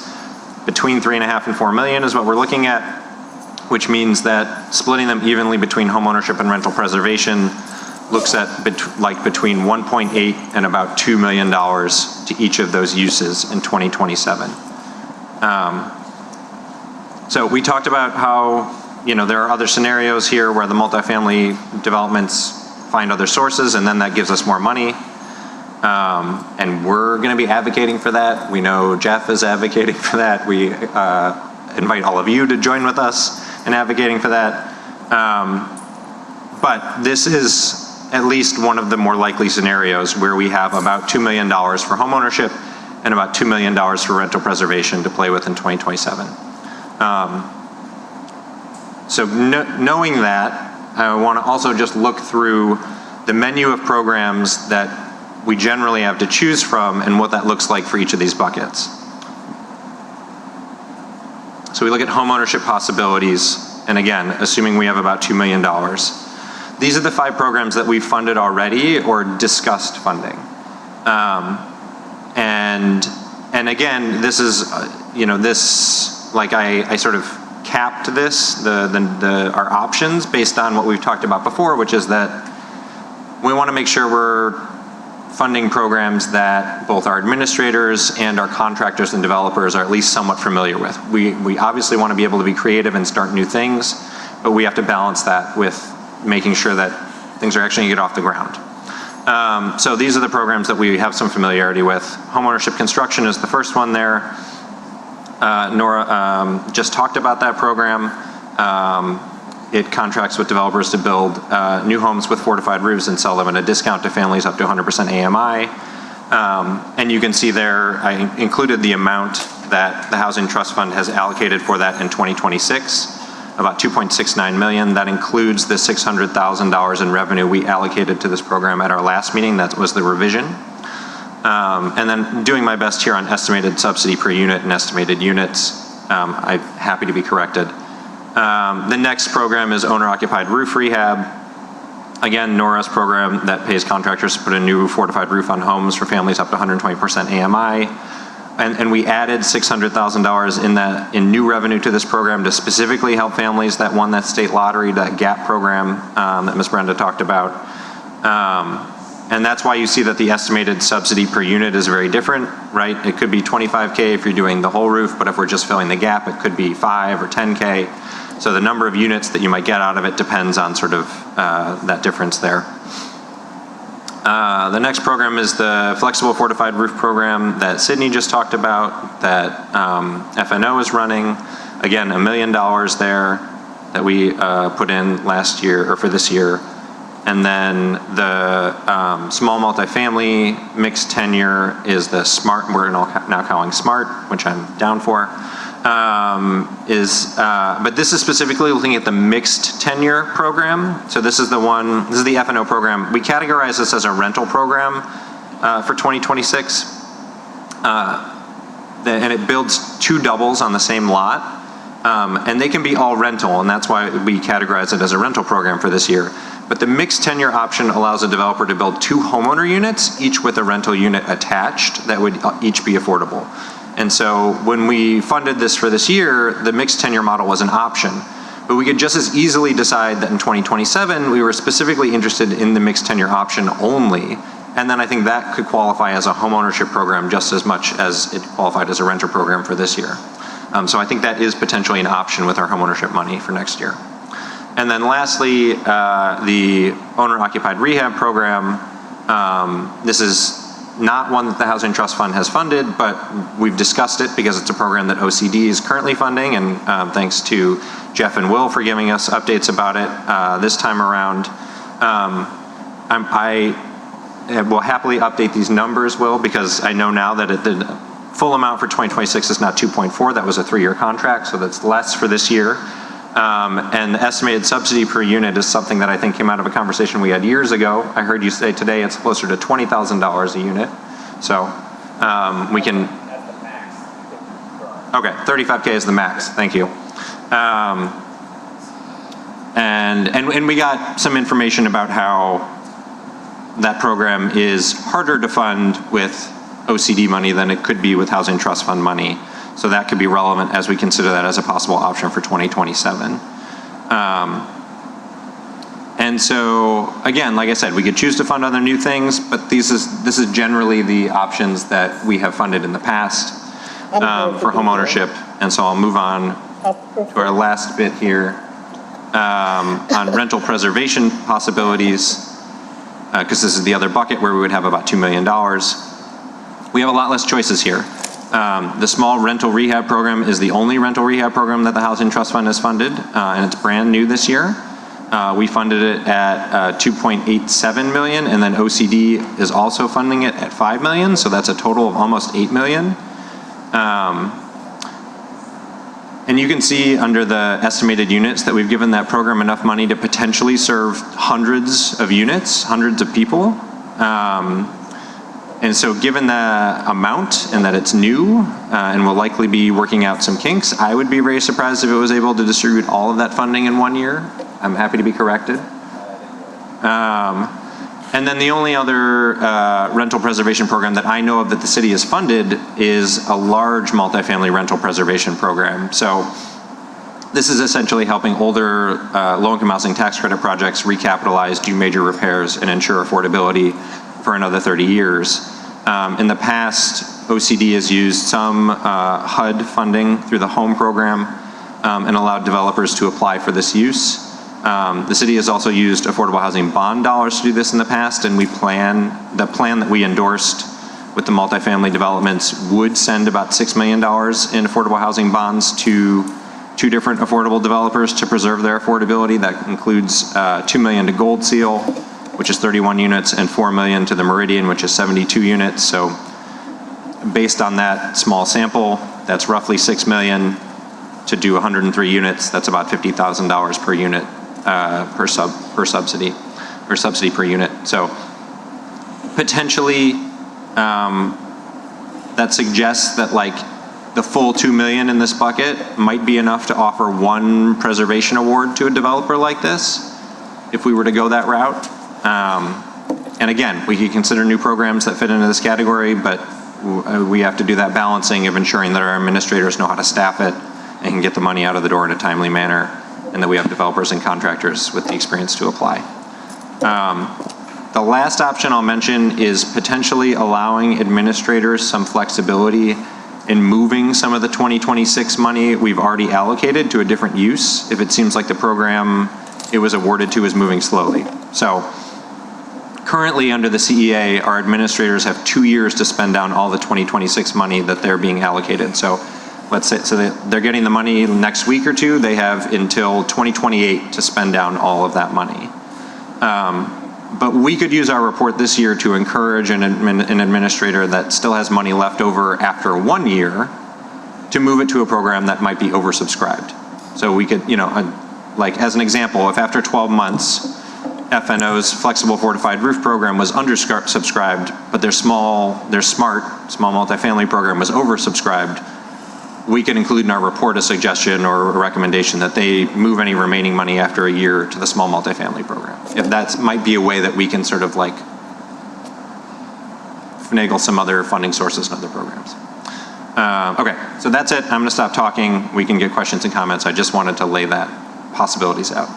Between 3.5 and 4 million is what we're looking at, which means that splitting them evenly between homeownership and rental preservation looks at between 1.8 and about $2 million to each of those uses in 2027. So we talked about how there are other scenarios here where the multifamily developments find other sources, and then that gives us more money. And we're going to be advocating for that. We know Jeff is advocating for that. We invite all of you to join with us in advocating for that. But this is at least one of the more likely scenarios where we have about $2 million for homeownership and about $2 million for rental preservation to play with in 2027. So knowing that, I want to also just look through the menu of programs that we generally have to choose from and what that looks like for each of these buckets. So we look at homeownership possibilities, and again, assuming we have about $2 million. These are the 5 programs that we've funded already or discussed funding. And And again, this is, I sort of capped this, our options based on what we've talked about before, which is that we want to make sure we're funding programs that both our administrators and our contractors and developers are at least somewhat familiar with. We obviously want to be able to be creative and start new things, but we have to balance that with making sure that things are actually going to get off the ground. So these are the programs that we have some familiarity with. Homeownership construction is the first one there. Nora just talked about that program. It contracts with developers to build new homes with fortified roofs and sell them at a discount to families up to 100% AMI. And you can see there, I included the amount that the Housing Trust Fund has allocated for that in 2026, about $2.69 million. That includes the $600,000 in revenue we allocated to this program at our last meeting. That was the revision. And then doing my best here on estimated subsidy per unit and estimated units. I'm happy to be corrected. The next program is owner-occupied roof rehab. Again, Nora's program that pays contractors to put a new fortified roof on homes for families up to 120% AMI. And we added $600,000 in new revenue to this program to specifically help families that won that state lottery, that GAP program that Ms. Brenda talked about. And that's why you see that the estimated subsidy per unit is very different, right? It could be $25K if you're doing the whole roof, but if we're just filling the gap, it could be $5 or $10K. So the number of units that you might get out of it depends on sort of that difference there. The next program is the Flexible Fortified Roof Program that Sydney just talked about, that FNO is running. Again, $1 million there that we put in last year, or for this year. And then the small multifamily mixed tenure is the SMART, we're now calling SMART, which I'm down for. But this is specifically looking at the mixed tenure program. So this is the one, this is the FNO program. We categorize this as a rental program for 2026. And it builds 2 doubles on the same lot. And they can be all rental, and that's why we categorize it as a rental program for this year. But the mixed tenure option allows a developer to build 2 homeowner units, each with a rental unit attached, that would each be affordable. And so when we funded this for this year, the mixed tenure model was an option. But we could just as easily decide that in 2027, we were specifically interested in the mixed tenure option only. And then I think that could qualify as a homeownership program just as much as it qualified as a renter program for this year. So I think that is potentially an option with our homeownership money for next year. And then lastly, the owner-occupied rehab program. This is not one that the Housing Trust Fund has funded, but we've discussed it because it's a program that OCD is currently funding, and thanks to Jeff and Will for giving us updates about it this time around. I will happily update these numbers, Will, because I know now that the full amount for 2026 is not 2.4, that was a 3-year contract, so that's less for this year. And the estimated subsidy per unit is something that I think came out of a conversation we had years ago. I heard you say today it's closer to $20,000 a unit. So we can, okay, 35K is the max, thank you. And we got some information about how that program is harder to fund with OCD money than it could be with Housing Trust Fund money. So that could be relevant as we consider that as a possible option for 2027. And so, again, like I said, we could choose to fund other new things, but this is generally the options that we have funded in the past for homeownership. And so I'll move on to our last bit here on rental preservation possibilities, because this is the other bucket where we would have about $2 million. We have a lot less choices here. The small rental rehab program is the only rental rehab program that the Housing Trust Fund has funded, and it's brand new this year. We funded it at $2.87 million, and then OCD is also funding it at $5 million, so that's a total of almost $8 million. And you can see under the estimated units that we've given that program enough money to potentially serve hundreds of units, hundreds of people. And so given the amount and that it's new and will likely be working out some kinks, I would be very surprised if it was able to distribute all of that funding in 1 year. I'm happy to be corrected. And then the only other rental preservation program that I know of that the city has funded is a large multifamily rental preservation program. So this is essentially helping older low-income housing tax credit projects recapitalize, do major repairs, and ensure affordability for another 30 years. In the past, OCD has used some HUD funding through the HOME program and allowed developers to apply for this use. The city has also used affordable housing bond dollars to do this in the past, and the plan that we endorsed with the multifamily developments would send about $6 million in affordable housing bonds to 2 different affordable developers to preserve their affordability. That includes $2 million to Gold Seal, which is 31 units, and $4 million to the Meridian, which is 72 units. So based on that small sample, that's roughly $6 million to do 103 units. That's about $50,000 per unit per subsidy, or subsidy per unit. So potentially that suggests that like the full $2 million in this bucket might be enough to offer 1 preservation award to a developer like this, if we were to go that route. And again, we could consider new programs that fit into this category, but we have to do that balancing of ensuring that our administrators know how to staff it and can get the money out of the door in a timely manner, and that we have developers and contractors with the experience to apply. The last option I'll mention is potentially allowing administrators some flexibility in moving some of the 2026 money we've already allocated to a different use if it seems like the program it was awarded to is moving slowly. So currently under the CEA, our administrators have 2 years to spend down all the 2026 money that they're being allocated. So let's say, so they're getting the money next week or two, they have until 2028 to spend down all of that money. But we could use our report this year to encourage an administrator that still has money left over after 1 year to move it to a program that might be oversubscribed. So we could, like as an example, if after 12 months, FNO's flexible fortified roof program was undersubscribed, but their small multifamily program was oversubscribed, we could include in our report a suggestion or a recommendation that they move any remaining money after a year to the small multifamily program. If that might be a way that we can sort of like finagle some other funding sources and other programs. Okay, so that's it. I'm gonna stop talking. We can get questions and comments. I just wanted to lay that possibilities out.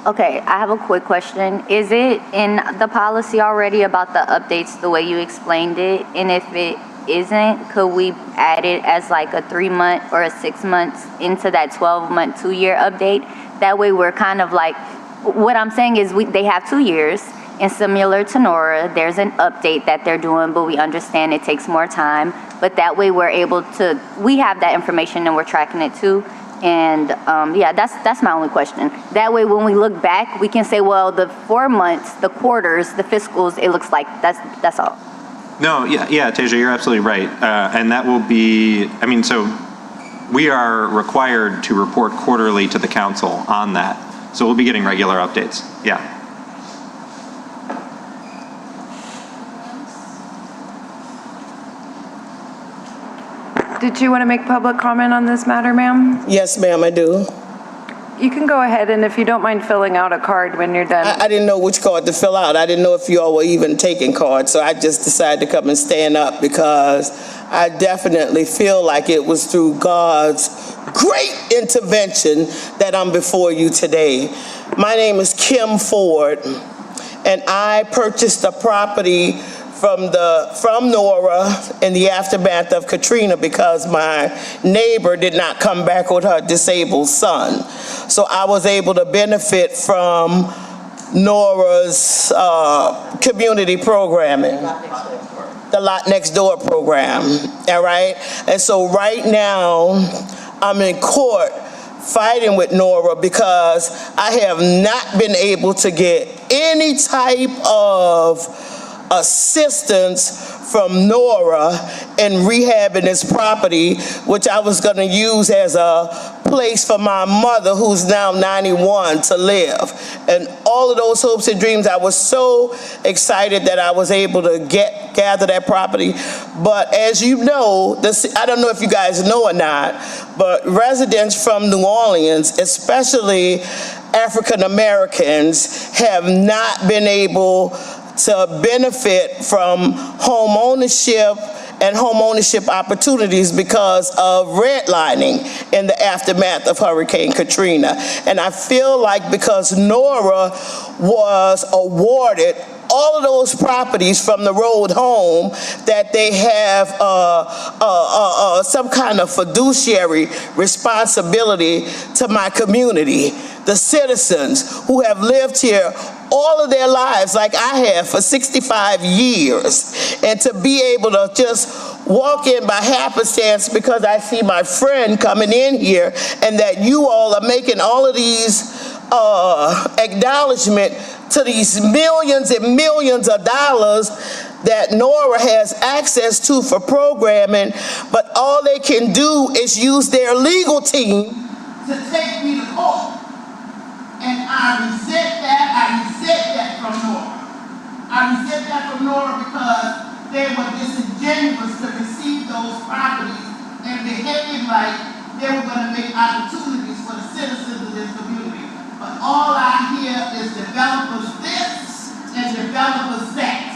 Okay, I have a quick question. Is it in the policy already about the updates the way you explained it? And if it isn't, could we add it as like a 3-month or a 6 months into that 12-month, 2-year update? That way we're kind of like, what I'm saying is they have 2 years, and similar to Nora, there's an update that they're doing, but we understand it takes more time. But that way we're able to, we have that information and we're tracking it too. And yeah, that's my only question. That way when we look back, we can say, well, the 4 months, the quarters, the fiscals, it looks like that's all. No, yeah, Tasia, you're absolutely right. And that will be, so we are required to report quarterly to the council on that. So we'll be getting regular updates, yeah. Did you want to make public comment on this matter, ma'am? Yes, ma'am, I do. You can go ahead, and if you don't mind filling out a card when you're done. I didn't know which card to fill out. I didn't know if you all were even taking cards, so I just decided to come and stand up because I definitely feel like it was through God's great intervention that I'm before you today. My name is Kim Ford, and I purchased a property from Nora in the aftermath of Katrina because my neighbor did not come back with her disabled son. So I was able to benefit from Nora's community programming, the Lot Next Door program, all right? And so right now, I'm in court fighting with Nora because I have not been able to get any type of assistance from Nora in rehabbing this property, which I was gonna use as a place for my mother, who's now 91, to live. And all of those hopes and dreams, I was so excited that I was able to gather that property. But as you know, I don't know if you guys know or not, but residents from New Orleans, especially African Americans, have not been able to benefit from home ownership and home ownership opportunities because of redlining in the aftermath of Hurricane Katrina. And I feel like because Nora was awarded all of those properties from the road home, that they have some kind of fiduciary responsibility to my community, the citizens who have lived here all of their lives like I have for 65 years, and to be able to just walk in by happenstance because I see my friend coming in here, and that you all are making all of these acknowledgement to these millions and millions of dollars that Nora has access to for programming, but all they can do is use their legal team to take me to court. And I resent that from Nora. I resent that from Nora because they were disingenuous to receive those properties and behaved like they were going to make opportunities for the citizens of this community. But all I hear is developers this and developers that.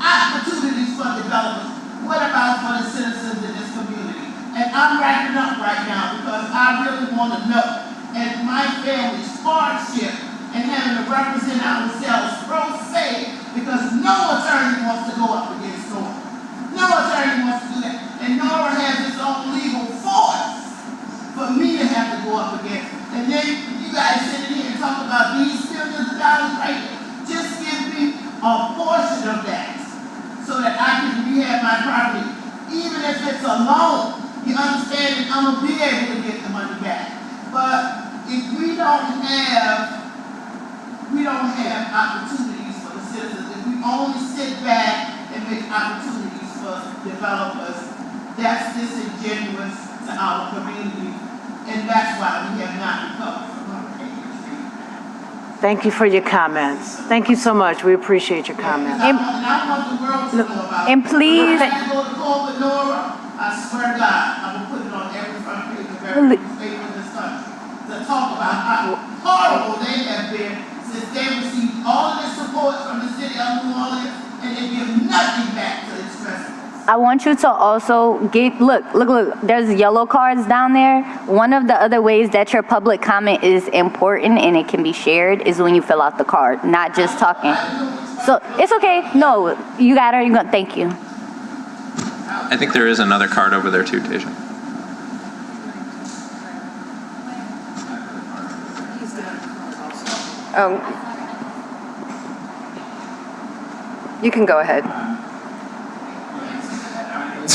Opportunities for developers. What about for the citizens in this community? And I'm wrapping up right now because I really want to know, and my family's hardship and having to represent ourselves pro se, because no attorney wants to go up against Nora. No attorney wants to do that. And Nora has its own legal force for me to have to go up against. And then you guys sitting here and talk about these millions of dollars right here. Just give me a portion of that so that I can rehab my property. Even if it's a loan, you understand that I'm gonna be able to get the money back. But if we don't have opportunities for the citizens, if we only sit back and make opportunities for developers, that's disingenuous to our community. And that's why we have not recovered from Hurricane Katrina. Thank you for your comments. Thank you so much. We appreciate your comments. And I want the world to know about it. And please. When I go to court with Nora, I swear to God, I'm going to put it on every front page of every newspaper in this country to talk about how horrible they have been since they received all of this support from the city of New Orleans, and they give nothing back to its residents. I want you to also look, there's yellow cards down there. One of the other ways that your public comment is important and it can be shared is when you fill out the card, not just talking. So it's okay. No, you got her. Thank you. I think there is another card over there too, Tasia. Oh. You can go ahead.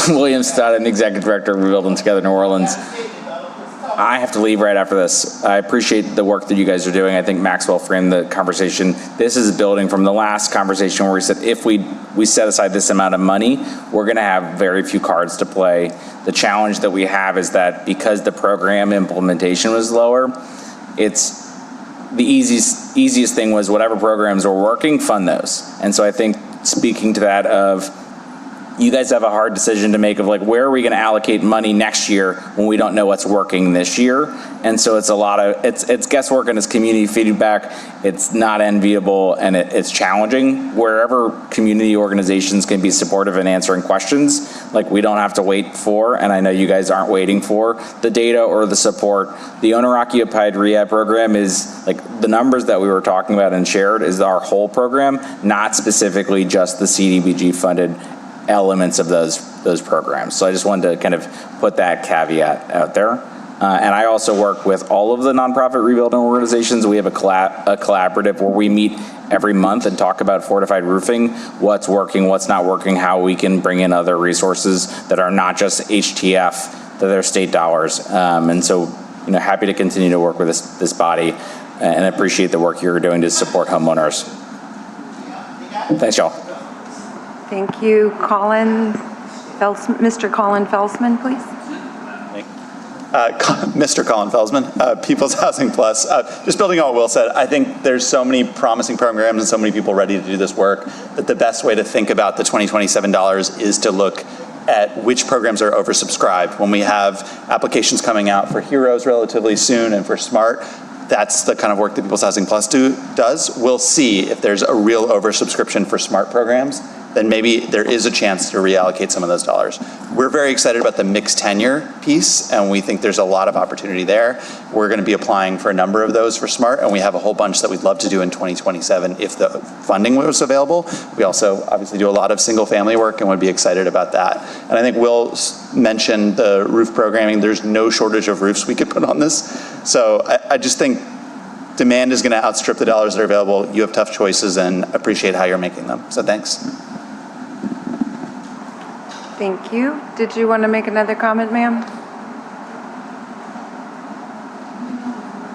William Stott, I'm the Executive Director of Rebuilding Together New Orleans. I have to leave right after this. I appreciate the work that you guys are doing. I think Maxwell framed the conversation. This is building from the last conversation where we said if we set aside this amount of money, we're going to have very few cards to play. The challenge that we have is that because the program implementation was lower, it's the easiest thing was whatever programs are working, fund those. And so I think speaking to that of, you guys have a hard decision to make of like, where are we going to allocate money next year when we don't know what's working this year? And so it's a lot of, it's guesswork and it's community feedback. It's not enviable and it's challenging. Wherever community organizations can be supportive in answering questions, like we don't have to wait for, and I know you guys aren't waiting for the data or the support. The owner-occupied rehab program is like the numbers that we were talking about and shared is our whole program, not specifically just the CDBG funded elements of those programs. So I just wanted to kind of put that caveat out there. And I also work with all of the nonprofit rebuilding organizations. We have a collaborative where we meet every month and talk about fortified roofing, what's working, what's not working, how we can bring in other resources that are not just HTF, that are state dollars. And so, happy to continue to work with this body and appreciate the work you're doing to support homeowners. Thanks, y'all. Thank you. Mr. Colin Felsman, please. Mr. Colin Felsman, People's Housing Plus. Just building on what Will said, I think there's so many promising programs and so many people ready to do this work that the best way to think about the $2027 is to look at which programs are oversubscribed. When we have applications coming out for HEROES relatively soon and for SMART, that's the kind of work that People's Housing Plus does. We'll see if there's a real oversubscription for SMART programs, then maybe there is a chance to reallocate some of those dollars. We're very excited about the mixed tenure piece, and we think there's a lot of opportunity there. We're going to be applying for a number of those for SMART, and we have a whole bunch that we'd love to do in 2027 if the funding was available. We also obviously do a lot of single family work and would be excited about that. And I think Will mentioned the roof programming. There's no shortage of roofs we could put on this. So I just think demand is going to outstrip the dollars that are available. You have tough choices and appreciate how you're making them. So thanks. Thank you. Did you want to make another comment, ma'am?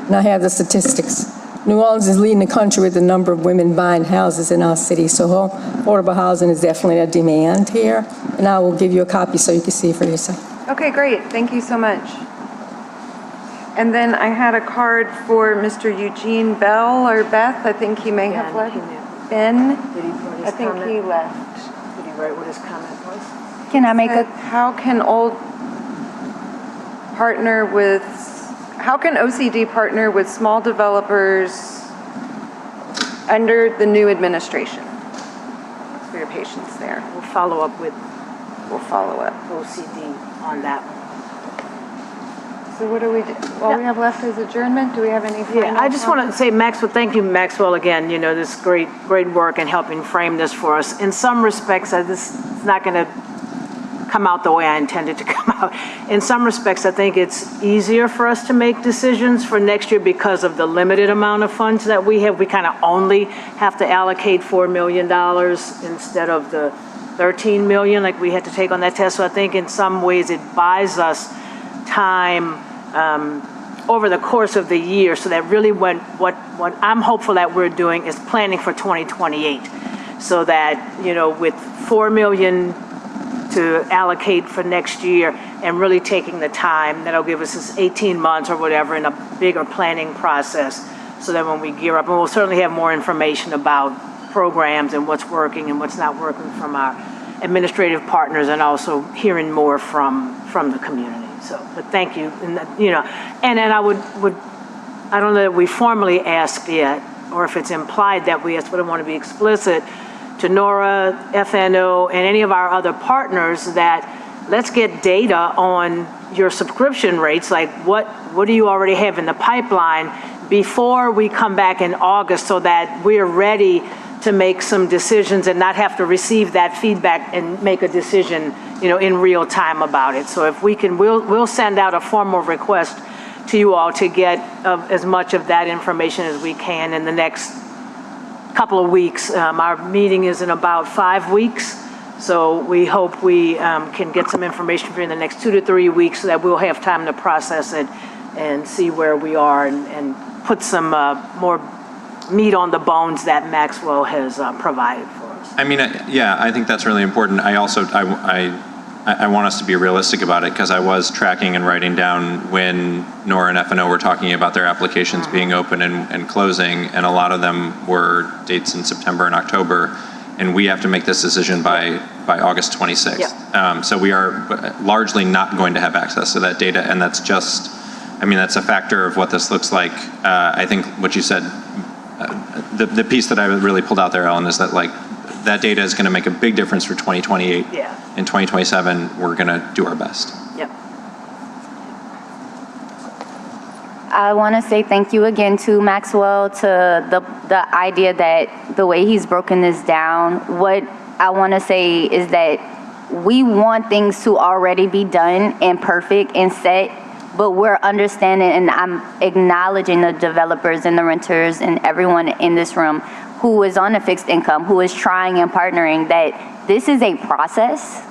And I have the statistics. New Orleans is leading the country with the number of women buying houses in our city, so affordable housing is definitely a demand here. And I will give you a copy so you can see it for yourself. Okay, great. Thank you so much. And then I had a card for Mr. Eugene Bell or Beth. I think he may have left. Ben? I think he left. Did he write what his comment was? Can I make a? How can OCD partner with small developers under the new administration? Thanks for your patience there. We'll follow up with OCD on that one. So what do we do? All we have left is adjournment. Do we have any final Yeah, I just want to say, Maxwell, thank you, Maxwell, again. You know, this great work in helping frame this for us. In some respects, this is not going to come out the way I intended to come out. In some respects, I think it's easier for us to make decisions for next year because of the limited amount of funds that we have. We kind of only have to allocate $4 million instead of the $13 million like we had to take on that test. So I think in some ways it buys us time over the course of the year, so that really what I'm hopeful that we're doing is planning for 2028, so that, you know, with $4 million to allocate for next year and really taking the time, that'll give us this 18 months or whatever in a bigger planning process, so that when we gear up, and we'll certainly have more information about programs and what's working and what's not working from our administrative partners, and also hearing more from the community. So, but thank you, and you know, and I would I don't know that we formally asked yet, or if it's implied that we asked, but I want to be explicit to Nora, FNO, and any of our other partners that let's get data on your subscription rates, like what do you already have in the pipeline before we come back in August, so that we're ready to make some decisions and not have to receive that feedback and make a decision, you know, in real time about it. So if we can, we'll send out a formal request to you all to get as much of that information as we can in the next couple of weeks. Our meeting is in about 5 weeks, so we hope we can get some information for you in the next 2 to 3 weeks, so that we'll have time to process it and see where we are, and put some more meat on the bones that Maxwell has provided for us. I mean, yeah, I think that's really important. I also, I want us to be realistic about it, because I was tracking and writing down when Nora and FNO were talking about their applications being open and closing, and a lot of them were dates in September and October, and we have to make this decision by August 26th. Yeah. So we are largely not going to have access to that data, and that's just, I mean, that's a factor of what this looks like. I think what you said, the piece that I really pulled out there, Ellen, is that like that data is going to make a big difference for 2028. Yeah. In 2027, we're going to do our best. Yep. I want to say thank you again to Maxwell, to the idea that the way he's broken this down. What I want to say is that we want things to already be done and perfect and set, but we're understanding, and I'm acknowledging the developers and the renters and everyone in this room who is on a fixed income, who is trying and partnering, that this is a process.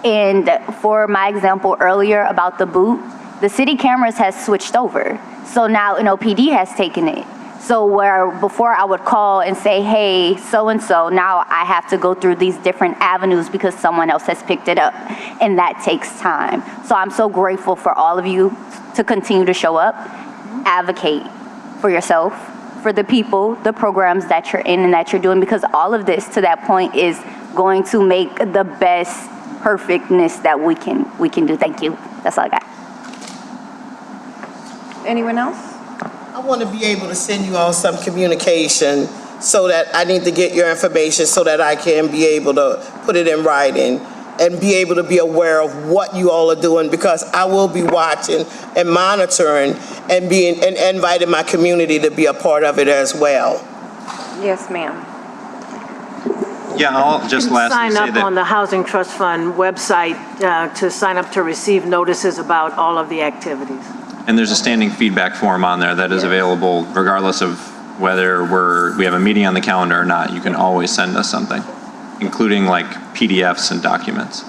And for my example earlier about the boot, the city cameras has switched over. So now an OPD has taken it. So where before I would call and say, hey, so-and-so, now I have to go through these different avenues because someone else has picked it up, and that takes time. So I'm so grateful for all of you to continue to show up, advocate for yourself, for the people, the programs that you're in and that you're doing, because all of this, to that point, is going to make the best perfectness that we can do. Thank you. That's all I got. Anyone else? I want to be able to send you all some communication so that I need to get your information so that I can be able to put it in writing and be able to be aware of what you all are doing, because I will be watching and monitoring and inviting my community to be a part of it as well. Yes, ma'am. Yeah, I'll just lastly Sign say up that. on the Housing Trust Fund website to sign up to receive notices about all of the activities. And there's a standing feedback form on there that is available regardless of whether we have a meeting on the calendar or not. You can always send us something, including like PDFs and documents.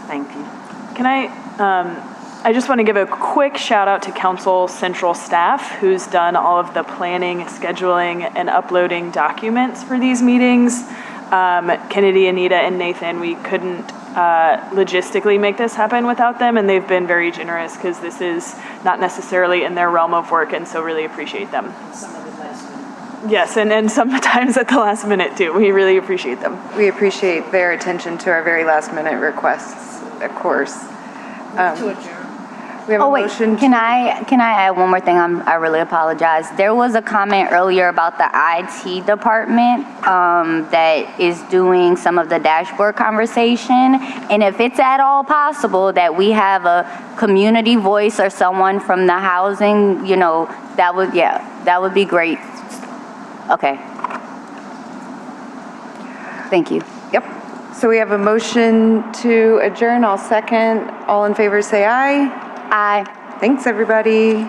Thank you. Can I just want to give a quick shout out to Council Central staff who's done all of the planning, scheduling, and uploading documents for these meetings. Kennedy, Anita, and Nathan, we couldn't logistically make this happen without them, and they've been very generous because this is not necessarily in their realm of work, and so really appreciate them. Yes, and sometimes at the last minute too. We really appreciate them. We appreciate their attention to our very last minute requests, of course. We have a motion. Can I add one more thing? I really apologize. There was a comment earlier about the IT department that is doing some of the dashboard conversation. And if it's at all possible that we have a community voice or someone from the housing, that would be great. Okay. Thank you. Yep. So we have a motion to adjourn. I'll second. All in favor say aye. Aye. Thanks, everybody.